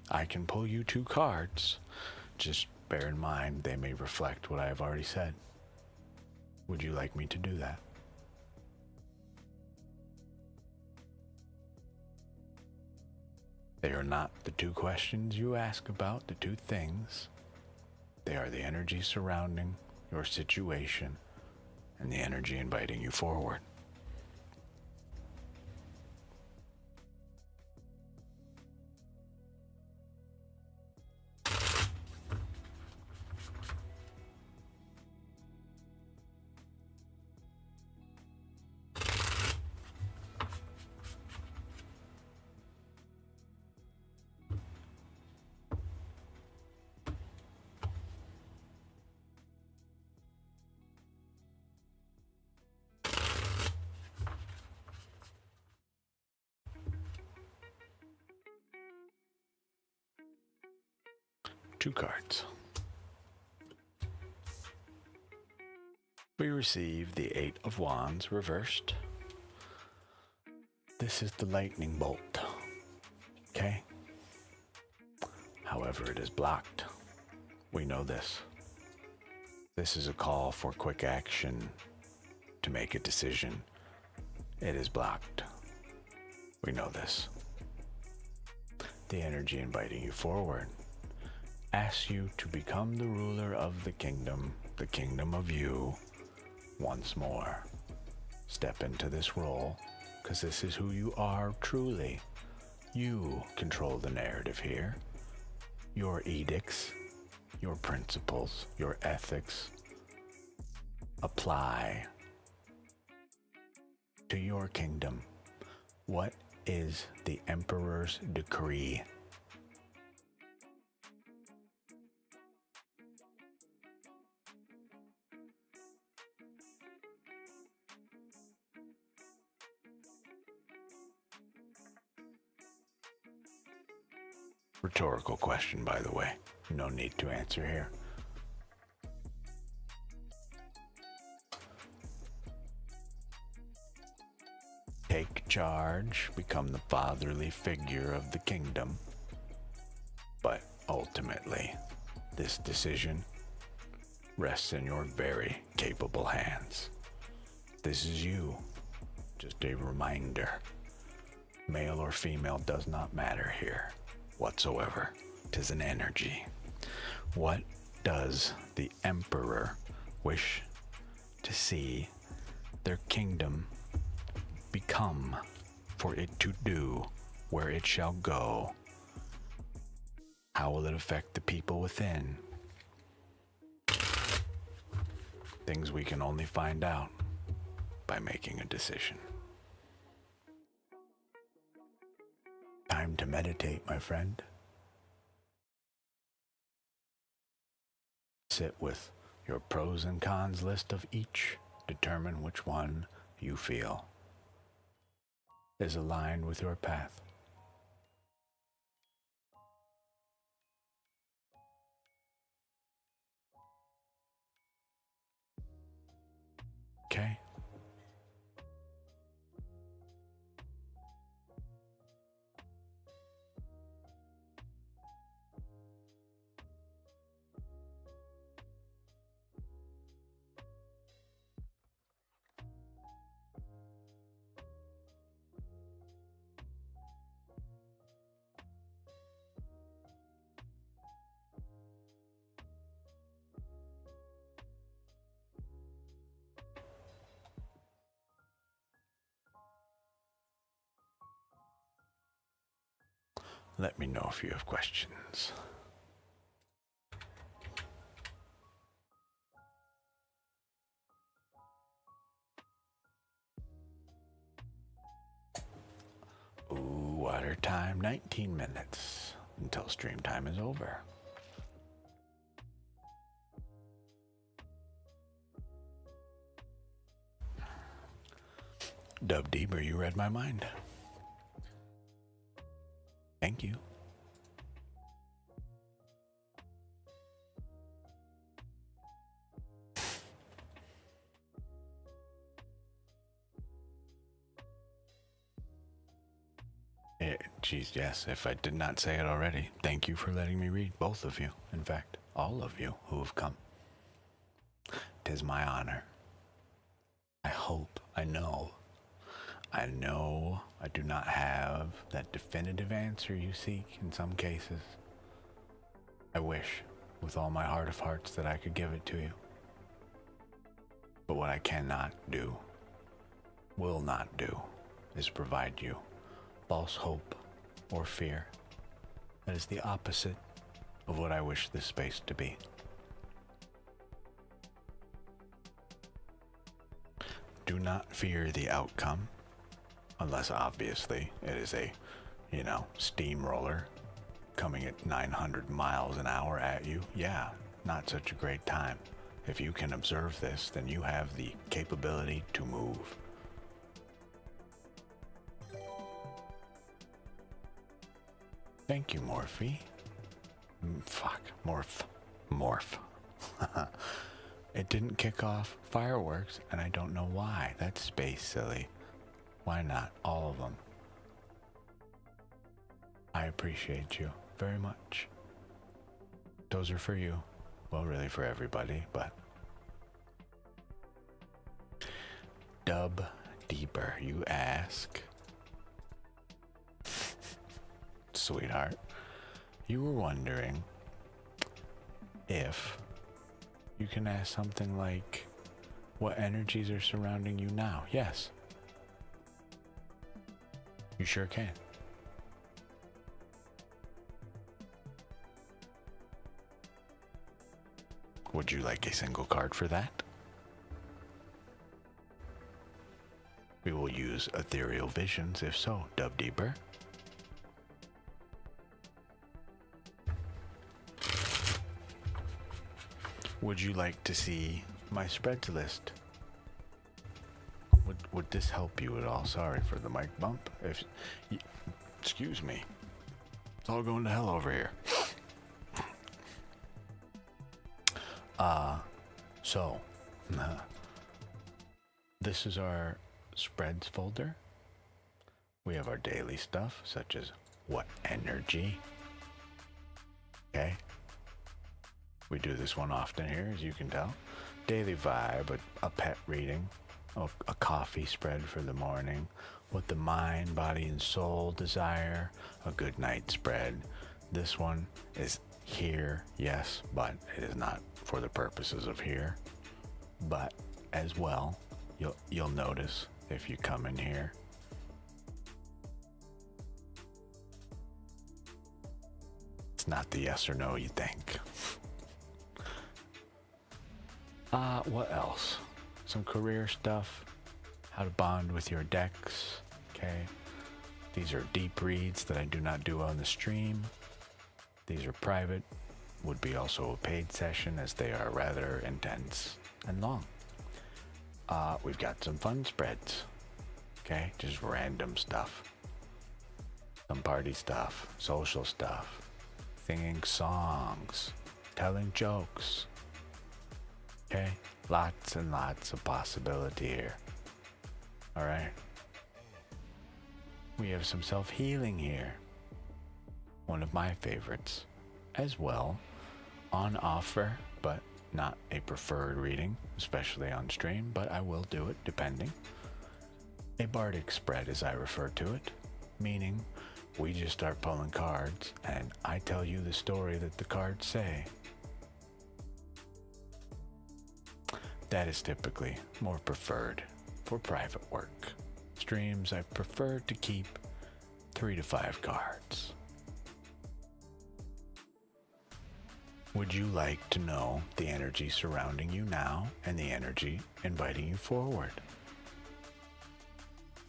[SPEAKER 1] I can pull you 2 cards. Just bear in mind they may reflect what I have already said. Would you like me to do that? They are not the 2 questions you ask about, the 2 things. They are the energy surrounding your situation and the energy inviting you forward. 2 cards. We receive the 8 of Wands reversed. This is the lightning bolt. Okay? However, it is blocked. We know this. This is a call for quick action to make a decision. It is blocked. We know this. The energy inviting you forward asks you to become the ruler of the kingdom of you, once more. Step into this role, because this is who you are truly. You control the narrative here. Your edicts, your principles, your ethics apply to your kingdom. What is the Emperor's decree? Rhetorical question, by the way. No need to answer here. Take charge, become the fatherly figure of the kingdom. But ultimately, this decision rests in your very capable hands. This is you. Just a reminder. Male or female does not matter here whatsoever. 'Tis an energy. What does the Emperor wish to see their kingdom become, for it to do, where it shall go? How will it affect the people within? Things we can only find out by making a decision. Time to meditate, my friend. Sit with your pros and cons list of each. Determine which one you feel is aligned with your path. Okay? Let me know if you have questions. Ooh, water time, 19 minutes until stream time is over. Dub Deeber, you read my mind. Thank you. Geez, yes, if I did not say it already, thank you for letting me read, both of you. In fact, all of you who have come. 'Tis my honor. I hope, I know I do not have that definitive answer you seek in some cases. I wish, with all my heart of hearts, that I could give it to you. But what I cannot do, will not do, is provide you false hope or fear. That is the opposite of what I wish this space to be. Do not fear the outcome, unless obviously it is a, steamroller coming at 900 miles an hour at you. Yeah, not such a great time. If you can observe this, then you have the capability to move. Thank you, Morphe. Fuck. Morph. Morph. It didn't kick off fireworks, and I don't know why. That's space silly. Why not? All of them. I appreciate you very much. Those are for you. Well, really for everybody, but... Dub deeper, you ask. Sweetheart, you were wondering if you can ask something like, what energies are surrounding you now? Yes. You sure can. Would you like a single card for that? We will use ethereal visions if so, dub deeper. Would you like to see my spreads list? Would this help you at all? Sorry for the mic bump. Excuse me. It's all going to hell over here. So, this is our spreads folder. We have our daily stuff, such as what energy. Okay. We do this one often here, as you can tell. Daily vibe, a pet reading, a coffee spread for the morning, what the mind, body, and soul desire, a good night spread. This one is here, yes, but it is not for the purposes of here. But as well, you'll notice if you come in here, it's not the yes or no you think. What else? Some career stuff, how to bond with your decks, okay? These are deep reads that I do not do on the stream. These are private, would be also a paid session as they are rather intense and long. We've got some fun spreads, okay? Just random stuff. Some party stuff, social stuff, singing songs, telling jokes. Okay, lots and lots of possibility here. All right. We have some self-healing here. One of my favorites as well, on offer, but not a preferred reading, especially on stream, but I will do it depending. A bardic spread, as I refer to it, meaning we just start pulling cards and I tell you the story that the cards say. That is typically more preferred for private work. Streams I prefer to keep 3 to 5 cards. Would you like to know the energy surrounding you now and the energy inviting you forward?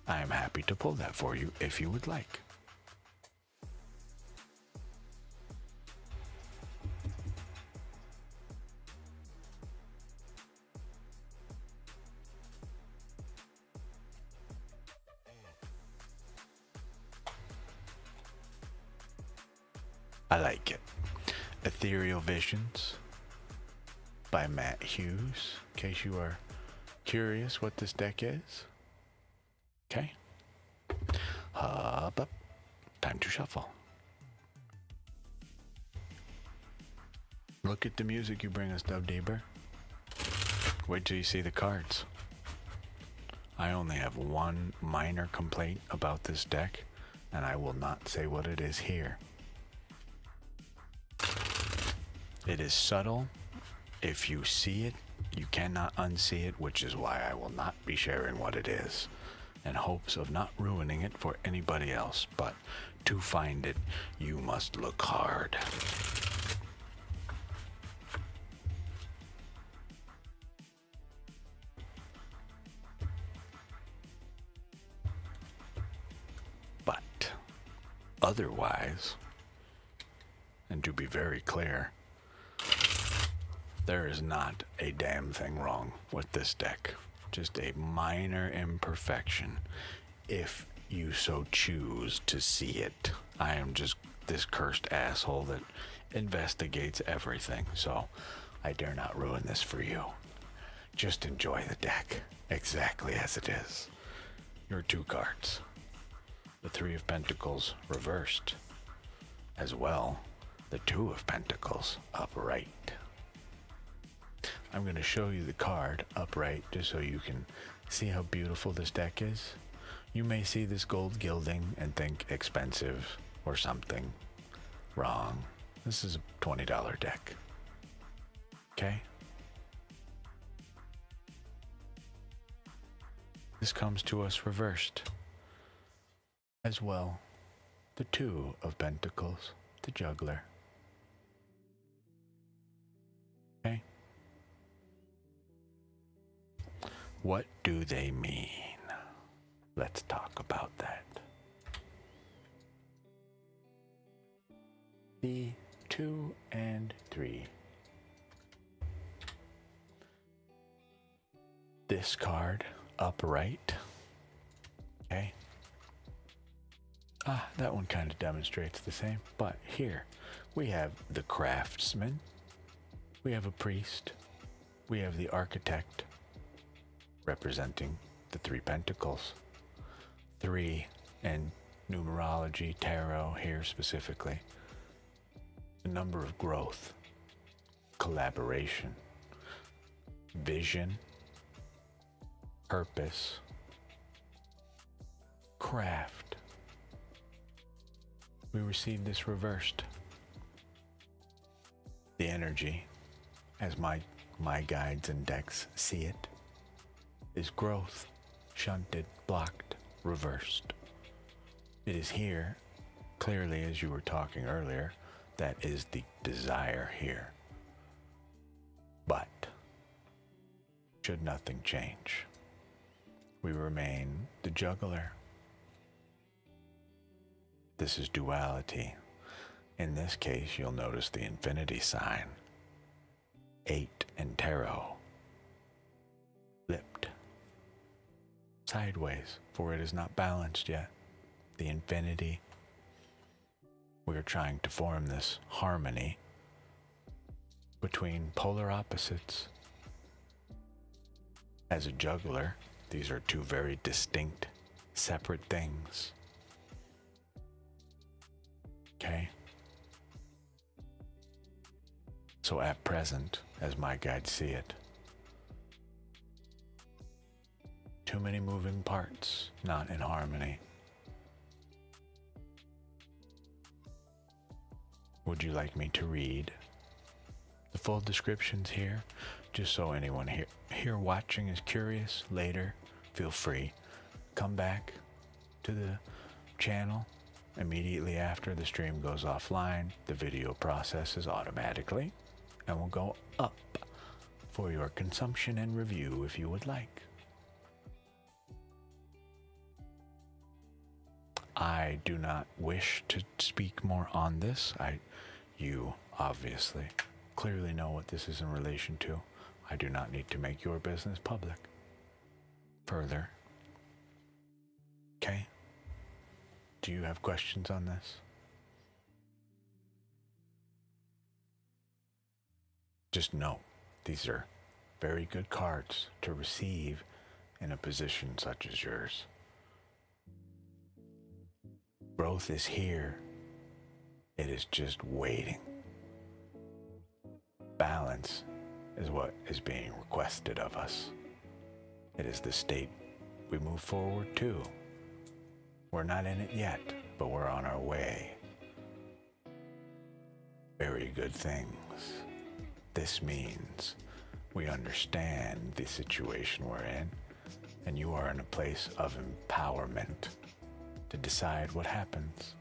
[SPEAKER 1] I am happy to pull that for you if you would like. I like it. Ethereal Visions by Matt Hughes, in case you are curious what this deck is. Okay. Hop up. Time to shuffle. Look at the music you bring us, Dub Deeper. Wait till you see the cards. I only have one minor complaint about this deck, and I will not say what it is here. It is subtle. If you see it, you cannot unsee it, which is why I will not be sharing what it is, in hopes of not ruining it for anybody else. But to find it, you must look hard. But otherwise, and to be very clear, there is not a damn thing wrong with this deck. Just a minor imperfection, if you so choose to see it. I am just this cursed asshole that investigates everything, so I dare not ruin this for you. Just enjoy the deck exactly as it is. Your 2 cards. The 3 of Pentacles reversed. As well, the 2 of Pentacles upright. I'm going to show you the card upright just so you can see how beautiful this deck is. You may see this gold gilding and think expensive or something. Wrong. This is a $20 deck. Okay? This comes to us reversed. As well, the 2 of Pentacles, the Juggler. Okay? What do they mean? Let's talk about that. The 2 and 3. This card upright. Okay. That one kind of demonstrates the same, but here we have the craftsman, we have a priest, we have the architect representing the 3 pentacles. 3 in numerology, tarot here specifically. The number of growth, collaboration, vision, purpose, craft. We receive this reversed. The energy, as my guides and decks see it, is growth, shunted, blocked, reversed. It is here, clearly as you were talking earlier, that is the desire here. But, should nothing change, we remain the juggler. This is duality. In this case, you'll notice the infinity sign. 8 in tarot. Flipped. Sideways, for it is not balanced yet. The infinity. We are trying to form this harmony between polar opposites. As a juggler, these are 2 very distinct, separate things. Okay? So at present, as my guides see it, too many moving parts, not in harmony. Would you like me to read the full descriptions here? Just so anyone here watching is curious later, feel free. Come back to the channel immediately after the stream goes offline. The video processes automatically and will go up for your consumption and review if you would like. I do not wish to speak more on this. You obviously clearly know what this is in relation to. I do not need to make your business public further. Okay? Do you have questions on this? Just know, these are very good cards to receive in a position such as yours. Growth is here. It is just waiting. Balance is what is being requested of us. It is the state we move forward to. We're not in it yet, but we're on our way. Very good things. This means we understand the situation we're in, and you are in a place of empowerment to decide what happens.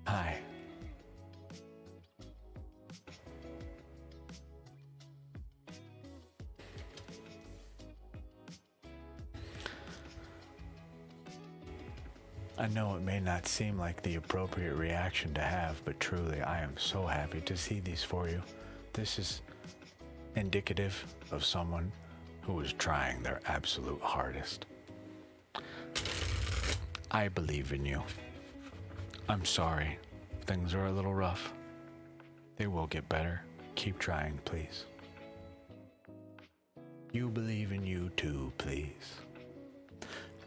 [SPEAKER 1] Hi. I know it may not seem like the appropriate reaction to have, but truly I am so happy to see these for you. This is indicative of someone who is trying their absolute hardest. I believe in you. I'm sorry. Things are a little rough. They will get better. Keep trying, please. You believe in you too, please.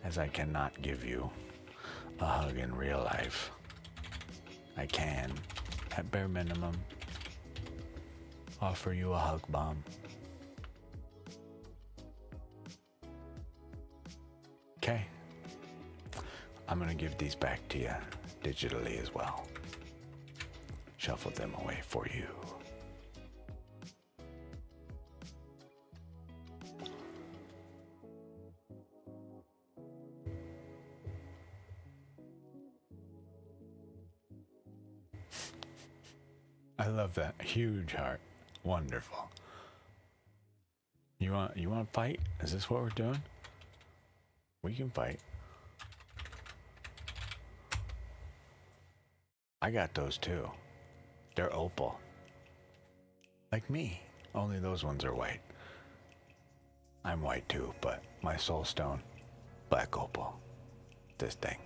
[SPEAKER 1] As I cannot give you a hug in real life, I can, at bare minimum, offer you a hug bomb. Okay. I'm gonna give these back to you digitally as well. Shuffle them away for you. I love that huge heart. Wonderful. You want to fight? Is this what we're doing? We can fight. I got those too. They're opal. Like me. Only those ones are white. I'm white too, but my soul stone, black opal. This thing.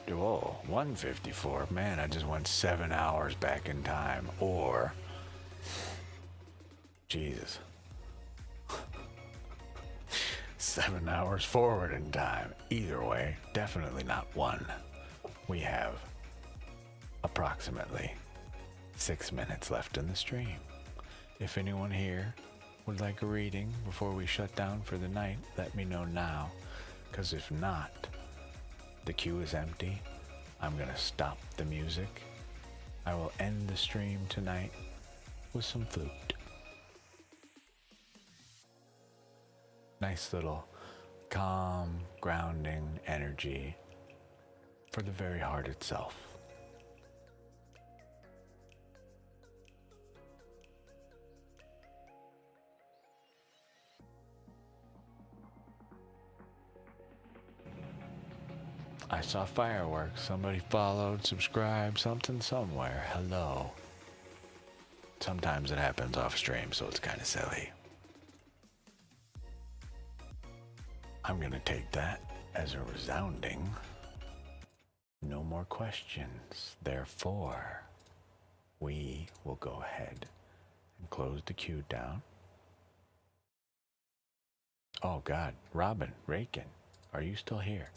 [SPEAKER 1] Whoa, 154. Man, I just went 7 hours back in time. Or, Jesus, 7 hours forward in time. Either way, definitely not one. We have approximately 6 minutes left in the stream. If anyone here would like a reading before we shut down for the night, let me know now. Because if not, the queue is empty. I'm gonna stop the music. I will end the stream tonight with some flute. Nice little calm, grounding energy for the very heart itself. I saw fireworks. Somebody followed, subscribed, something somewhere. Hello. Sometimes it happens off stream, so it's kind of silly. I'm gonna take that as a resounding no more questions. Therefore, we will go ahead and close the queue down. Oh God, Robin, Rakin, are you still here?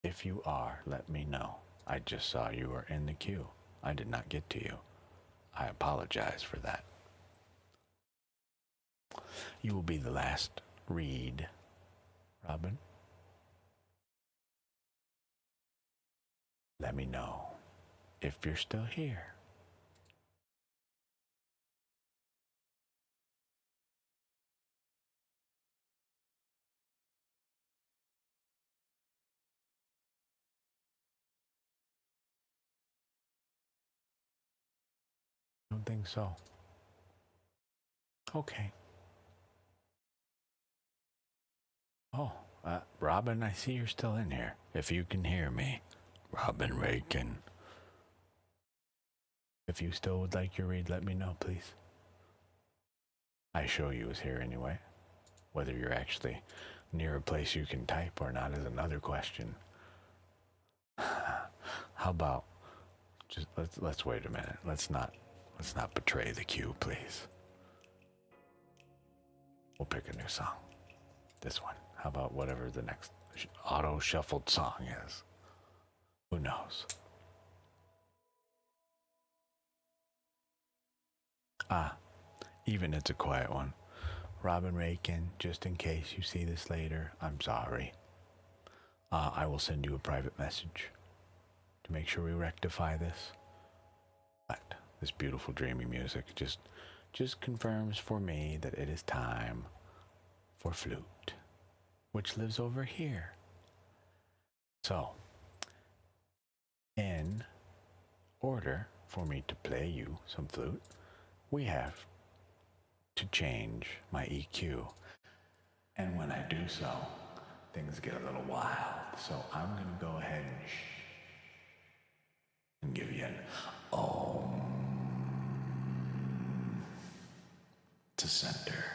[SPEAKER 1] If you are, let me know. I just saw you were in the queue. I did not get to you. I apologize for that. You will be the last read, Robin. Let me know if you're still here. I don't think so. Okay. Oh, Robin, I see you're still in here. If you can hear me, Robin Rakin. If you still would like your read, let me know, please. I show you is here anyway. Whether you're actually near a place you can type or not is another question. How about just let's wait a minute. Let's not betray the queue, please. We'll pick a new song. This one. How about whatever the next auto shuffled song is? Who knows? Even it's a quiet one. Robin Rakin, just in case you see this later, I'm sorry. I will send you a private message to make sure we rectify this. But this beautiful dreamy music just confirms for me that it is time for flute, which lives over here. So, in order for me to play you some flute, we have to change my EQ. And when I do so, things get a little wild. So I'm going to go ahead and give you an to center.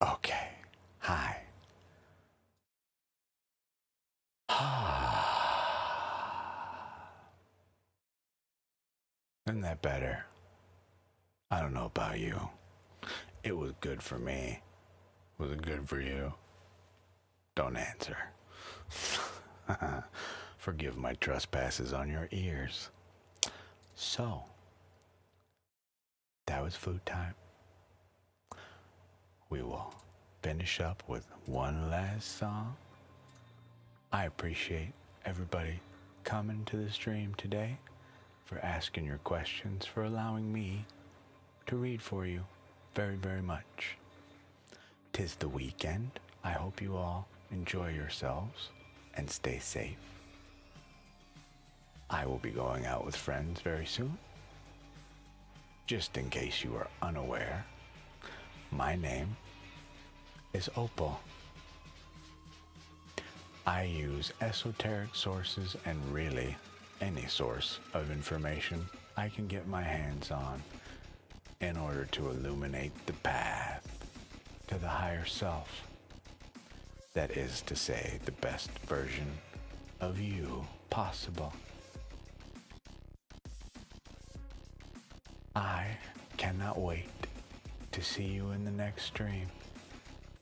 [SPEAKER 1] Okay. Hi. Isn't that better? I don't know about you. It was good for me. Was it good for you? Don't answer. Forgive my trespasses on your ears. So, that was food time. We will finish up with one last song. I appreciate everybody coming to the stream today, for asking your questions, for allowing me to read for you very, very much. 'Tis the weekend. I hope you all enjoy yourselves and stay safe. I will be going out with friends very soon. Just in case you are unaware, my name is Opal. I use esoteric sources and really any source of information I can get my hands on in order to illuminate the path to the higher self. That is to say, the best version of you possible. I cannot wait to see you in the next stream.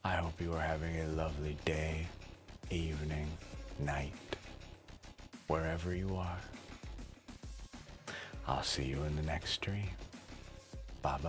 [SPEAKER 1] I hope you are having a lovely day, evening, night, wherever you are. I'll see you in the next stream. Bye-bye.